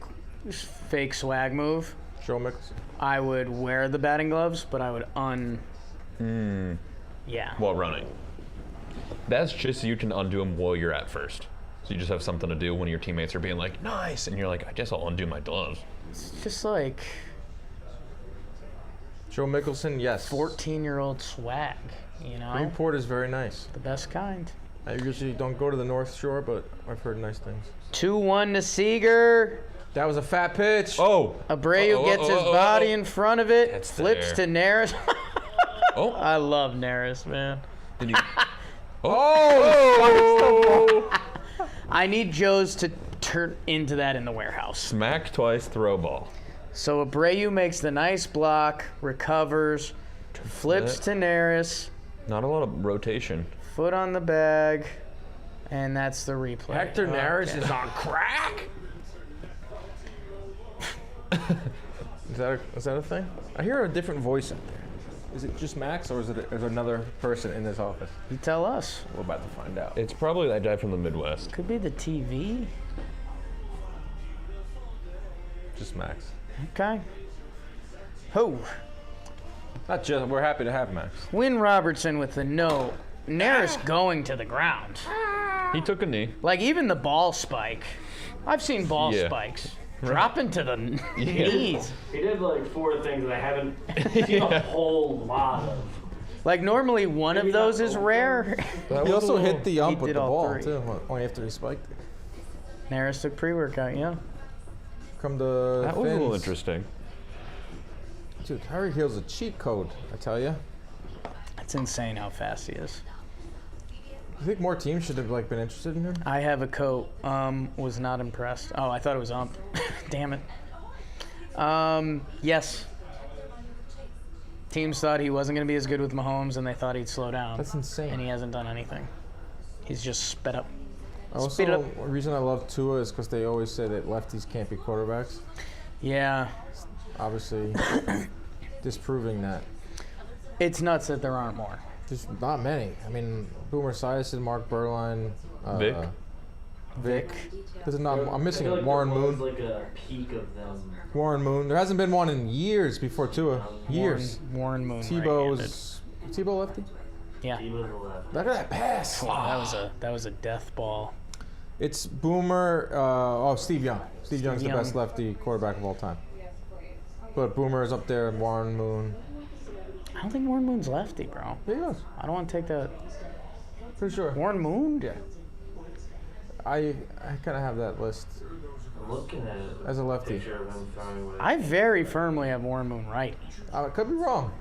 fake swag move. Joe Mickelson. I would wear the batting gloves, but I would yeah. While running. That's just so you can undo them while you're at first. So you just have something to do when your teammates are being like, nice, and you're like, I guess I'll undo my gloves. It's just like Joe Mickelson, yes. 14-year-old swag, you know? Greenport is very nice. The best kind. I usually don't go to the North Shore, but I've heard nice things. 2-1 to Seager. That was a fat pitch. Oh! Abreu gets his body in front of it, It's flips there. to Neris. Oh! I love Neris, man. Did you? Oh! I need Joe's to turn into that in the warehouse. Smack twice, throw ball. So Abreu makes the nice block, recovers, flips to Neris, Not a lot of rotation. foot on the bag, and that's the replay. Hector Neris Okay. is on crack. Is that a thing? I hear a different voice out there. Is it just Max, or is there another person in this office? You tell us. We're about to find out. It's probably that guy from the Midwest. Could be the TV. Just Max. Okay. Ho. Not just. We're happy to have Max. Win Robertson with the no Neris going to the ground. He took a knee. Like, even the ball spike. I've seen ball Yeah. spikes. Dropping to the knees. He did like 4 things that I haven't seen a whole lot of. Like, normally one of those is rare. He also hit the ump He with did the all ball, 3. too, only after he spiked it. Neris took pre-workout, yeah. Come to That was a little Finns. interesting. Dude, Tyreek Hill's a cheat code, I tell you. It's insane how fast he is. You think more teams should have been interested in him? I have a coat. Was not impressed. Oh, I thought it was ump. Damn it. Yes. Teams thought he wasn't going to be as good with Mahomes, and they thought he'd slow down. That's insane. And he hasn't done anything. He's just sped up. Also, Speed it up. the reason I love Tua is because they always say that lefties can't be quarterbacks. Yeah. Obviously, disproving that. It's nuts that there aren't more. There's not many. I mean, Boomer Esiason, Mark Berline, Vic. There's not. I'm missing I feel like Warren there was Moon. like a peak of them. Warren Moon. There hasn't been one in years before Tua. Years. Warren Moon. Tebow's. Tebow lefty. Yeah. He was the left. Look at that pass. Wow, that was a death ball. It's Boomer. Steve Young. Steve Young's the Young. best lefty quarterback of all time. But Boomer is up there, and Warren Moon. I don't think Warren Moon's lefty, bro. There he goes. I don't want to take that. Pretty sure. Warren Moon? Yeah. I kind of have that list I'm looking at as a lefty. picture of him throwing with I very firmly have Warren Moon right. I could be wrong.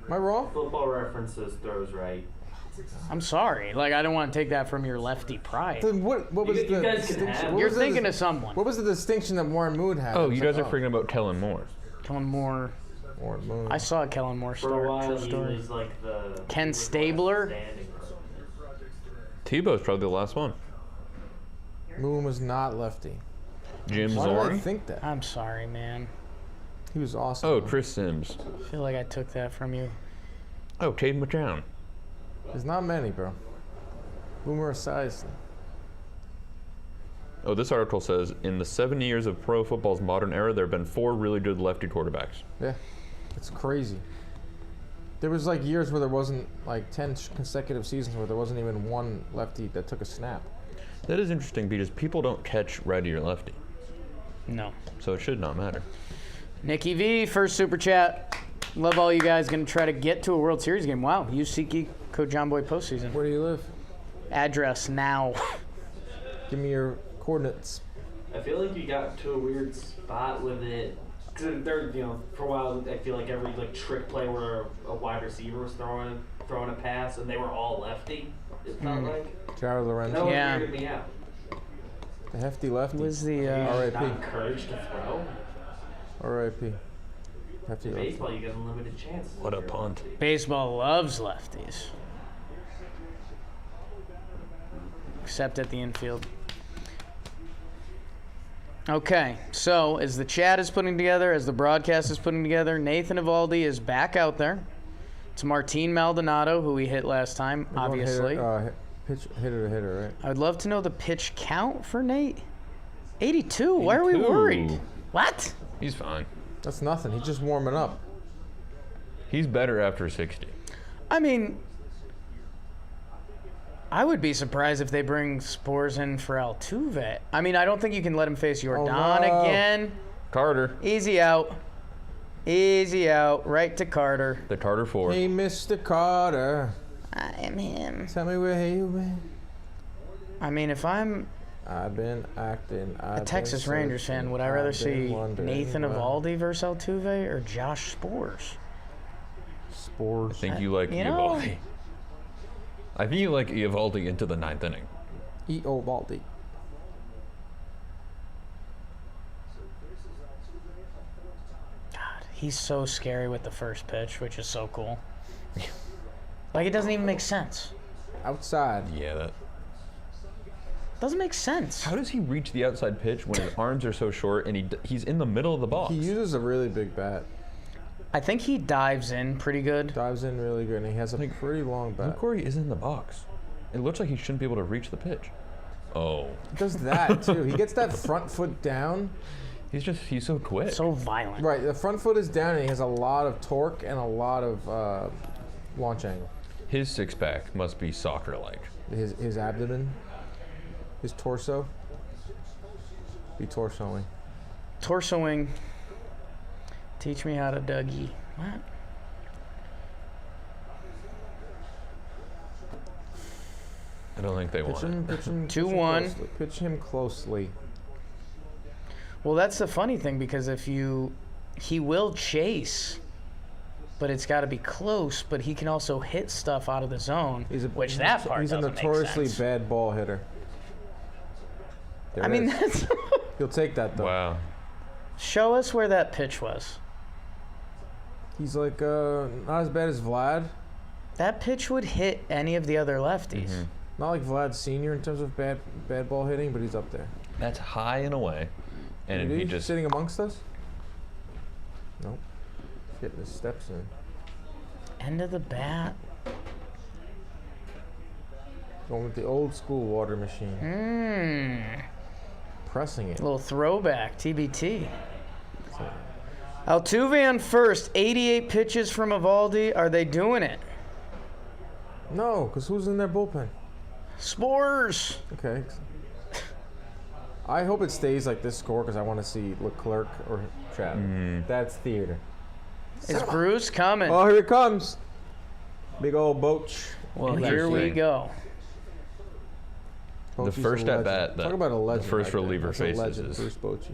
Am I wrong? Football References throws right. I'm sorry. Like, I don't want to take that from your lefty pride. Then what was You the guys can distinction? have- What You're was the thinking dis- of someone. What was the distinction that Warren Moon had? Oh, I was you guys like, are freaking about Kellen Moore. Kellen Moore. Warren Moon. I saw a Kellen Moore For a start. while, True he story. was like the Ken Stabler? standing Tebow's probably the last one. Moon was not lefty. Jim Why did I Zorn. think that? I'm sorry, man. He was awesome. Oh, though. Chris Sims. I feel like I took that from you. Oh, Caden McCown. There's not many, bro. Boomer Esiason. Oh, this article says, in the 7 years of pro football's modern era, there have been 4 really good lefty quarterbacks. Yeah, it's crazy. There was years where there wasn't 10 consecutive seasons where there wasn't even one lefty that took a snap. That is interesting because people don't catch righty or lefty, No. so it should not matter. Nikki V, first super chat. Love all you guys. Going to try to get to a World Series game. Wow. UC Code John Boy postseason. Where do you live? Address now. Give me your coordinates. I feel like you got to a weird spot with it. Cause there, for a while, I feel like every trick play where a wide receiver was throwing a pass, and they were all lefty. It felt like Jared that Lorenzo. was Yeah. weirded me out. The hefty lefty. Was the R.I.P. Not encouraged to throw. R.I.P. Hefty lefty. Baseball, you get unlimited chances. What a punt. baseball loves lefties, except at the infield. Okay, so as the chat is putting together, as the broadcast is putting together, Nathan Evaldi is back out there. It's Martin Maldonado, who we hit last time, obviously. Hitter to hitter, right? I would love to know the pitch count for Nate. 82. Why are we 82. worried? What? He's fine. That's nothing. He's just warming up. He's better after 60. I mean, I would be surprised if they bring Spores in for Altuve. I mean, I don't think you can let him face Jordan no. again. Carter. Easy out. Easy out. Right to Carter. The Carter 4. Hey, Mr. Carter, I am him. tell me where you been. I mean, if I'm I've been acting. a Texas Rangers fan, would I rather see Nathan Evaldi versus Altuve or Josh Spores? I Spores. think you like You know- Eovaldi. I think you like Eovaldi into the 9th inning. E.O. Baldi. God, he's so scary with the first pitch, which is so cool. Like, it doesn't even make sense. Outside. Yeah, that. Doesn't make sense. How does he reach the outside pitch when his arms are so short and he's in the middle of the box? He uses a really big bat. I think he dives in pretty good. Dives in really good, and he has a pretty long bat. Luke Corey is in the box. It looks like he shouldn't be able to reach the pitch. Oh. He does that, too. He gets that front foot down. He's so quick. So violent. Right, the front foot is down, and he has a lot of torque and a lot of launch angle. His six-pack must be soccer-like. His abdomen, his torso. Be torsoing. Torsoing. Teach me how to Dougie. What? I don't think they want it. Pitch him 2-1. closely. Pitch him closely. Well, that's the funny thing, because he will chase, but it's got to be close. But he can also hit stuff out of the zone, which that part He's a doesn't notoriously make sense. bad ball hitter. There I it mean, is. that's He'll take that though. Wow. show us where that pitch was. He's like not as bad as Vlad. That pitch would hit any of the other lefties. Mm-hmm. Not like Vlad Senior in terms of bad ball hitting, but he's up there. That's high and away. And Is he just... sitting amongst us? Nope. Getting his steps in. End of the bat. Going with the old school water machine. Pressing it. Little throwback, TBT. Altuve on first, 88 pitches from Evaldi. Are they doing it? No, because who's in their bullpen? Spores. Okay. I hope it stays like this score because I want to see Leclerc or Chapman. That's theater. Is Bruce coming? Oh, here it comes. Big old Boach. Well, here we Interesting. go. The Bochy's first a at legend. bat that Talk about a legend. the first right there. reliever That's a faces legend, is... Bruce Bochy.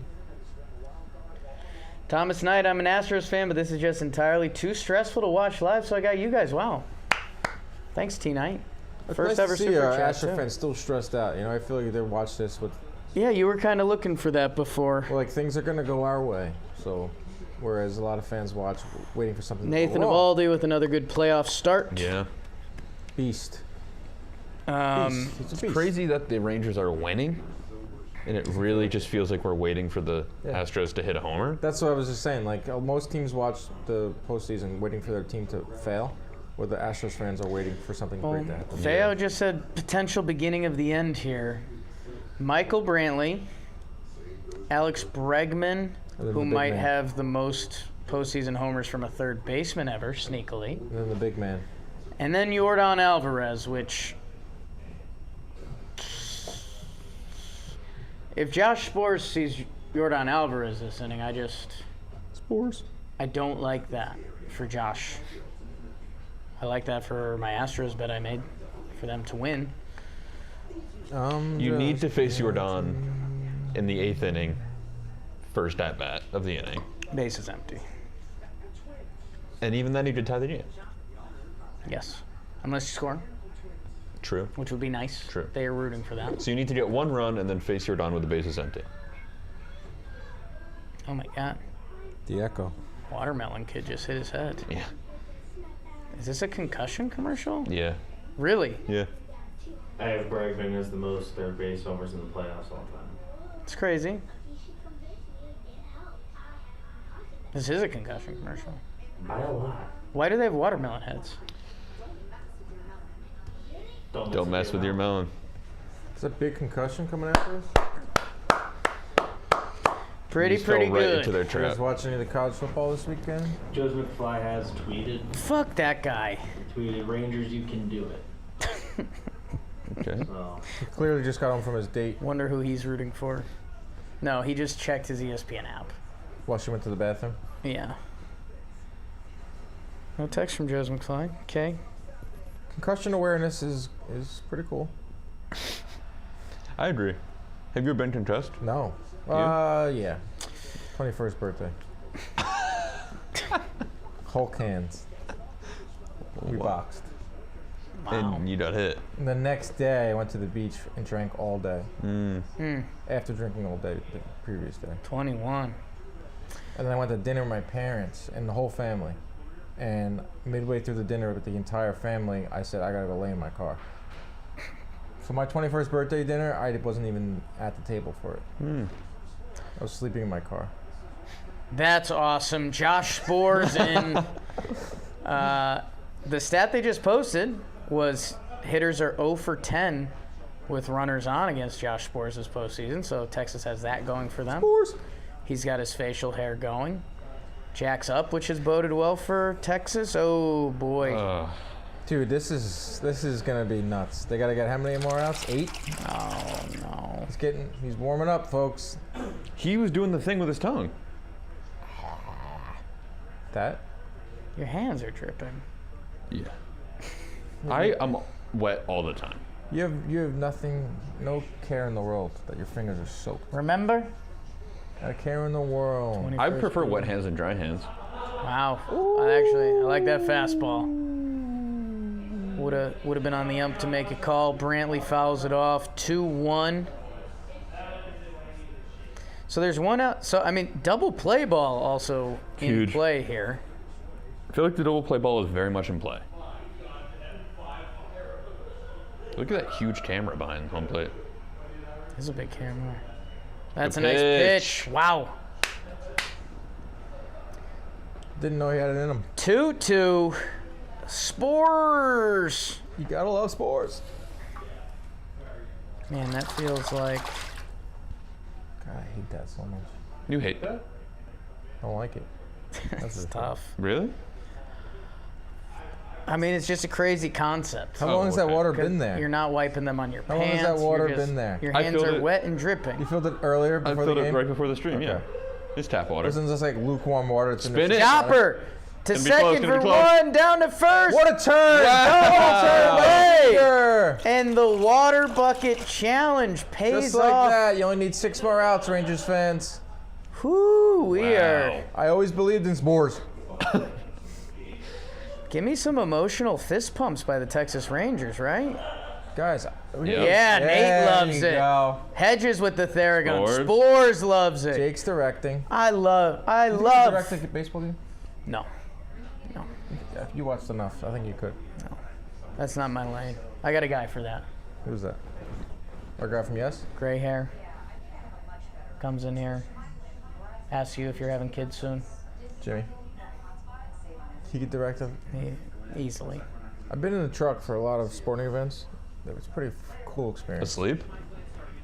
Thomas Knight, I'm an Astros fan, but this is just entirely too stressful to watch live, so I got you guys. Wow. Thanks, T Knight. It's First nice ever to see super chat, Astro too. fans still stressed out. You know, I feel like they watch this with, Yeah, you were kind of looking for that before. well, like things are gonna go our way. So, whereas a lot of fans watch waiting for something. Nathan to go wrong. Evaldi with another good playoff start. Yeah. Beast. Um, He's a It's beast. crazy that the Rangers are winning, and it really just feels like we're waiting for the Astros to hit a homer. That's what I was just saying. Like most teams watch the postseason waiting for their team to fail, where the Astros fans are waiting for something great to happen. Theo just said potential beginning of the end here. Michael Brantley, Alex Bregman, And then who the big might man. have the most postseason homers from a third baseman ever, sneakily. And then the big man. And then Yordan Alvarez, which... If Josh Spores sees Yordan Alvarez this inning, Spores. I don't like that for Josh. I like that for my Astros bet I made for them to win. You need to face Jordan in the 8th inning, first at bat of the inning. Base is empty. And even then, he could tie the game. Yes. Unless you score, True. which would be nice. True. They are rooting for that. So you need to get one run and then face Jordan with the bases empty. Oh my God. The Echo. Watermelon kid just hit his head. Yeah. Is this a concussion commercial? Yeah. Really? Yeah. I have Bregman as the most third base homers in the playoffs all time. It's crazy. This is a concussion commercial. By a lot. Why do they have watermelon heads? Don't mess with your melon. Is that big concussion coming after us? Pretty Just fell right good. into their You guys trap. watch any of the college football this weekend? Joe's McFly has tweeted, Fuck that guy. Rangers, you can do it. Okay. So, He clearly just got home from his date. Wonder who he's rooting for. No, he just checked his ESPN app. While she went to the bathroom. Yeah. No text from Joe's McFly. Okay. Concussion awareness is pretty cool. I agree. Have you ever been concussed? No. You? Yeah. 21st birthday. Hulk hands. We Wow. boxed. Wow. And you got hit. And the next day, I went to the beach and drank all day. Mm. After drinking all day the previous day. 21. And then I went to dinner with my parents and the whole family. And midway through the dinner with the entire family, I said, I gotta go lay in my car. For my 21st birthday dinner, I wasn't even at the table for it. I was sleeping in my car. That's awesome. Josh Spores in. The stat they just posted was hitters are 0 for 10 with runners on against Josh Spores this postseason, so Texas has that going for them. Spores. He's got his facial hair going. Jack's up, which has boded well for Texas. Oh, boy. Dude, this is gonna be nuts. They gotta get how many more outs? 8? Oh no. He's warming up, folks. He was doing the thing with his tongue. That? Your hands are dripping. Yeah. I am wet all the time. You have no care in the world that your fingers are soaked. Remember? Not a care in the world. I prefer wet hands than dry hands. Wow. I like that fastball. Would have been on the ump to make a call. Brantley fouls it off. 2-1. So there's one out. So I mean, double play ball also in Huge. play here. I feel like the double play ball is very much in play. Look at that huge camera behind home plate. This is a big camera. That's a Good nice pitch. Wow. Didn't know he had it in him. 2-2. Spores. You gotta love spores. Man, that feels like. God, I hate that so much. You hate that? I don't like it. That's tough. Really? I mean, it's just a crazy concept. How long has that okay. water been there? You're not wiping them on your How long pants. has that water you're just- been there? Your I hands filled are it- wet and dripping. You filled it earlier I before filled the it game? right before the stream, yeah. Okay. It's tap water. Isn't this like lukewarm water? It's in the Spin it. Chopper to Gonna be close, second gonna for be close. one, down to first. What a turn! Wow. What a turn! Hey! Sure. And the water bucket challenge pays Just like off. that, you only need 6 more outs, Rangers fans. Whoo, we are. Wow. I always believed in spores. Give me some emotional fist pumps by the Texas Rangers, right? Guys, Yeah, Nate there loves you it. go. Hedges with the Theragun. Spores. Spores loves it. Jake's directing. I love. Did you direct a baseball game? No, Yeah, if you watched enough, I think you could. that's not my lane. I got a guy for that. Who's that? Our guy from Yes? Gray hair. Comes in here. Asks you if you're having kids soon. Jimmy. He could direct them. Easily. I've been in the truck for a lot of sporting events. It was a pretty cool experience. Asleep?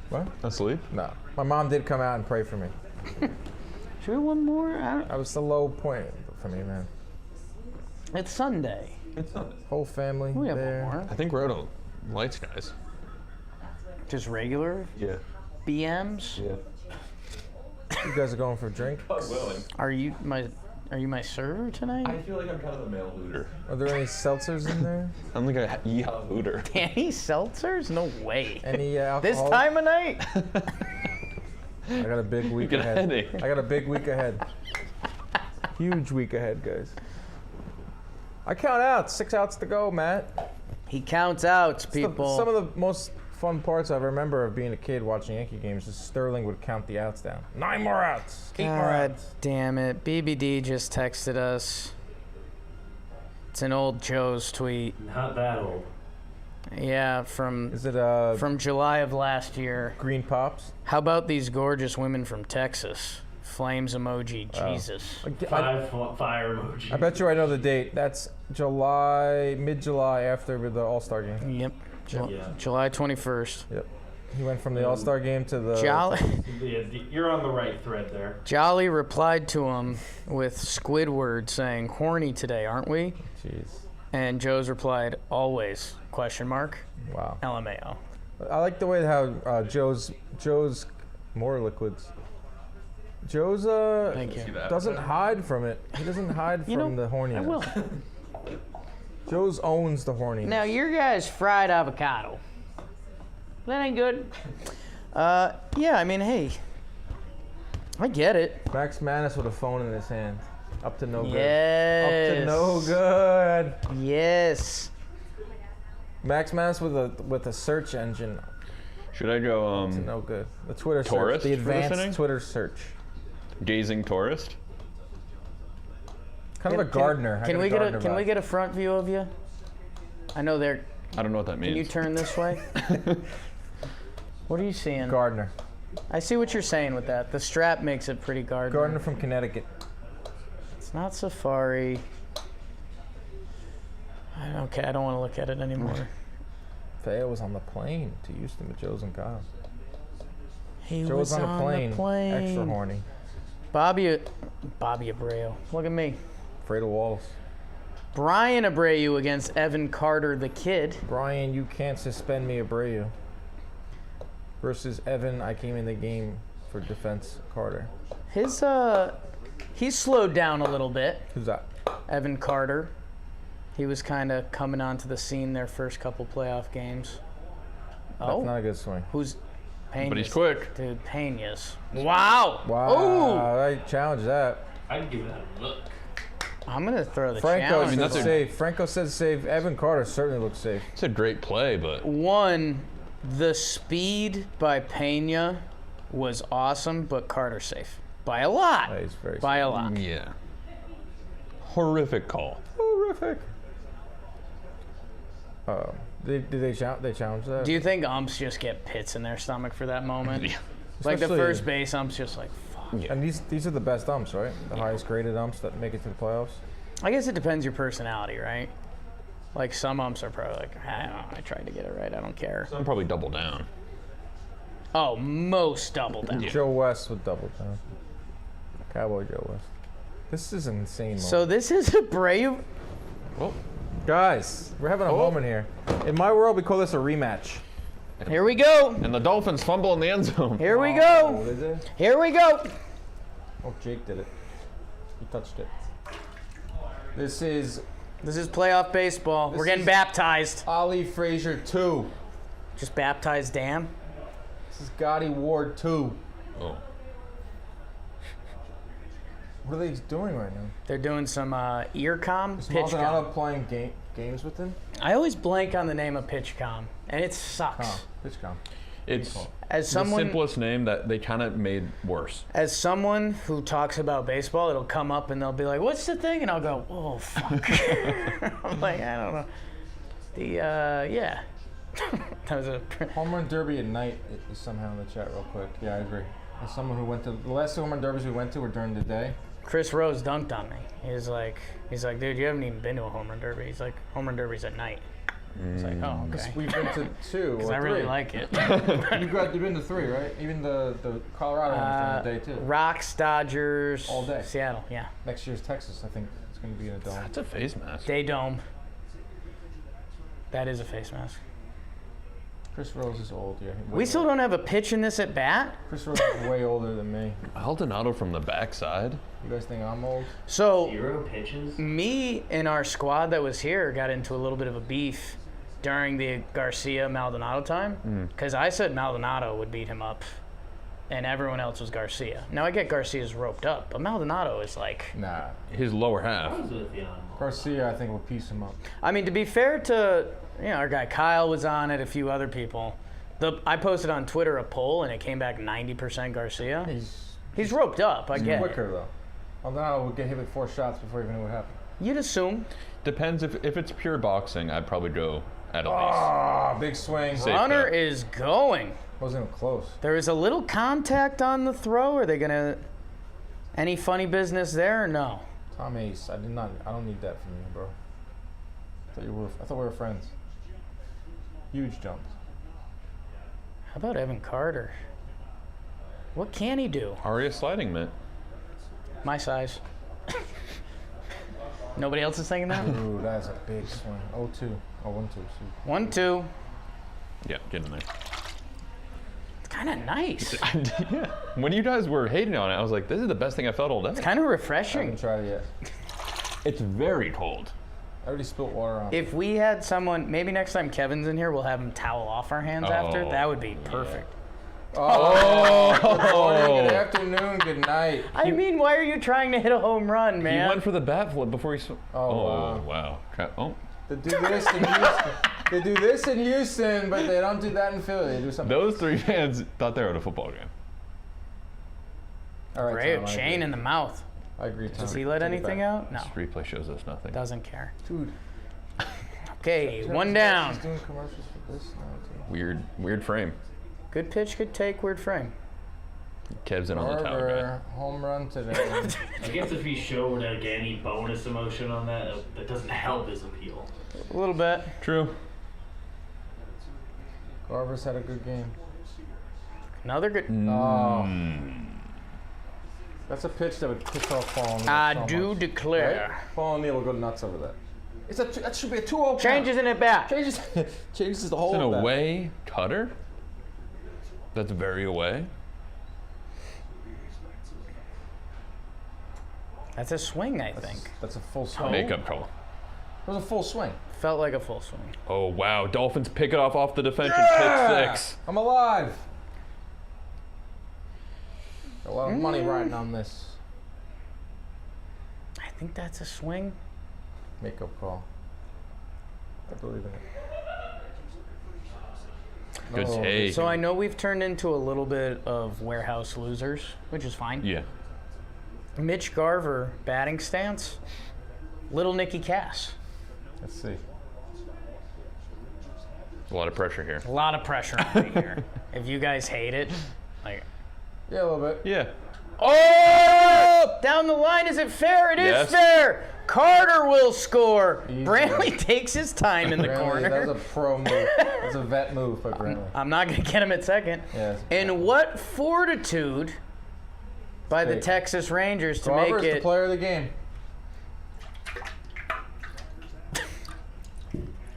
What? Asleep? No. My mom did come out and pray for me. Should we have one more? That was the low point for me, man. It's Sunday. It's not. Whole family We have there. one more. I think we're out of lights, guys. Just regular Yeah. BMs. Yeah. You guys are going for a drink? Willing. Are you my server tonight? I feel like I'm kind of the male hooter. Are there any seltzers in there? I'm like a yeehaw hooter. Danny seltzers? No way. Any alcohol? This time of night? I got a big week get a ahead. headache. I got a big week ahead. Huge week ahead, guys. I count out. 6 outs to go, Matt. He counts outs, people. Some of the most fun parts I remember of being a kid watching Yankee games is Sterling would count the outs down. 9 more outs. 8 more God outs. damn it. BBD just texted us. It's an old Joe's tweet. Not that old. Yeah, from Is it July of last year. Green Pops? How about these gorgeous women from Texas? Flames emoji. Oh. Jesus. Five fire emoji. I bet you I know the date. That's mid-July after the All-Star game. Yep. Yeah. July 21st. Yep. He went from the All-Star game to the... Jolly, Yeah, you're on the right thread there. Jolly replied to him with Squidward saying, "Horny today, aren't we?" Jeez. And Joe's replied, "Always?" Question mark. Wow. LMAO. I like the way how Joe's more liquids. Joe's Thank you. doesn't hide from it. He doesn't hide You from know, the horniness. I will. Joe's owns the horniness. Now your guys fried avocado. That ain't good. Yeah, I mean, hey, I get it. Max Manus with a phone in his hand. Up to no good. Yes. Up to no good. Yes. Max Manus with a search engine. Should I go To no good. The Twitter Tourist search. The for listening? advanced Twitter search. gazing tourist? Kind of a gardener. I Can got we get a gardener Can we vibe. get a front view of you? I know they're. I don't know what that means. Can you turn this way? What are you seeing? Gardener? I see what you're saying with that. The strap makes it pretty garden. Gardener from Connecticut. It's not Safari. Okay, I don't want to look at it anymore. Feo was on the plane to Houston with Joe's and Kyle. He Joe was on a plane. the plane. Extra horny. Bobby Abreu. Look at me. Afraid of walls. Brian Abreu against Evan Carter, the kid. Brian, you can't suspend me, Abreu. Versus Evan, I came in the game for defense, Carter. He's slowed down a little bit. Who's that? Evan Carter. He was kind of coming onto the scene their first couple playoff games. That's not a good swing. Who's Peñas? But he's quick. Dude, Peñas. Wow. Wow, Ooh. I challenge that. I'd give that a look. I'm going to throw the Franco challenge. said that's a- save. Franco said save. Evan Carter certainly looks safe. It's a great play, but One, the speed by Peña was awesome, but Carter safe. By a lot. Yeah, he's very By a lot. yeah. Horrific call. horrific. Did they challenge that? Do you think umps just get pits in their stomach for that moment? Yeah. Like the Especially- first base umps just like, fuck. Yeah. And these are the best umps, right? The highest graded umps that make it to the playoffs. I guess it depends your personality, right? Like some umps are probably like, I don't know, I tried to get it right, I don't care. Some probably double down. Oh, most double down. Yeah. Joe West with double down. Cowboy Joe West. This is an insane moment. So this is Abreu. Oh, Guys, we're having a moment here. In my world, we call this a rematch. Here we go. and the Dolphins fumble in the end zone. Here we Oh, go. is it? Here we go. Oh, Jake did it. He touched it. This is This is playoff baseball. This We're getting is- baptized. Ollie Frazier 2. Just baptized Dan. This is Gotti Ward 2. Oh. What are they doing right now? They're doing some ear comm, Is pitch Maldonado comm. playing games with him? I always blank on the name of pitch comm, and it sucks. Oh, pitch com. It's As the someone, simplest name that they kind of made worse. as someone who talks about baseball, it'll come up and they'll be like, "What's the thing?" And I'll go, "Oh fuck." I'm like, I don't know. Yeah. That was a. Home run derby at night is somehow in the chat real quick. Yeah, I agree. As someone who went to the last two home run derbies we went to were during the day. Chris Rose dunked on me. He's like, dude, you haven't even been to a home run derby. He's like, home run derby's at night. It's like, oh, okay. We've been to two Because or I really three. like it. You've been to three, right? Even the Colorado one was during the day too. Rocks, Dodgers, All day. Seattle, yeah. Next year's Texas, I think it's going to be in a dome. That's a face mask. Day Dome. That is a face mask. Chris Rose is old, yeah. We still don't have a pitch in this at bat. Chris Rose is way older than me. Maldonado from the backside. You guys think I'm old? So 0 pitches. me and our squad that was here got into a little bit of a beef during the Garcia Maldonado time because I said Maldonado would beat him up and everyone else was Garcia. Now I get Garcia's roped up, but Maldonado is like, Nah. His lower half. I was with you on Garcia, I think, will piece him up. I mean, to be fair to, our guy Kyle was on it, a few other people. I posted on Twitter a poll and it came back 90% Garcia. He's roped up, I He's get it. quicker, though. Maldonado would get hit with 4 shots before he even knew what happened. You'd assume. Depends if it's pure boxing, I'd probably go at least. Ah, big swing. Safe Runner bet. is going. Wasn't even close. There is a little contact on the throw. Are they going to, any funny business there or no? Tom Ace, I don't need that from you, bro. I thought we were friends. Huge jump. How about Evan Carter? What can he do? Aria sliding mitt. My size. Nobody else is thinking that? Ooh, that's a big swing. 0-2. Oh, 1-2. 1-2. So. Yeah, get in there. It's kind of nice. Yeah. When you guys were hating on it, I was like, this is the best thing I felt all day. Kind of I refreshing. haven't tried it yet. It's very cold. I already spilt water on it. If we had someone, maybe next time Kevin's in here, we'll have him towel off our hands after. Oh, That would be perfect. Oh! Good morning, good afternoon, good night. I mean, why are you trying to hit a home run, He man? went for the bat flip before he. Oh, wow. Wow. Oh. They do this in Houston. They do this in Houston, but they don't do that in Philly. They do something. Those 3 fans thought they were at a football game. All right, Brave Tom, I chain agree. in the mouth. I agree, Tom. Does he let Take it anything back. out? No. This replay shows us nothing. Doesn't care. Dude. Okay, one He's down. doing commercials for this now, too. Weird frame. Good pitch, good take, weird frame. Kev's in on the tower guy. Barber, home run today. I guess if he showed like any bonus emotion on that doesn't help his appeal. A little bit. True. Garver's had a good game. Another good. Oh. That's a pitch that would piss off Paul O'Neill I so do much. declare. Right? Paul O'Neill will go nuts over that. That should be a 2-0 Changes in it back. Changes the whole It's an of that. away cutter. That's very away. That's a swing, I think. That's a full swing. Makeup call. It was a full swing. Felt like a full swing. Oh, wow. Dolphins pick it off the defense Yeah! and pick 6. I'm alive. Got a lot of money riding on this. I think that's a swing. Makeup call. I believe in it. Good Oh, take. So I know we've turned into a little bit of warehouse losers, which is fine. Yeah. Mitch Garver, batting stance. Little Nicky Cass. Let's see. A lot of pressure here. A lot of pressure on me here. If you guys hate it, like. Yeah, a little bit. Yeah. Oh! Down the line, is it fair? It is Yes. fair. Carter will score. Easy. Brantley takes his time in the Brantley, corner. That was a pro move. That's a vet move by Brantley. I'm not going to get him at second. Yes. And what fortitude by the Big. Texas Rangers to Garver's make the it. player of the game.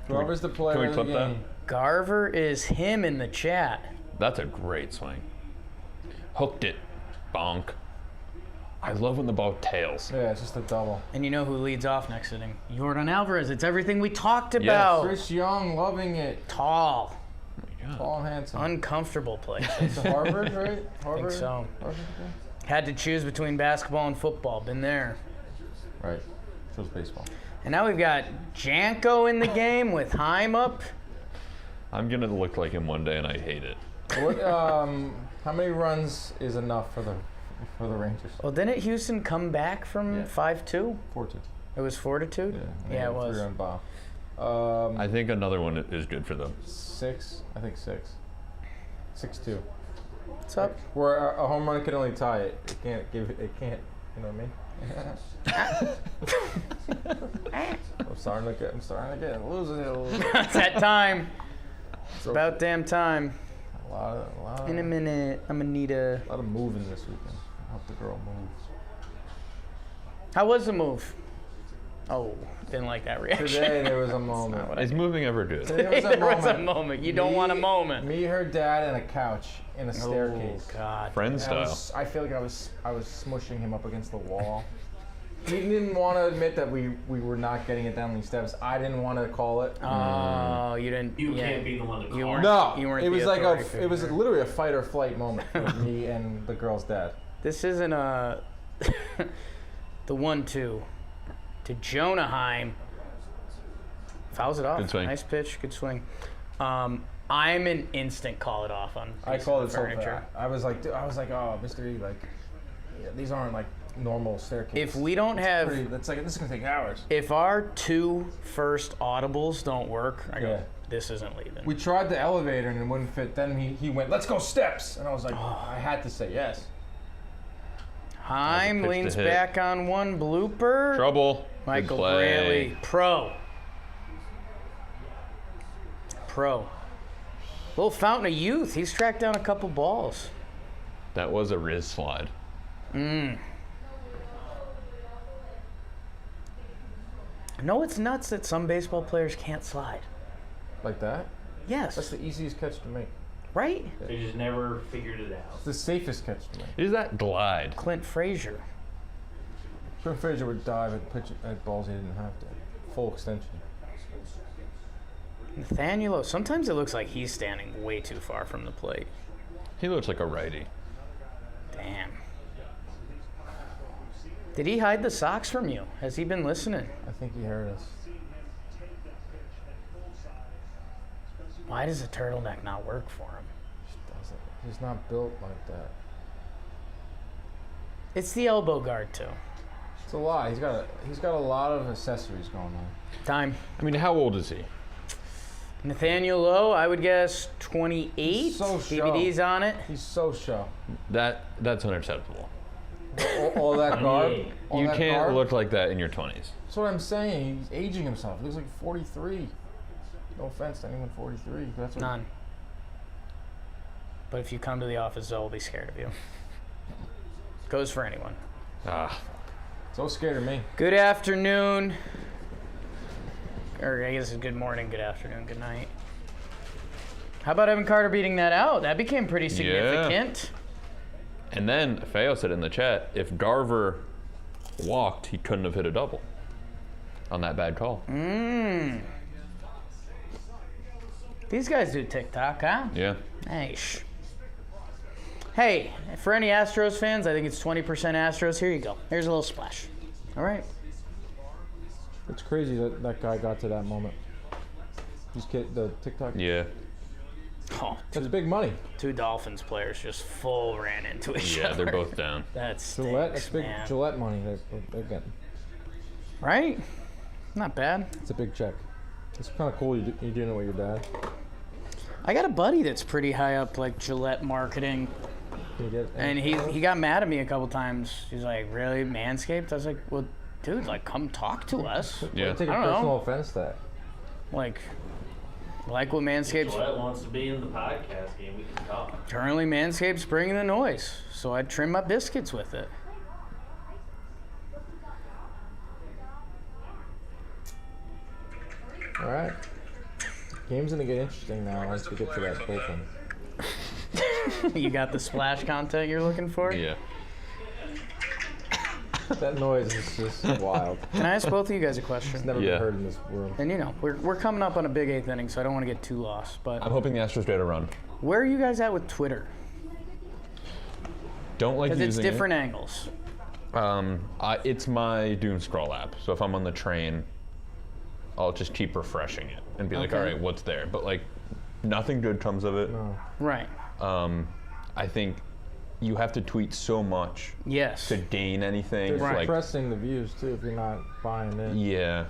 Garver's the player Can we of the clip that? game. Garver is him in the chat. That's a great swing. Hooked it. Bonk. I love when the ball tails. Yeah, it's just a double. And you know who leads off next to him? Jordan Alvarez. It's everything we talked about. Chris Young loving it. Tall, Tall and handsome. uncomfortable place. It's a Harvard, right? Harvard? so. Harvard, Had to choose between basketball and football. Been there. yeah. Right. Chose baseball. And now we've got Janko in the game with Heim up. I'm going to look like him one day, and I hate it. What? How many runs is enough for the Rangers? Well, didn't Houston come back from Yeah. 5-2? 4-2. It was fortitude? Yeah, it was. 3-run bomb. I think another one is good for them. 6. I think 6. 6-2. What's up? Where a home run can only tie it. It can't give it. It can't. You know what I mean? I'm starting to get losing it a little bit. It's that time. It's So- about damn time. A lot In a minute, I'm gonna need a. lot of moving this weekend. I hope the girl moves. How was the move? Oh, didn't like that reaction. Today there was a moment. Is moving ever good? Today was a There was a moment. moment. You don't want a moment. Me, her dad, and a couch in a staircase. Oh God. Friend And style. I feel like I was smushing him up against the wall. He didn't want to admit that we were not getting it down these steps. I didn't want to call it. Oh, you didn't. You yeah. can't be the one to You call. weren't- No, you weren't it the was like authority it was figure. literally a fight or flight moment for me and the girl's dad. This isn't a the 1-2 to Jonah Heim. Fouls it off. Good swing. Nice pitch. Good swing. I'm an instant call it off on. I piece called of it so furniture. fast. I was like, oh, Mr. E, like, yeah, these aren't like normal staircases. If we don't have, That's like this is gonna take hours. if our 2 first audibles don't work, I go, Yeah. this isn't leaving. We tried the elevator and it wouldn't fit. Then he went, let's go steps, and I was like, I had to say yes. Heim pitch to leans hit. back on one blooper. Trouble. Michael Good play. Braley, pro. Little fountain of youth. He's tracked down a couple balls. That was a Riz slide. No, it's nuts that some baseball players can't slide. Like that. Yes. That's the easiest catch to make. Right? They just never figured it out. It's the safest catch to make. Is that glide? Clint Frazier. Clint Frazier would dive at balls he didn't have to. Full extension. Nathaniel, sometimes it looks like he's standing way too far from the plate. He looks like a righty. Damn. Did he hide the socks from you? Has he been listening? I think he heard us. Why does the turtleneck not work for him? Doesn't. He's not built like that. It's the elbow guard too. It's a lot. He's got a lot of accessories going on. Time. I mean, how old is he? Nathaniel Lowe, I would guess 28. So show. DVD's on it. He's so show. That's unacceptable. All that garb. all You that can't garb. look like that in your 20s. That's what I'm saying. He's aging himself. He looks like 43. No offense to anyone 43. That's what None. But if you come to the office, they'll be scared of you. Goes for anyone. Ah, So scared of me. Good afternoon. or I guess it's good morning, good afternoon, good night. How about Evan Carter beating that out? That became pretty significant. And then Feo said in the chat, if Garver walked, he couldn't have hit a double on that bad call. These guys do TikTok, huh? Yeah. Nice. Hey, for any Astros fans, I think it's 20% Astros. Here you go. Here's a little splash. All right. It's crazy that that guy got to that moment. The TikTok. Yeah. Oh, That's big money. two Dolphins players just full ran into each Yeah, other. they're both down. That's Gillette, that's big man. Gillette money they're getting. Right? Not bad. It's a big check. It's kind of cool you're doing it with your dad. I got a buddy that's pretty high up, like Gillette marketing, Can you get and any- he got mad at me a couple times. He's like, "Really, Manscaped?" I was like, "Well, dude, like, come talk to us." Yeah. Take a I don't know. personal offense to that. Like what Manscaped's Gillette wants to be in the podcast game. We can talk. currently Manscaped's bringing the noise, so I trim my biscuits with it. All right. Game's gonna get interesting now once we get to that bullpen. You got the splash content you're looking for? Yeah. That noise is just wild. Can I ask both of you guys a It's question? never Yeah. been heard in this room. And we're coming up on a big 8th inning, so I don't want to get too lost. But I'm hoping the Astros get a run. where are you guys at with Twitter? Don't like Because using it's different angles. It's my doom scroll app. So if I'm on the train, I'll just keep refreshing it and be like, Okay. all right, what's there? But like, nothing good comes of it. No. Right. I think you have to tweet so much Yes. to gain anything. They're Right. suppressing the views too if you're not buying in. Yeah.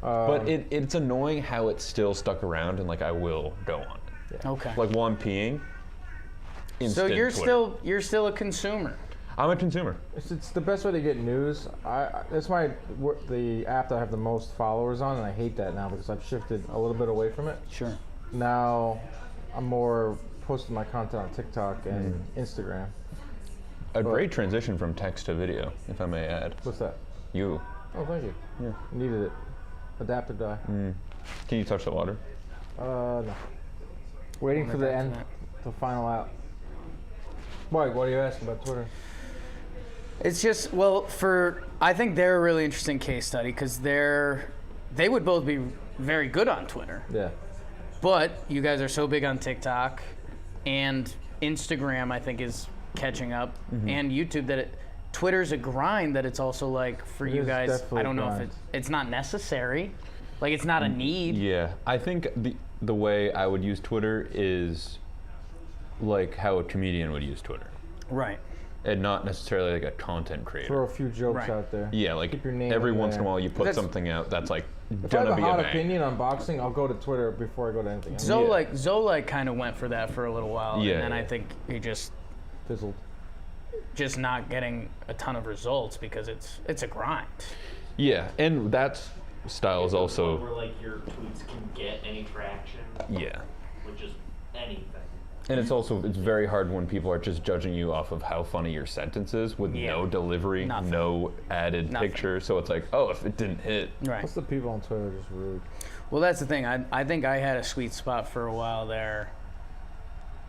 But it's annoying how it's still stuck around and like I will go on it. Okay. Like while I'm peeing. So instant you're Twitter. still a consumer. I'm a consumer. It's the best way to get news. That's the app that I have the most followers on, and I hate that now because I've shifted a little bit away from it. Sure. Now I'm more posting my content on TikTok and Instagram. A great transition from text to video, if I may add. What's that? You. Oh, thank you. Yeah. Needed it. Adapt or die. Can you touch the water? No. Waiting for the back to end, that. the final out. Why? What are you asking about Twitter? It's just I think they're a really interesting case study because they would both be very good on Twitter, Yeah. but you guys are so big on TikTok and Instagram. I think is catching up, and YouTube that Twitter's a grind that it's also like for It you is guys. definitely I don't a know if grind. it's not necessary, like it's not a need. Yeah. I think the way I would use Twitter is like how a comedian would use Twitter. Right. And not necessarily like a content creator. Throw a few jokes Right. out there. Yeah, like Keep your name every in once in a there. while you put That's- something out that's like If I have gonna a be hot a bang. opinion on boxing, I'll go to Twitter before I go to anything else. Zoe kind of went for that for a little while, Yeah, and then yeah. I think he just Fizzled. not getting a ton of results because it's a grind. Yeah, and that style is Where also like your tweets can get any traction yeah. with just anything. And it's very hard when people are just judging you off of how funny your sentence is with Yeah. no delivery, Nothing. no added Nothing. picture. So it's like, oh, if it didn't hit. Right. Plus the people on Twitter are just rude. Well, that's the thing. I think I had a sweet spot for a while there.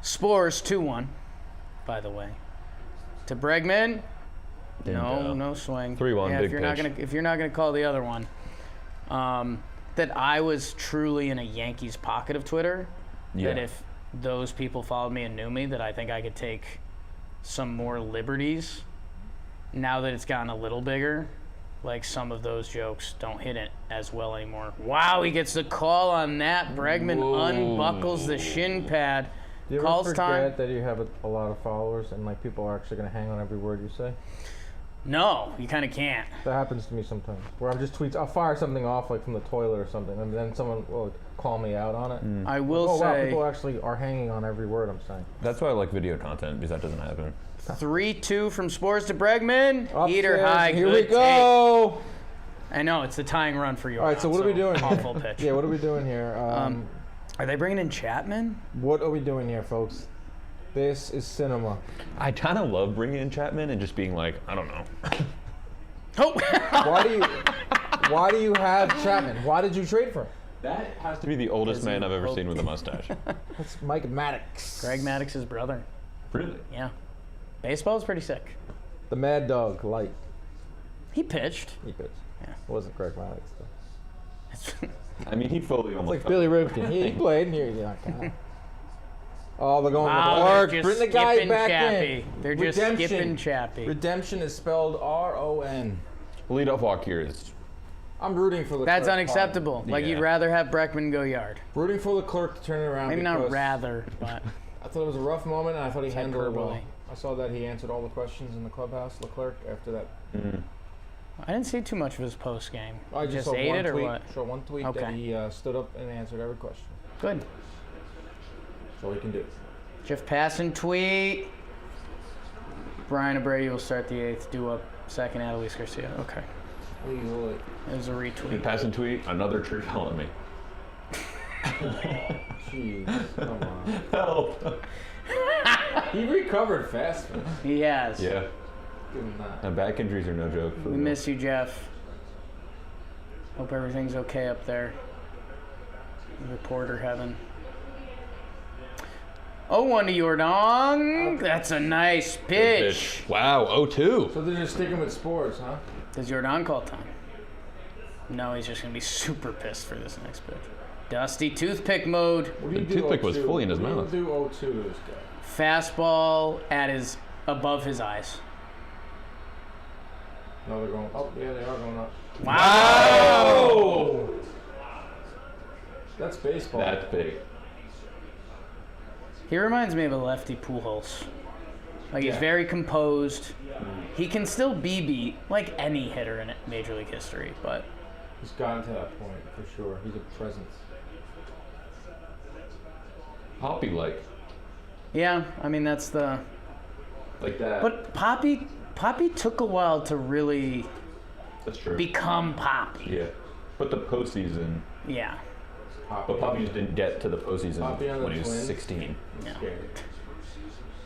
Spores 2-1, by the way. To Bregman. Didn't go. No swing. 3-1, Yeah, big if you're not gonna call the other one, that I was truly in a Yankees pocket of Twitter. Yeah. That if those people followed me and knew me, that I think I could take some more liberties. Now that it's gotten a little bigger, like some of those jokes don't hit it as well anymore. Wow, he gets the call on that. Bregman unbuckles the shin pad. Do you ever Calls forget time. that you have a lot of followers and like people are actually gonna hang on every word you say? No, you kind of can't. That happens to me sometimes. Where I'm just I'll fire something off like from the toilet or something, and then someone will call me out on it. I will Oh wow, say people actually are hanging on every word I'm saying. That's why I like video content because that doesn't happen. 3-2 from Spores to Bregman. Heater Upstairs, high. Here good we go. Take. I know it's the tying run for you. All right, so what are we doing here? Awful pitch. Yeah, what are we doing here? Are they bringing in Chapman? What are we doing here, folks? This is cinema. I kind of love bringing in Chapman and just being like, I don't know. Oh. Why do you have Chapman? Why did you trade for him? That has to be the oldest man I've ever seen with a mustache. That's Mike Maddox. Greg Maddox's brother. Really? Yeah. Baseball's pretty sick. The Mad Dog Light. He pitched. He pitched. Yeah. It wasn't Greg Maddox though. I mean, he fully almost. It's like Billy Ripken. He played and you're not counting. Oh, they're going Wow, with Clark. they're Bring just the guy skipping back Chappie. in. They're just skipping Chappie. Redemption is spelled R-O-N. Leadoff walk here is. I'm rooting for the That's Clerk. unacceptable. Like, Yeah. you'd rather have Breckman go yard. Rooting for the Clerk to turn it around. Maybe not because rather, but I thought it was a rough moment, and I thought he handled it well. hyperbole. I saw that he answered all the questions in the clubhouse, Leclerc, after that. I didn't see too much of his post game. I Just saw ate one it or tweet. what? Saw one tweet that Okay. he stood up and answered every question. Good. That's all he can do. Jeff Passan tweet. Brian Abreu will start the 8th. Due up second at Luis Garcia. Okay. Easily. It was a He retweet. pass and tweet. Another tree fell on me. Jeez, come on. Help. He recovered fast, man. He has. Yeah. Give him that. And back injuries are no joke. For We real. miss you, Jeff. Hope everything's okay up there. Reporter heaven. 0-1 to Yordong. That's a nice Good pitch. Wow. 0-2. So they're just sticking with sports, huh? Does Yordong call time? No, he's just going to be super pissed for this next pitch. Dusty toothpick mode. What do you The do? toothpick was 0-2? fully in his What mouth. do you do 0-2 to this guy? Fastball at his above his eyes. No, they're going up. Yeah, they are going up. Wow! That's baseball. That's big. He reminds me of a lefty Pujols. Like, he's Yeah. very composed. He can still be beat like any hitter in Major League history, but He's gotten to that point for sure. He's a presence. Poppy like. yeah, I mean that's the. Like that. But Poppy took a while to really That's true. become Poppy. Yeah. But the postseason. Yeah, But Poppy just didn't get to the postseason Poppy on the when he was Twins. 16. yeah. Scared.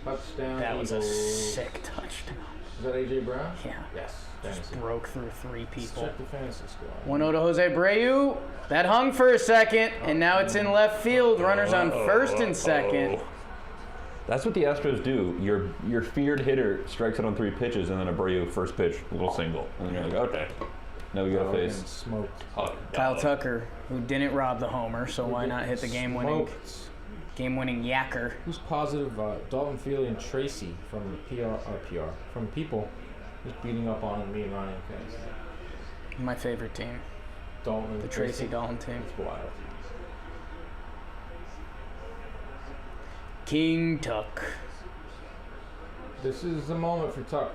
Touchdown. That was a Eagles. sick touchdown. Is that AJ Brown? Yeah, Yes. Fantasy. broke through 3 Let's people. check the fantasy squad. 1-0 to Jose Abreu. That hung for a second, and now it's in left field. Runners on first and second. That's what the Astros do. Your feared hitter strikes it on 3 pitches, and then Abreu first pitch, little single, and then you're like, okay, now we got to Getting face smoked. Kyle Tucker, who didn't rob the homer, so why not hit the game-winning yacker? Who's positive? Dalton Feely and Tracy from from People. Just beating up on me and Ronnie and Fans. My favorite team, Dalton. the Tracy Dalton team. It's wild. King Tuck. This is the moment for Tucker.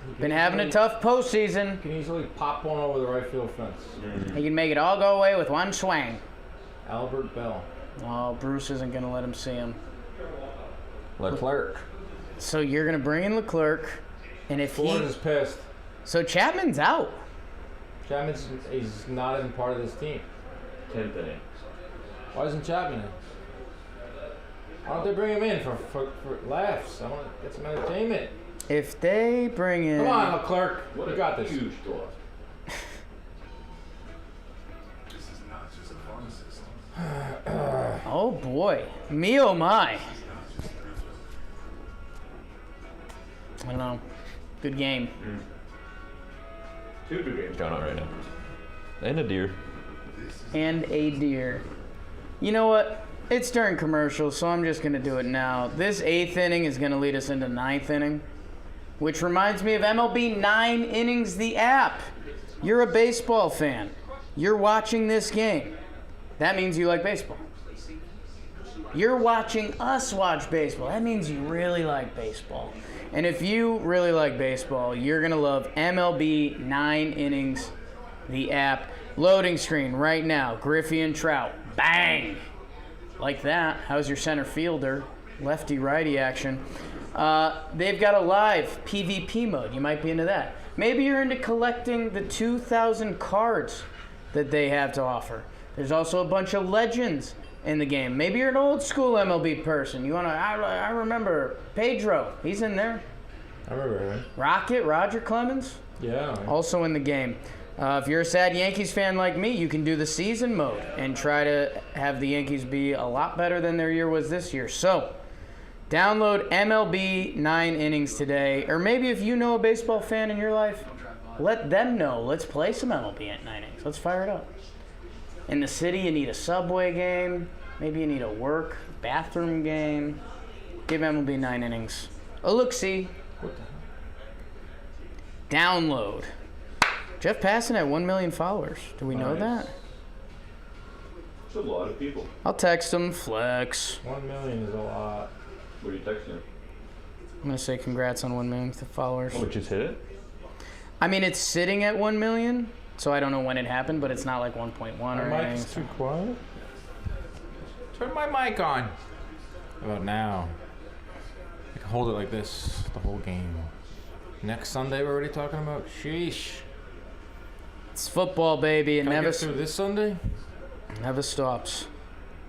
He can Been having a easily- tough postseason. Can easily pop one over the right field fence. He can make it all go away with one swing. Albert Bell. Oh, Bruce isn't going to let him see him. Leclerc. So you're going to bring in Leclerc, and if Ford is pissed. So Chapman's out. Chapman's he's not even part of this team. 10th inning. Why isn't Chapman in? Why don't they bring him in for laughs? I want to get some entertainment. If they bring in... Come on, Leclerc. You got this. Huge door. Oh boy. Me oh my. I don't know. Good game. 2 good games going on right now. And a deer. And a deer. You know what? It's during commercials, so I'm just going to do it now. This 8th inning is going to lead us into 9th inning, which reminds me of MLB 9 Innings, the app. You're a baseball fan. You're watching this game. That means you like baseball. You're watching us watch baseball. That means you really like baseball. And if you really like baseball, you're going to love MLB 9 Innings, the app. Loading screen right now. Griffey and Trout. Bang! Like that. How's your center fielder? Lefty-righty action. They've got a live PvP mode. You might be into that. Maybe you're into collecting the 2,000 cards that they have to offer. There's also a bunch of legends in the game. Maybe you're an old school MLB person. You wanna? I remember Pedro. He's in there. I remember him. Rocket, Roger Clemens, Yeah. also in the game. If you're a sad Yankees fan like me, you can do the season mode and try to have the Yankees be a lot better than their year was this year. So, download MLB 9 innings today. Or maybe if you know a baseball fan in your life, let them know. Let's play some MLB at 9 innings. Let's fire it up. In the city, you need a Subway game. Maybe you need a work bathroom game. Give MLB 9 innings a look-see. Download. Jeff Passan at 1 million followers. Do we know that? It's a lot of people. I'll text him. Flex. 1 million is a lot. What are you texting him? I'm going to say congrats on 1 million followers. Oh, it just hit it? I mean, it's sitting at 1 million, so I don't know when it happened, but it's not like 1.1 or My anything. mic's too quiet. Turn my mic on. How about now? I can hold it like this the whole game. Next Sunday, we're already talking about. Sheesh. It's football, baby. It Can I never get through this Sunday? never stops.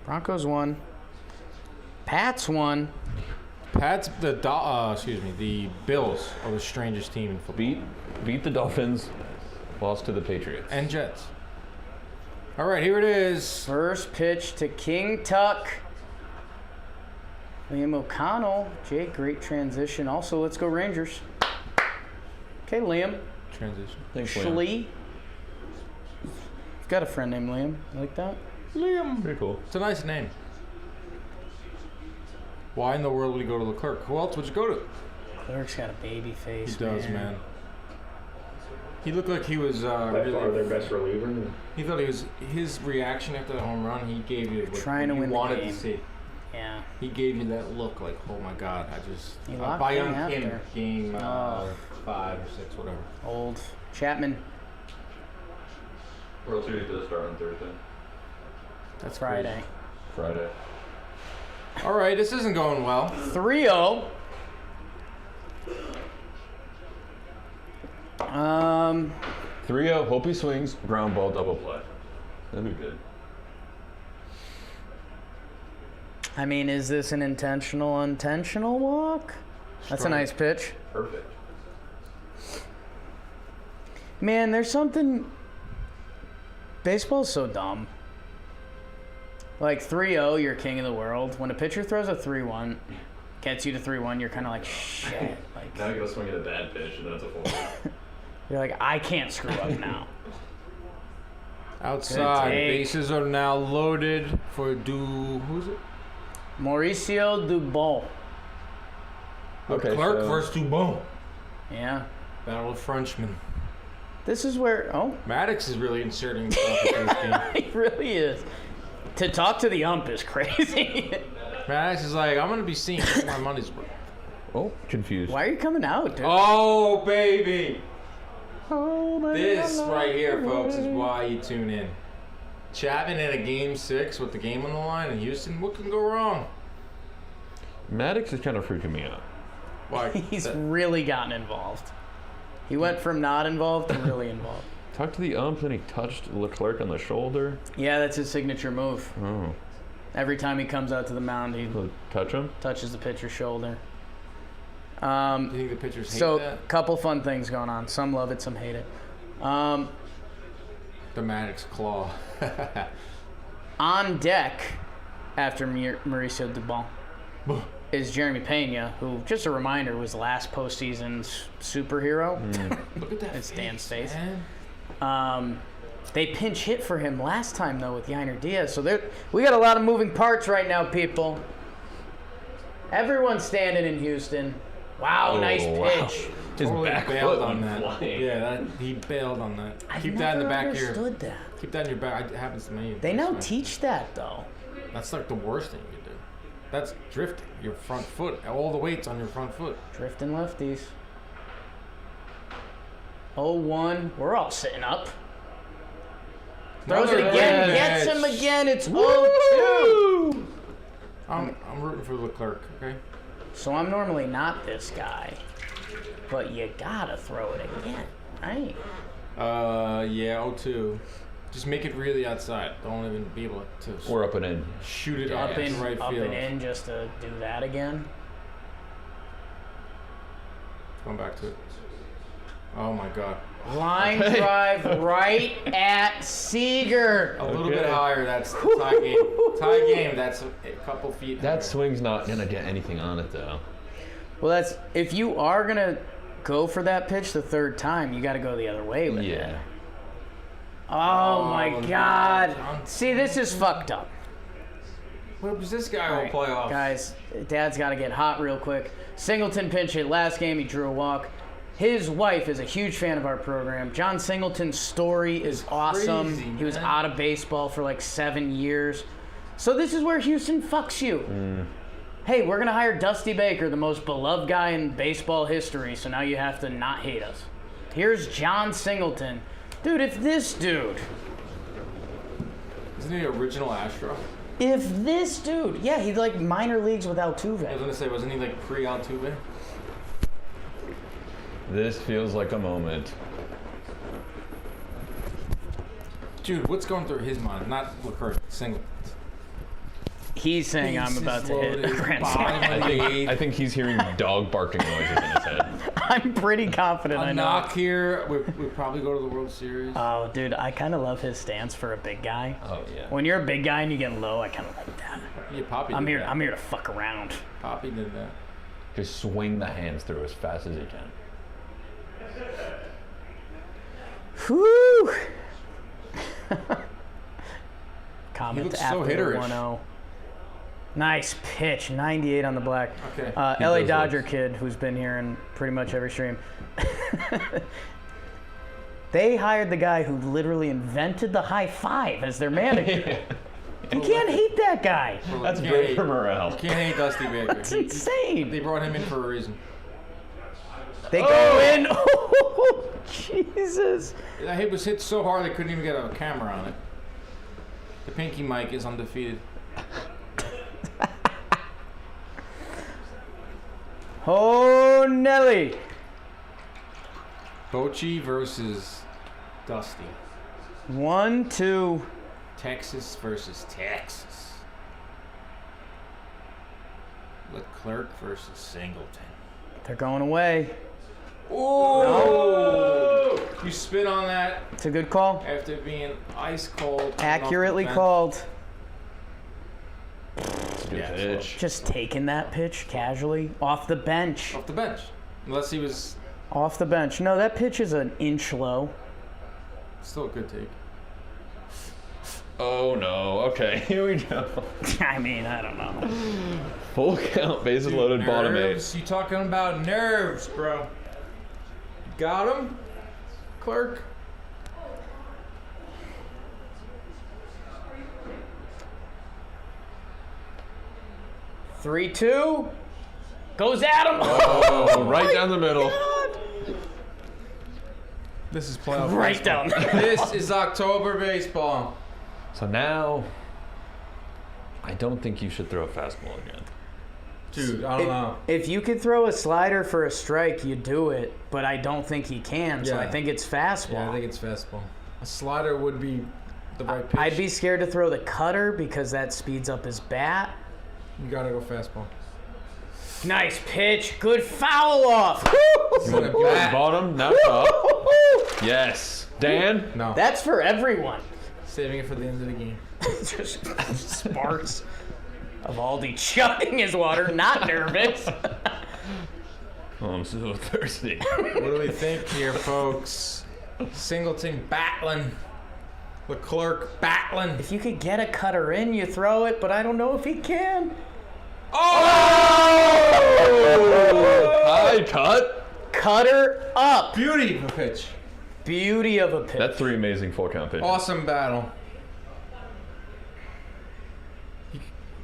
Broncos won. Pats won. Pats, the Bills are the strangest team in football. Beat the Dolphins, lost to the Patriots. And Jets. All right, here it is. First pitch to King Tuck. Liam O'Connell. Jake, great transition. Also, let's go Rangers. Okay, Liam. Transition. Thanks, Liam. Schlee. I've got a friend named Liam. You like that? Liam. Pretty cool. It's a nice name. Why in the world would he go to Leclerc? Who else would you go to? Clerk's got a baby face. He does, man. He looked like he was really. their best reliever. He thought he was. His reaction after the home run, he gave you what Trying to you win the wanted game. to see. Yeah. He gave you that look like, oh my God, He I'll locked buy in on him after. game Oh. 5 or 6, whatever. Old Chapman. World Series does start on Thursday. That's Friday. Friday. crazy. All right, this isn't going well. 3-0. 3-0, hope he swings, ground ball, double play. That'd be good. I mean, is this an intentional walk? That's a Strong. nice pitch. Perfect. Man, there's something. Baseball's so dumb. Like 3-0, you're king of the world. When a pitcher throws a 3-1, gets you to 3-1, you're kind of like, shit. Like, Now you gotta swing at a bad pitch, and then it's a full. you're like, I can't screw up now. Outside, Good take. bases are now loaded for who's it? Mauricio Dubon. Okay, Clark so- versus Dubon. Yeah. Battle of Frenchmen. This is where. Oh, Maddox is really inserting himself into this game. he really is. To talk to the ump is crazy. Maddox is like, I'm gonna be seen. Get my money's worth. Oh, confused. Why are you coming out, dude? Oh baby, Oh, baby, this I love right here, you, folks, is baby. why you tune in. Chapman in a game 6 with the game on the line in Houston. What can go wrong? Maddox is kind of freaking me out. Why? He's really gotten involved. He went from not involved to really involved. Talked to the ump, then he touched Leclerc on the shoulder. Yeah, that's his signature move. Oh. Every time he comes out to the mound, he He'll touch him? touches the pitcher's shoulder. Do you think the pitchers hate So, that? couple fun things going on. Some love it, some hate it. The Maddox claw. On deck, after Mauricio Dubon, is Jeremy Pena, who, just a reminder, was last postseason's superhero. Look at that. It's Dan's face. Man. They pinch hit for him last time, though, with Yainer Diaz. So we got a lot of moving parts right now, people. Everyone's standing in Houston. Wow, nice wow. pitch. His Totally back bailed foot on went that. flying. Yeah, he bailed on that. I've Keep that in the never back here. understood that. Keep that in your back. It happens to me. They now teach that, though. That's like the worst thing you can do. That's drifting. Your front foot. All the weight's on your front foot. Drifting lefties. 0-1. We're all sitting up. Throws it Another again. pitch. Gets him again. It's 0-2. I'm rooting for Leclerc, okay? So I'm normally not this guy. But you gotta throw it again, right? Yeah, 0-2. Just make it really outside. Don't even be able to Or up and in. shoot it Up up in, in right up field. and in just to do that again. Going back to it. Oh my God. Line drive right at Seager. A little bit higher. That's the tie game. Tie game. That's a couple feet. That swing's not gonna get anything on it though. Well, that's if you are gonna go for that pitch the third time, you got to go the other way with it. Oh my God! See, this is fucked up. What was this guy will play off? Guys, Dad's got to get hot real quick. Singleton pinch hit last game. He drew a walk. His wife is a huge fan of our program. John Singleton's story is awesome. Crazy, he was man. out of baseball for like 7 years. So this is where Houston fucks you. Hey, we're going to hire Dusty Baker, the most beloved guy in baseball history, so now you have to not hate us. Here's John Singleton. Dude, if this dude... Isn't he original Astro? If this dude... Yeah, he's like minor leagues with Altuve. I was gonna say, wasn't he like pre-Altuve? This feels like a moment. Dude, what's going through his mind? Not Leclerc, Singleton. He's saying I'm about to hit a grand slam. I think he's hearing dog barking noises in his head. I'm pretty confident I A know. knock here. We probably go to the World Series. Oh, dude, I kind of love his stance for a big guy. Oh yeah. When you're a big guy and you get low, I kind of like that. Yeah, Poppy I'm did here. that. I'm here to fuck around. Poppy did that. Just swing the hands through as fast as you can. Whew. Comment looks after so the hitterish. 1-0. Nice pitch, 98 on the black. Okay. LA does Dodger this. kid who's been here in pretty much every stream. They hired the guy who literally invented the high five as their manager. You can't hate that guy. That's Can't great hate- for morale. Can't hate Dusty Baker. That's insane. They brought him in for a reason. They go in. Oh, Jesus. That hit was hit so hard they couldn't even get a camera on it. The pinky mic is undefeated. Oh, Nelly. Bochy versus Dusty. 1-2. Texas versus Texas. Leclerc versus Singleton. They're going away. Oh! You spit on that It's a good call. after being ice cold. Accurately off the bench. called. Good Yeah, pitch. Just taking that pitch casually off the bench. Off the bench. Unless he was Off the bench. No, that pitch is an inch low. still a good take. Oh no. Okay, here we go. I mean, I don't know. Full count, bases loaded, bottom eight. Nerves? You talking about nerves, bro. Got him? Clerk? Three, 2. Goes at him. Oh, right down the middle. This is playoff Right baseball. down. This is October baseball. So now, I don't think you should throw a fastball again. Dude, I don't know. If you could throw a slider for a strike, you do it. But I don't think he can, so Yeah. I think it's fastball. Yeah, I think it's fastball. A slider would be the right pitch. I'd be scared to throw the cutter because that speeds up his bat. You gotta go fastball. Nice pitch. Good foul off. You want a bat? Bottom, now top. Yes. Dan? No. That's for everyone. Saving it for the end of the game. Just sparks of Aldi chugging his water, not nervous. Oh, I'm so thirsty. What do we think here, folks? Singleton battling. Leclerc battling. If you could get a cutter in, you throw it, but I don't know if he can. Oh! High cut. Cutter up. Beauty of a pitch. Beauty of a pitch. That's 3 amazing full count pitches. Awesome battle.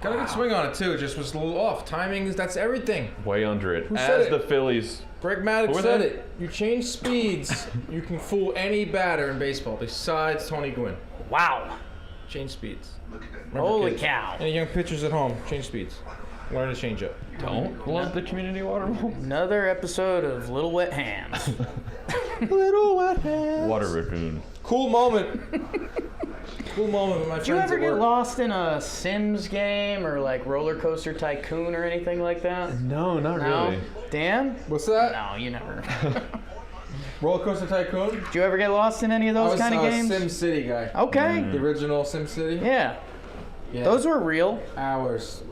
Got a good swing on it too. Just was a little off. Timing that's everything. Way under it. said As it? the Phillies. Greg Maddux Who were said they? it. You change speeds, you can fool any batter in baseball besides Tony Gwynn. Wow. Change speeds. Remember, Holy kids. cow. Any young pitchers at home, change speeds. Learn to change up. Don't love the community water bowl. Another episode of Little Wet Hands. Little wet hands. Water raccoon. Cool moment. Cool moment with my Did you friends ever at get work. lost in a Sims game or like Roller Coaster Tycoon or anything like that? No, not No? really. Dan? What's that? No, you never. Roller Coaster Tycoon. Did you ever get lost in any of those kind of games? Sim City guy. Okay. The original Sim City. Yeah. Those were real. Hours.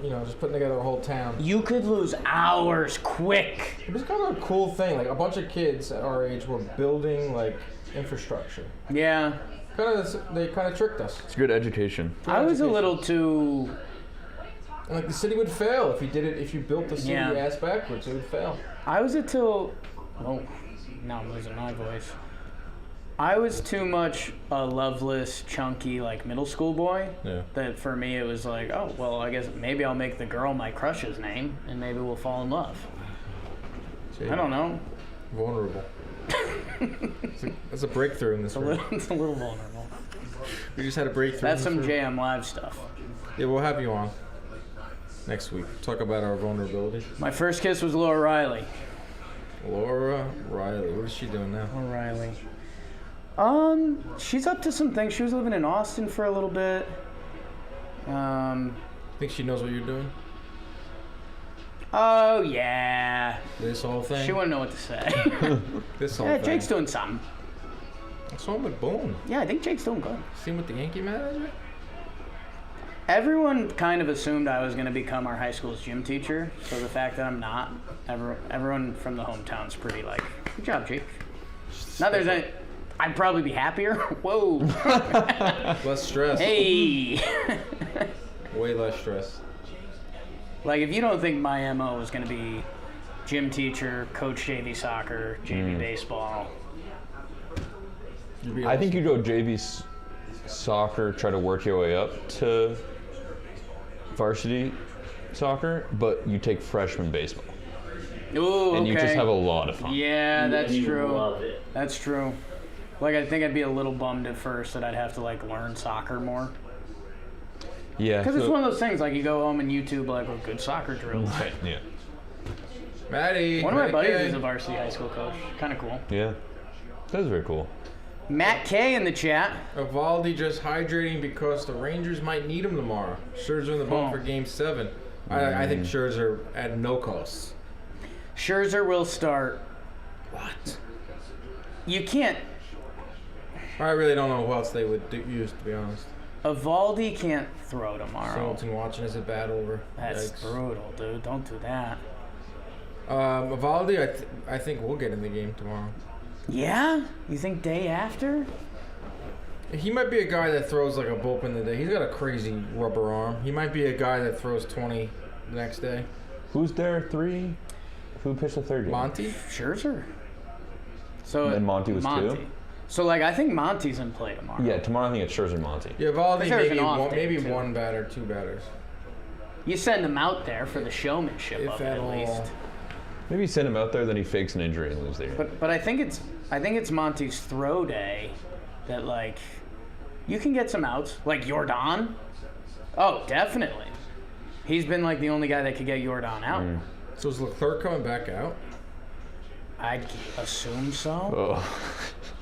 Just putting together a whole town. You could lose hours quick. It was kind of a cool thing. Like a bunch of kids at our age were building like infrastructure. Yeah. They kind of tricked us. It's good education. I was a little too. And like the city would fail if you did it. If you built the city ass backwards, it would fail. I was until. Oh, now I'm losing my voice. I was too much a loveless, chunky, like middle school boy. Yeah. That for me it was like, oh well, I guess maybe I'll make the girl my crush's name, and maybe we'll fall in love. Gee. I don't know. Vulnerable. That's a breakthrough in this room. It's a little vulnerable. We just had a breakthrough. That's some in this room. JM Live stuff. Yeah, we'll have you on next week. Talk about our vulnerability. My first kiss was Laura Riley. Laura Riley. What is she doing now? Laura Riley. She's up to some things. She was living in Austin for a little bit. Think she knows what you're doing? Oh yeah. This whole thing? She wouldn't know what to say. This whole Yeah, thing? Jake's doing something. What's wrong with Boone? Yeah, I think Jake's doing good. See him with the Yankee manager? Everyone kind of assumed I was going to become our high school's gym teacher, so the fact that I'm not, everyone from the hometown's pretty like, good job, Jake. Not there's any, I'd probably be happier. Whoa. Less stress. Hey. Way less stress. Like, if you don't think my MO is going to be gym teacher, coach JV soccer, JV baseball. I think you go JV soccer, try to work your way up to varsity soccer, but you take freshman baseball. Ooh, And okay. you just have a lot of fun. Yeah, that's You true. love it. That's true. Like, I think I'd be a little bummed at first that I'd have to, like, learn soccer more. Yeah. Because it's one of those things, like, you go home and YouTube, like, well, good soccer drills. Right, yeah. Maddie. One of my buddies Maddie is K. a varsity high school coach. Kind of cool. Yeah. That was very cool. Matt K in the chat. Evaldi just hydrating because the Rangers might need him tomorrow. Scherzer in the bump for Game 7. I think Scherzer at no cost. Scherzer will start. What? You can't. I really don't know who else they would use, to be honest. Evaldi can't throw tomorrow. Hamilton watching as a bad over. That's Yikes. brutal, dude. Don't do that. Evaldi, I think we'll get in the game tomorrow. Yeah? You think day after? He might be a guy that throws like a bullpen today. He's got a crazy rubber arm. He might be a guy that throws 20 the next day. Who's there? 3? Who pitched the third game? Monty? Scherzer. So And Monty was 2? So, like, I think Monty's in play tomorrow. Yeah, tomorrow I think it's Scherzer Monty. Yeah, Evaldi, There's maybe an off one, day, maybe too. one batter, 2 batters. You send him out there for the showmanship If of it, at at all. least. Maybe send him out there, then he fakes an injury and lives there. But I think it's Monty's throw day that, like, you can get some outs. Like Jordan. Oh, definitely. He's been like the only guy that could get Jordan out. So is Leclerc coming back out? I'd assume so. Oh.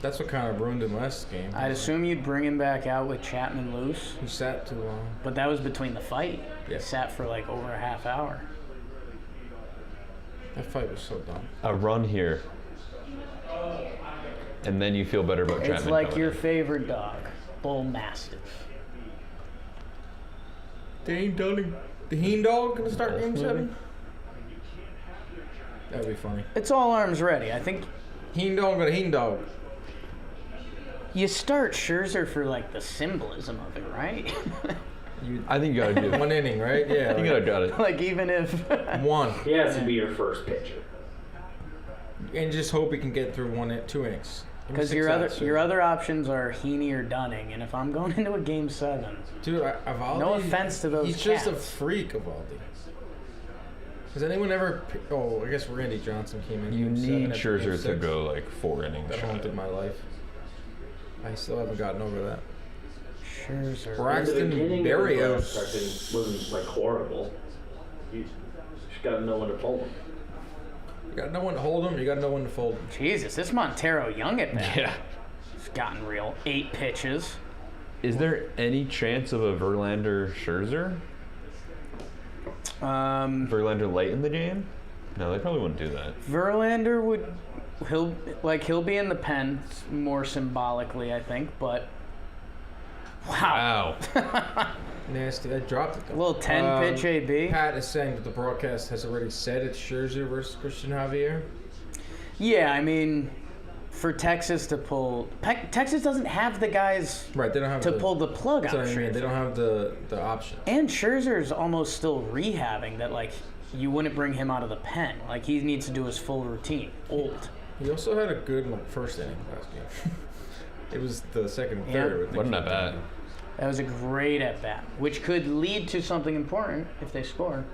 That's what kind of ruined him last game. I'd assume you'd bring him back out with Chapman loose. He sat too long. But that was between the fight. Yeah. He sat for like over a half hour. That fight was so dumb. A run here. And then you feel better about Chapman. It's like coming your in. favorite dog, Bull Mastiff. Dane Dunning. The Heen Dog gonna start Game 7? That'd be funny. It's all arms ready. I think Heen Dog got a Heen Dog. you start Scherzer for like the symbolism of it, right? I think you gotta do it. 1 inning, right? Yeah. You like got it. Like even if one. He has to be your first pitcher. And just hope he can get through 2 innings. Give me because 6 outs. your other options are Heaney or Dunning, and if I'm going into a Game 7, Dude, Evaldi, No offense to those He's just a cats. freak, Evaldi. Has anyone ever... Oh, I guess Randy Johnson came in. You Game 7 need after Scherzer Game to 6. go like 4 innings. That shy. haunted my life. I still haven't gotten over that. Scherzer. Braxton The beginning of the Berrios. section wasn't like horrible. You just got to know when to pull them. You got no one to hold him. You got no one to fold him. Jesus, this Montero Young at bat. Yeah. It's gotten real. 8 pitches. Is there any chance of a Verlander Scherzer? Verlander late in the game? No, they probably wouldn't do that. Verlander he'll be in the pen more symbolically, I think, but wow. Nasty. I dropped it. A little 10 pitch AB. Pat is saying that the broadcast has already said it's Scherzer versus Christian Javier. Yeah, I mean, for Texas to pull, Texas doesn't have the guys Right, they don't have to pull the plug That's out. what I mean. They don't have the option. And Scherzer's almost still rehabbing that, like, you wouldn't bring him out of the pen. Like, he needs to do his full routine. Old. He also had a good first inning last game. It was the second and third. Wasn't that bad? That was a great at-bat, which could lead to something important if they score.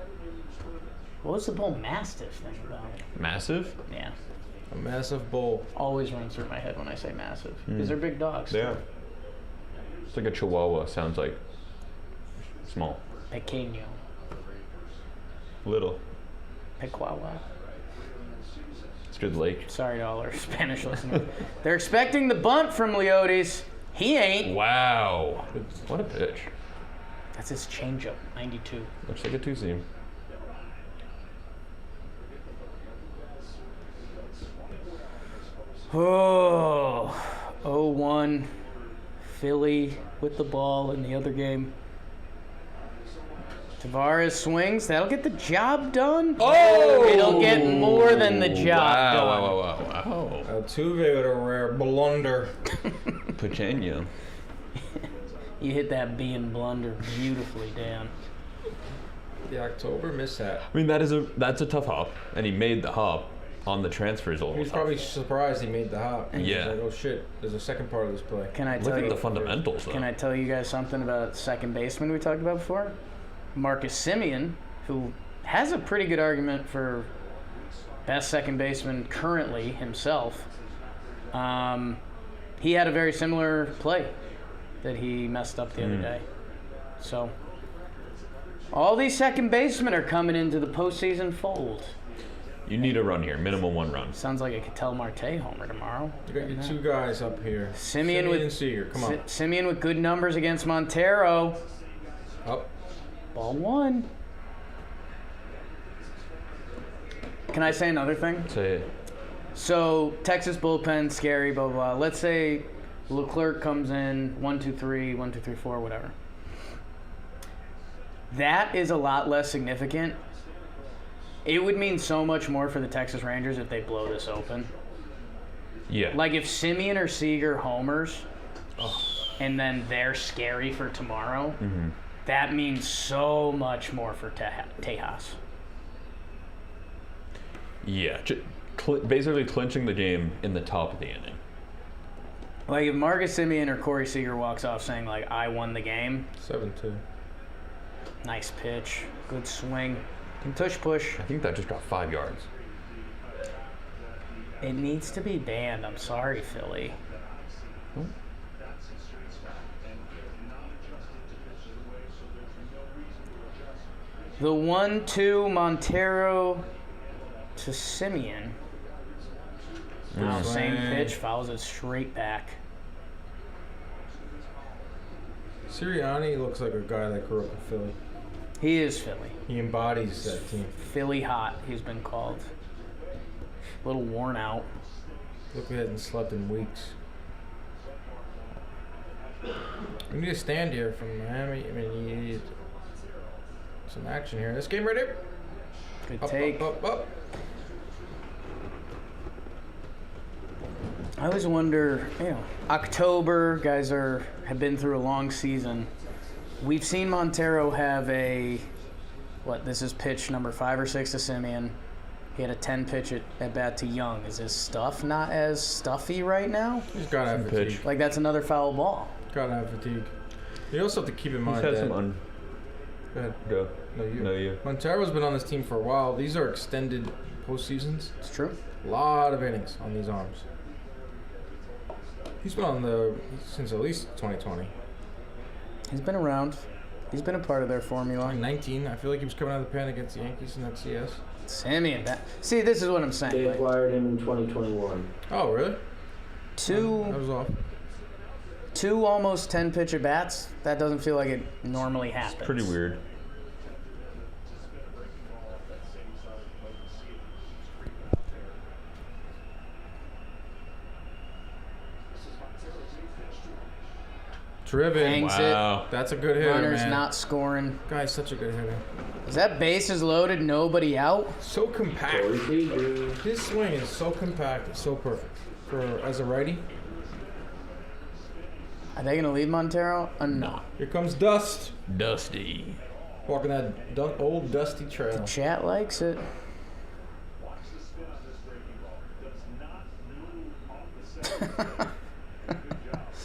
What was the Bull Mastiff thing about? Massive? Yeah. A massive bull. Always runs through my head when I say massive. Because they're big dogs. Yeah. It's like a chihuahua. Sounds like small. Pequeño. Little. Pequawa. It's a good lake. Sorry to all our Spanish listeners. They're expecting the bunt from Leotis. He ain't. Wow. What a pitch. That's his changeup, 92. Looks like a two-seam. Oh, 0-1. Philly with the ball in the other game. Tavares swings. That'll get the job done. Oh! It'll get more than the job done. Wow. Altuve with a rare blunder. Pequeño. You hit that B and blunder beautifully, Dan. The October mishap. I mean, that's a tough hop, and he made the hop on the transfers. He was probably surprised he made the hop. He Yeah. was like, oh shit, there's a second part of this play. Can I Look tell at you? the fundamentals, though. Can I tell you guys something about second baseman we talked about before? Marcus Semien, who has a pretty good argument for best second baseman currently himself. He had a very similar play that he messed up the other day. So all these second basemen are coming into the postseason fold. You need a run here, minimum one run. Sounds like a Ketel Marte homer tomorrow. You got your two guys up here. Semien with and Seager. Come on. Semien with good numbers against Montero. Up. Ball one. Can I say another thing? Say it. So Texas bullpen, scary, blah, blah, blah. Let's say Leclerc comes in 1-2-3, 1-2-3-4, whatever. That is a lot less significant. It would mean so much more for the Texas Rangers if they blow this open. Yeah. Like if Semien or Seager homers, and then they're scary for tomorrow, that means so much more for Tejas. Yeah. Basically clinching the game in the top of the inning. Like if Marcus Semien or Corey Seager walks off saying like, I won the game. 7-2. Nice pitch. Good swing. Tush push. I think that just got 5 yards. It needs to be banned. I'm sorry, Philly. The 1-2 Montero to Semien. Now same pitch, fouls it straight back. Sirianni looks like a guy that grew up in Philly. He is Philly. He embodies that team. Philly hot, he's been called. A little worn out. Look, we hadn't slept in weeks. We need a stand here from Miami. I mean, you need some action here. This game right here. Good Up, take. up. I always wonder, October, guys have been through a long season. We've seen Montero have this is pitch number 5 or 6 to Semien. He had a 10 pitch at bat to Young. Is his stuff not as stuffy right now? He's got to have fatigue. Like that's another foul ball. Got to have fatigue. You also have to keep in mind He's that. had some Go ahead. Go. No, you. Montero's been on this team for a while. These are extended postseasons. It's true. A lot of innings on these arms. He's been since at least 2020. He's been around. He's been a part of their formula. 19. I feel like he was coming out of the pen against the Yankees in FCS. Semien. See, this is what I'm saying. They Like, acquired him in 2021. Oh, really? That was off. two almost 10 pitch at bats. That doesn't feel like it normally happens. Pretty weird. Driven. Hangs Wow. That's a good hitter, Runner's man. not scoring. Guy's such a good hitter. Is that bases loaded? Nobody out? So compact. His swing is so compact. It's so perfect for as a righty. Are they gonna leave Montero? No. Here comes Dust. Dusty. Walking that old dusty trail. Chat likes it.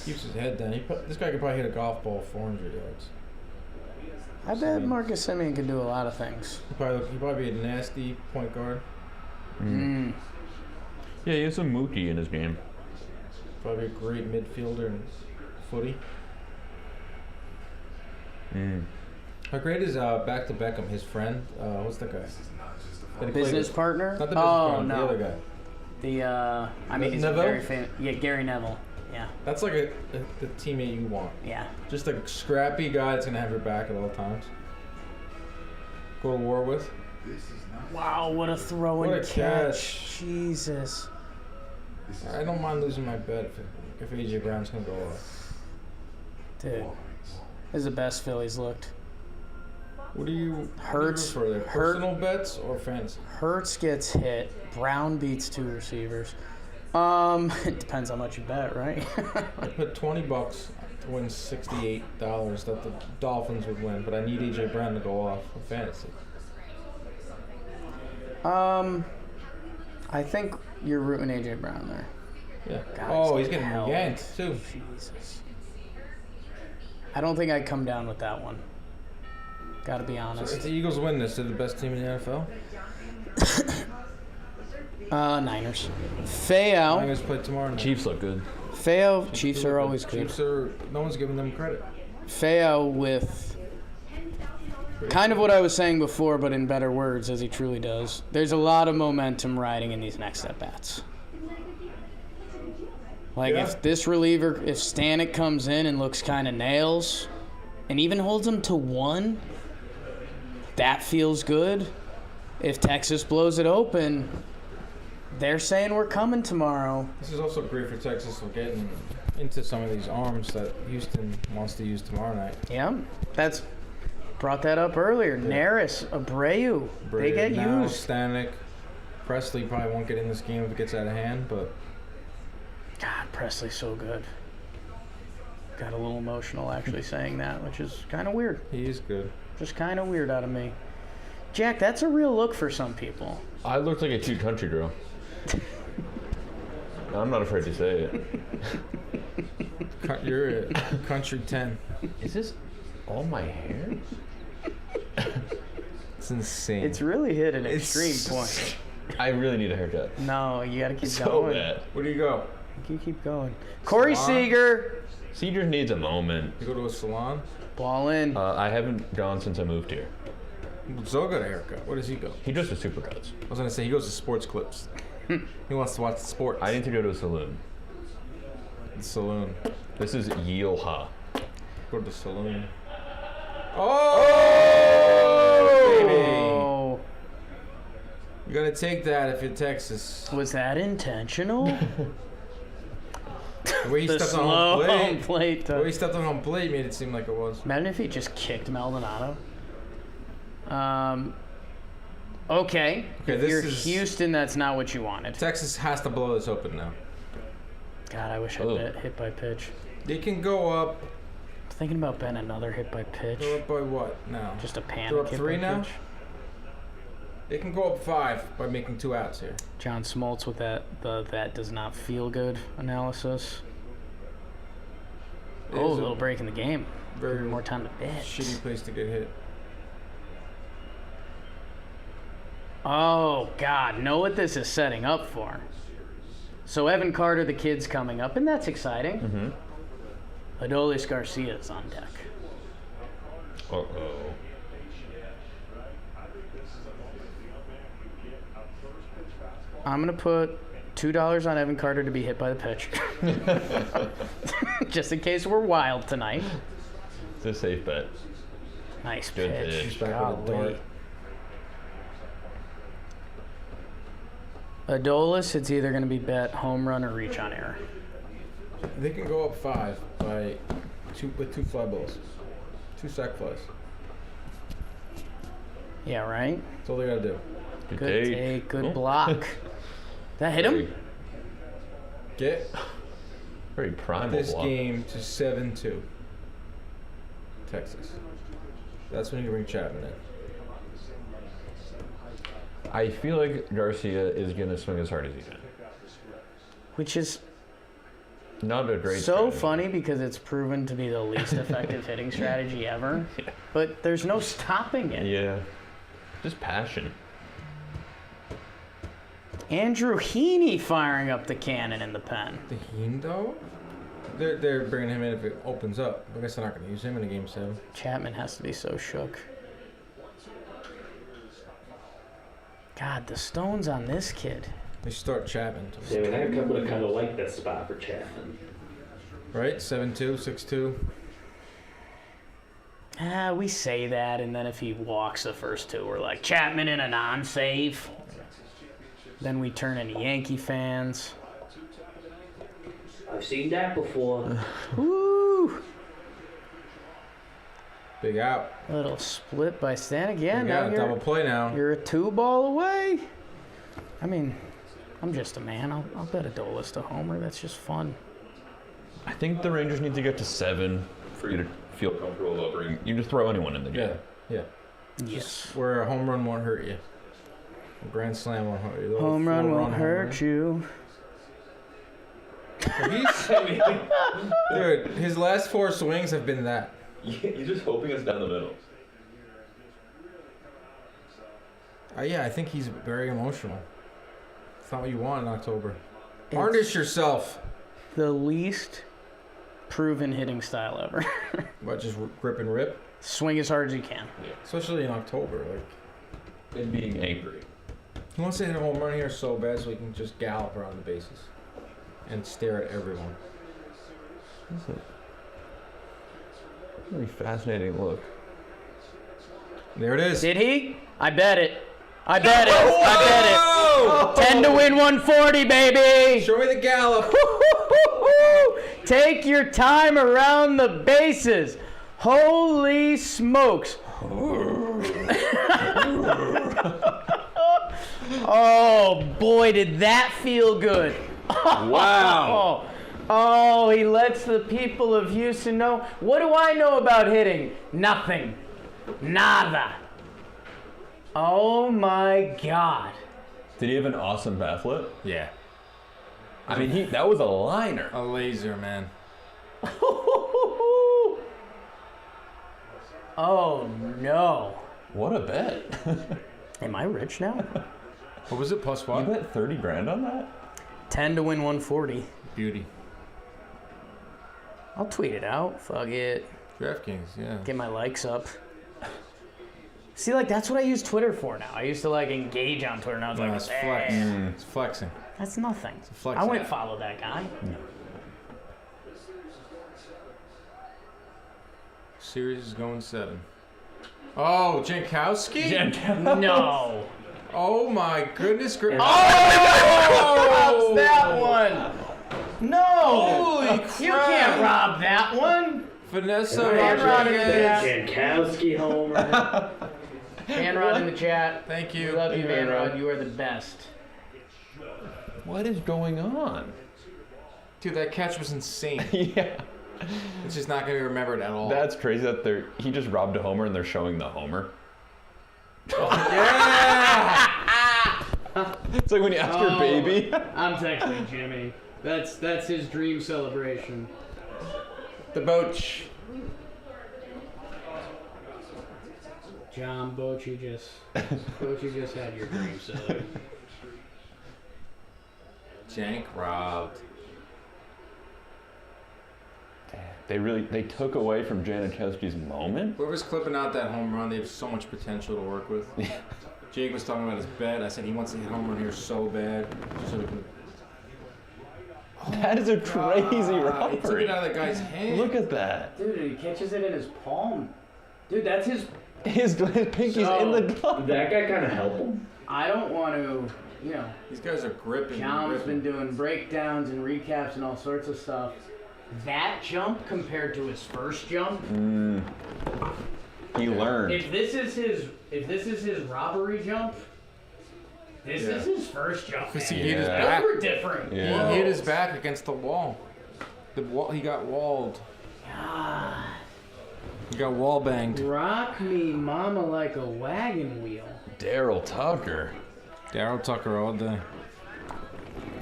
Keeps his head down. This guy could probably hit a golf ball 400 yards. I bet Marcus Semien can do a lot of things. He'd probably be a nasty point guard. Mm. Yeah, he has some Mookie in his game. Probably a great midfielder and footy. How great is back to Beckham? His friend, what's that guy? That he played Business with? partner? Not the business partner, no. the other guy. I mean, he's Neville? very famous. Yeah, Gary Neville. Yeah. That's like the teammate you want. Yeah. Just a scrappy guy that's gonna have your back at all times. Go to war with. Wow, what a throw What and a catch. catch. Jesus. I don't mind losing my bet if AJ Brown's gonna go off. Dude. This is the best Phillies looked. What do you Hurts- for there? Personal bets or fantasy? Hurts gets hit. Brown beats 2 receivers. It depends how much you bet, right? I put $20 to win $68 that the Dolphins would win, but I need AJ Brown to go off for fantasy. I think you're rooting AJ Brown there. Yeah. God, Oh, he's he's getting held. yanked too. Jesus. I don't think I'd come down with that one. Gotta be So honest. if the Eagles win this, they're the best team in the NFL. Niners. Feo. Niners play tomorrow night. Chiefs look good. Feo. Chiefs are always good. Chiefs are. No one's giving them credit. Feo with kind of what I was saying before, but in better words, as he truly does. There's a lot of momentum riding in these next at-bats. Like, Yeah. if this reliever, if Stanek comes in and looks kind of nails, and even holds him to 1, that feels good. If Texas blows it open, they're saying we're coming tomorrow. This is also great for Texas for getting into some of these arms that Houston wants to use tomorrow night. Yeah, that's brought that up earlier. Neris, Abreu, they get now, used. Stanek, Presley probably won't get in this game if it gets out of hand, but God, Presley's so good. Got a little emotional actually saying that, which is kind of weird. he is good. Just kind of weird out of me. Jack, that's a real look for some people. I looked like a cute country girl. I'm not afraid to say it. You're a country 10. Is this all my hair? It's insane. It's really hit an It's- extreme point. I really need a haircut. No, you got to keep So going. bad. Where do you go? You keep going. Corey Salon? Seager, Cedar needs a moment. You go to a salon? ball in. I haven't gone since I moved here. Zoe got a haircut. Where does he go? He does the supercuts. I was gonna say he goes to sports clips. He wants to watch the sports. I need to go to a saloon. The saloon. This is Yilha. Go to the saloon. Oh, baby! Oh, You gotta take that if you're Texas. was that intentional? The way he The stepped on slow home home plate. plate. The way he stepped on home plate made it seem like it was. Imagine if he just kicked Maldonado. Okay. Okay, If this you're is- Houston, that's not what you wanted. Texas has to blow this open now. God, I wish I Oh. bet hit by pitch. They can go up. Thinking about betting another hit by pitch. They're up by what now? Just a panic They're up hit 3 by now? pitch. They can go up 5 by making 2 outs here. John Smoltz with that does not feel good analysis. It Oh, a is little break in the game. very More time to bet. shitty place to get hit. Oh, God. Know what this is setting up for. So Evan Carter, the kid's coming up, and that's exciting. Mm-hmm. Adolis Garcia is on deck. Uh-oh. I'm going to put $2 on Evan Carter to be hit by the pitch. Just in case we're wild tonight. It's a safe bet. Nice Good pitch. pitch. He's back with a Golly. dart. Adolis, it's either going to be bet, home run, or reach on error. They can go up 5 by with 2 fly balls. 2 sac flies. Yeah, right? That's all they gotta do. Good take, good block. That hit him? Get Very primal this block. game to 7-2. Texas. That's when you bring Chapman in. I feel like Garcia is going to swing as hard as he can. Which is Not a great so strategy. funny because it's proven to be the least effective hitting strategy ever. Yeah. But there's no stopping it. Yeah. Just passion. Andrew Heaney firing up the cannon in the pen. The Heen, though? They're bringing him in if it opens up. I guess they're not going to use him in a game 7. Chapman has to be so shook. God, the stones on this kid. They start Chapman. Yeah, I mean, I would have kind of liked that spot for Chapman. Right? 7-2, 6-2. We say that, and then if he walks the first 2, we're like, Chapman in a non-save. Then we turn into Yankee fans. I've seen that before. Woo! Big out. Little split by Stan again. Big Now out. Double play now. you're a 2 ball away. I mean, I'm just a man. I'll bet a Doyle to homer. That's just fun. I think the Rangers need to get to 7 for you to feel comfortable over. You can just throw anyone in the game. Yeah. Yes. Where a home run won't hurt you. A grand slam won't hurt you. Home run won't hurt you. Dude, his last 4 swings have been that. You're just hoping it's down the middle. Yeah, I think he's very emotional. It's not what you want in October. Harness yourself. The least proven hitting style ever. What, just grip and rip? Swing as hard as you can. Especially in October. Like, And being angry. he wants to hit a home run here so bad so he can just gallop around the bases and stare at everyone. That's a very fascinating look. There it is. Did he? I bet it. I bet it. I bet it. 10 to win 140, baby. Show me the gallop. Take your time around the bases. Holy smokes. Oh, boy, did that feel good. Wow. Oh, he lets the people of Houston know. What do I know about hitting? Nothing. Nada. Oh, my God. Did he have an awesome bat flip? Yeah. I mean, that was a liner. A laser, man. Oh, no. What a bet. Am I rich now? What was it? Plus You what? bet 30 grand on that? 10 to win 140. Beauty. I'll tweet it out. Fuck it. DraftKings, yeah. Get my likes up. See, like, that's what I use Twitter for now. I used to, like, engage on Twitter, and I was No, like, it's flex. "Eh." It's flexing. That's nothing. a flex I wouldn't app. follow that guy. Series is going 7. Oh, Jankowski? No. Oh my goodness gracious. Oh! That one. No. Holy You crap. can't rob that one. Vanessa Hand Rod in the Rodriguez. chat. Jankowski homer. Hand Rod in the chat. Thank We you. love you, Thank Van Rod. You are the best. What is going on? Dude, that catch was insane. Yeah. It's just not going to be remembered at all. That's crazy that he just robbed a homer and they're showing the homer. Yeah! It's like when you ask your baby. I'm texting Jimmy. That's his dream celebration. The Boch. John Bochy just had your dream celebration. Jank robbed. They took away from Janikowski's moment. Whoever's clipping out that home run, they have so much potential to work with. Jake was talking about his bet. I said he wants to hit home run here so bad. Just so we can... That is a crazy He took robbery. it out of the guy's hand. Look at that. Dude, he catches it in his palm. Dude, that's his. His pinky's in the glove. Did that guy kind of help him? I don't want to, These guys are gripping. John's gripping. been doing breakdowns and recaps and all sorts of stuff. that jump compared to his first jump. He learned. If this is his robbery jump, this is his first jump. Because he man. hit his Those back. were different. Yeah. He hit his back against the wall. He got walled. God. He got wall banged. Rock me, mama, like a wagon wheel. Daryl Tucker. Daryl Tucker all day.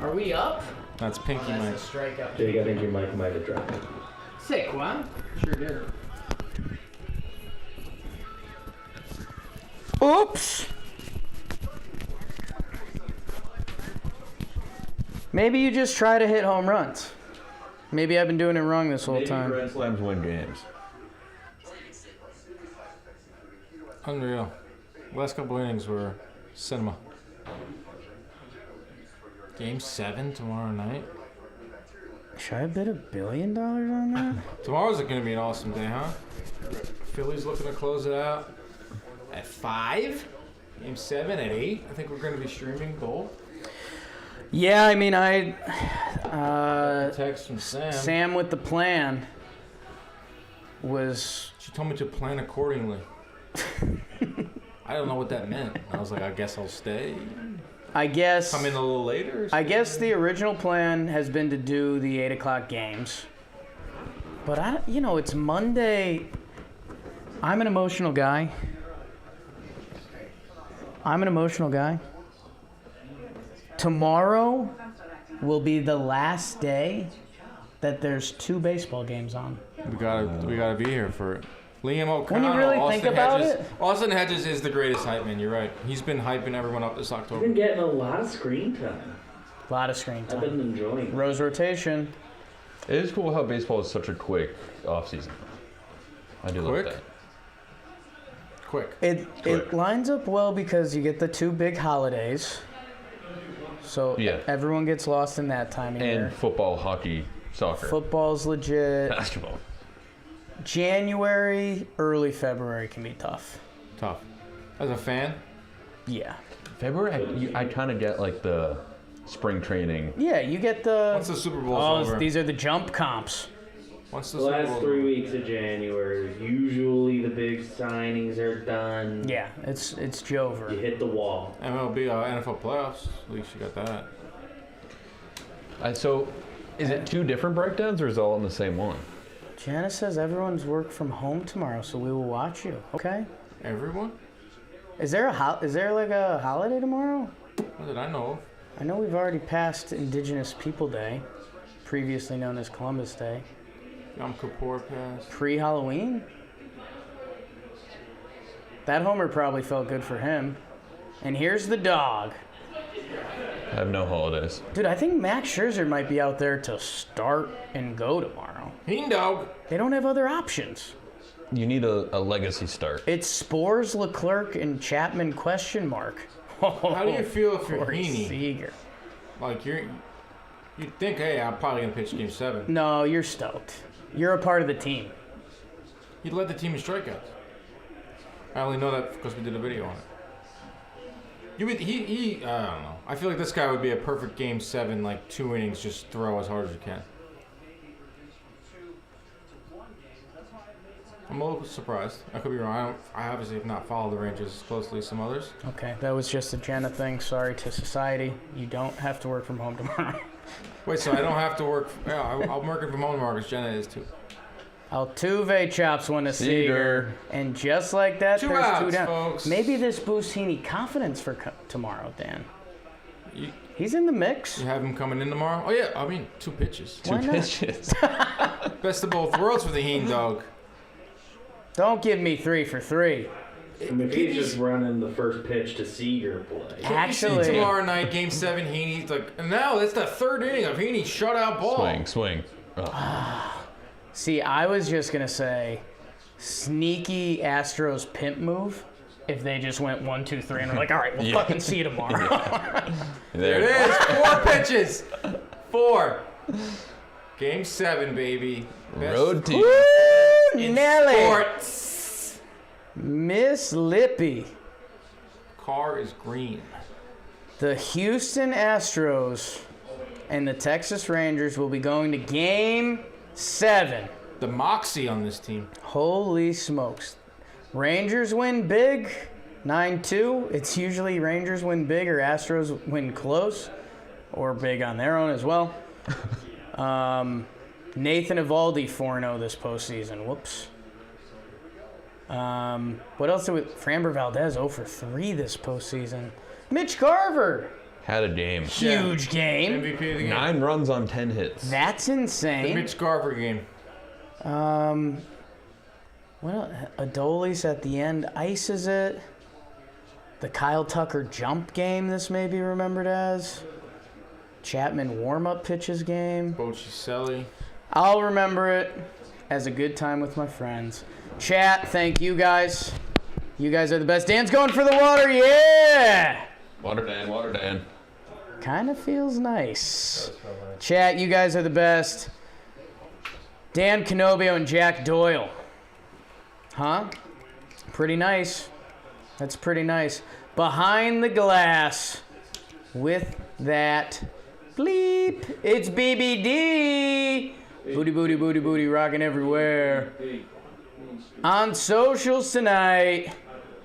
Are we up? That's Pinky Mike. That's a strikeout. Jake, I think your mic might have dropped. Sick, huh? Sure did. Oops. Maybe you just try to hit home runs. Maybe I've been doing it wrong this whole time. Grand Slams win games. Unreal. Last couple innings were cinema. Game 7 tomorrow night. Should I bet $1 billion on that? Tomorrow's going to be an awesome day, huh? Phillies looking to close it out at 5. Game 7 at 8. I think we're going to be streaming both. Yeah, I mean, Text from Sam. Sam with the plan was... She told me to plan accordingly. I don't know what that meant. I was like, I guess I'll stay. I guess... Come in a little later? I guess the original plan has been to do the 8 o'clock games. But, it's Monday. I'm an emotional guy. Tomorrow will be the last day that there's 2 baseball games on. We gotta be here for it. Liam O'Connell. When you really Austin think about Hedges. it. Austin Hedges is the greatest hype man. You're right. He's been hyping everyone up this I've October. been getting a lot of screen time. A lot of screen I've been time. enjoying it. Rose rotation. It is cool how baseball is such a quick offseason. I do Quick? like that. Quick. It lines up well because you get the 2 big holidays. So Yeah. everyone gets lost in that time of year. And football, hockey, soccer, Football's legit. basketball. January, early February can be tough. Tough. As a fan, Yeah. February, I kind of get like the spring training. Yeah, you get the... once the Super Bowl's over. These are the jump comps. Once the The Super last Bowl's 3 over. weeks of January, usually the big signings are done. Yeah, it's You Jover. hit the wall. MLB, NFL playoffs. At least you got that. So, is it 2 different breakdowns or is it all in the same one? Janice says everyone's work from home tomorrow, so we will watch you. Okay. Everyone? Is there like a holiday tomorrow? What did I know of? I know we've already passed Indigenous People Day, previously known as Columbus Day. Yom Kippur pass. Pre-Halloween? That homer probably felt good for him. And here's the dog. I have no holidays. Dude, I think Max Scherzer might be out there to start and go tomorrow. Heen dog. They don't have other options. You need a legacy start. It's Spores, Leclerc, and Chapman question mark. How do you feel if you're Corey Heaney? Seager. Like you'd think, hey, I'm probably gonna pitch Game 7. No, you're stoked. You're a part of the team. He led the team in strikeouts. I only know that because we did a video on it. I don't know. I feel like this guy would be a perfect Game 7, like 2 innings, just throw as hard as you can. I'm a little surprised. I could be wrong. I obviously have not followed the Rangers as closely as some others. Okay, that was just a Jenna thing. Sorry to society. You don't have to work from home tomorrow. Wait, so I don't have to work. Yeah, I'm working from home tomorrow because Jenna is too. Altuve chops one to Seager. And just like that, 2 there's outs, 2 down. folks. Maybe this boosts Heaney confidence for tomorrow, Dan. You He's in the mix. have him coming in tomorrow? Oh, yeah. I mean, 2 pitches. Why not? Pitches. Best of both worlds for the Heen dog. Don't give me 3 for 3. If he's just running the first pitch to Seager play. Actually, Tomorrow night, Game 7, Heaney's like, and now that's the 3rd inning of Heaney's shutout ball. Swing. Oh. see, I was just going to say sneaky Astros pimp move if they just went 1, 2, 3 and we're like, all right, we'll fucking see you tomorrow. There it is. 4 pitches. 4. Game 7, baby. Best Road team. Woo, in Nelly. sports. Miss Lippy. Car is green. The Houston Astros and the Texas Rangers will be going to Game 7. The moxie on this team. Holy smokes. Rangers win big, 9-2. It's usually Rangers win big or Astros win close, or big on their own as well. Nathan Eovaldi 4-0 this postseason. Whoops. What else did we... Framber Valdez 0-for-3 this postseason. Mitch Garver. Had a game. Huge game. MVP of the game. 9 runs on 10 hits. That's The insane. Mitch Garver game. What else? Adolis at the end ices it. The Kyle Tucker jump game, this may be remembered as. Chapman warm-up pitches game. Boccicelli. I'll remember it as a good time with my friends. Chat, thank you guys. You guys are the best. Dan's going for the water, yeah! Water Dan. Kind of feels nice. Chat, you guys are the best. Dan Canobbio and Jack Doyle. Huh? Pretty nice. That's pretty nice. Behind the glass with that bleep. It's BBD. Booty, booty, booty, booty, rocking everywhere. On socials tonight,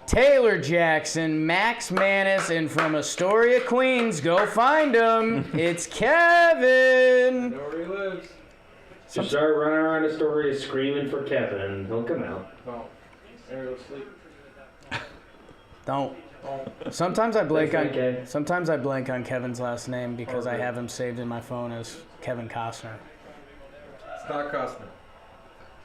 Taylor Jackson, Max Manis, and from Astoria, Queens, go find him. It's Kevin. Where he lives. Just start running around Astoria screaming for Kevin. He'll come out. Oh, there he'll sleep. Don't. Sometimes I blank That's on. okay. Sometimes I blank on Kevin's last name because I have him saved in my phone as Kevin Costner. It's not Costner.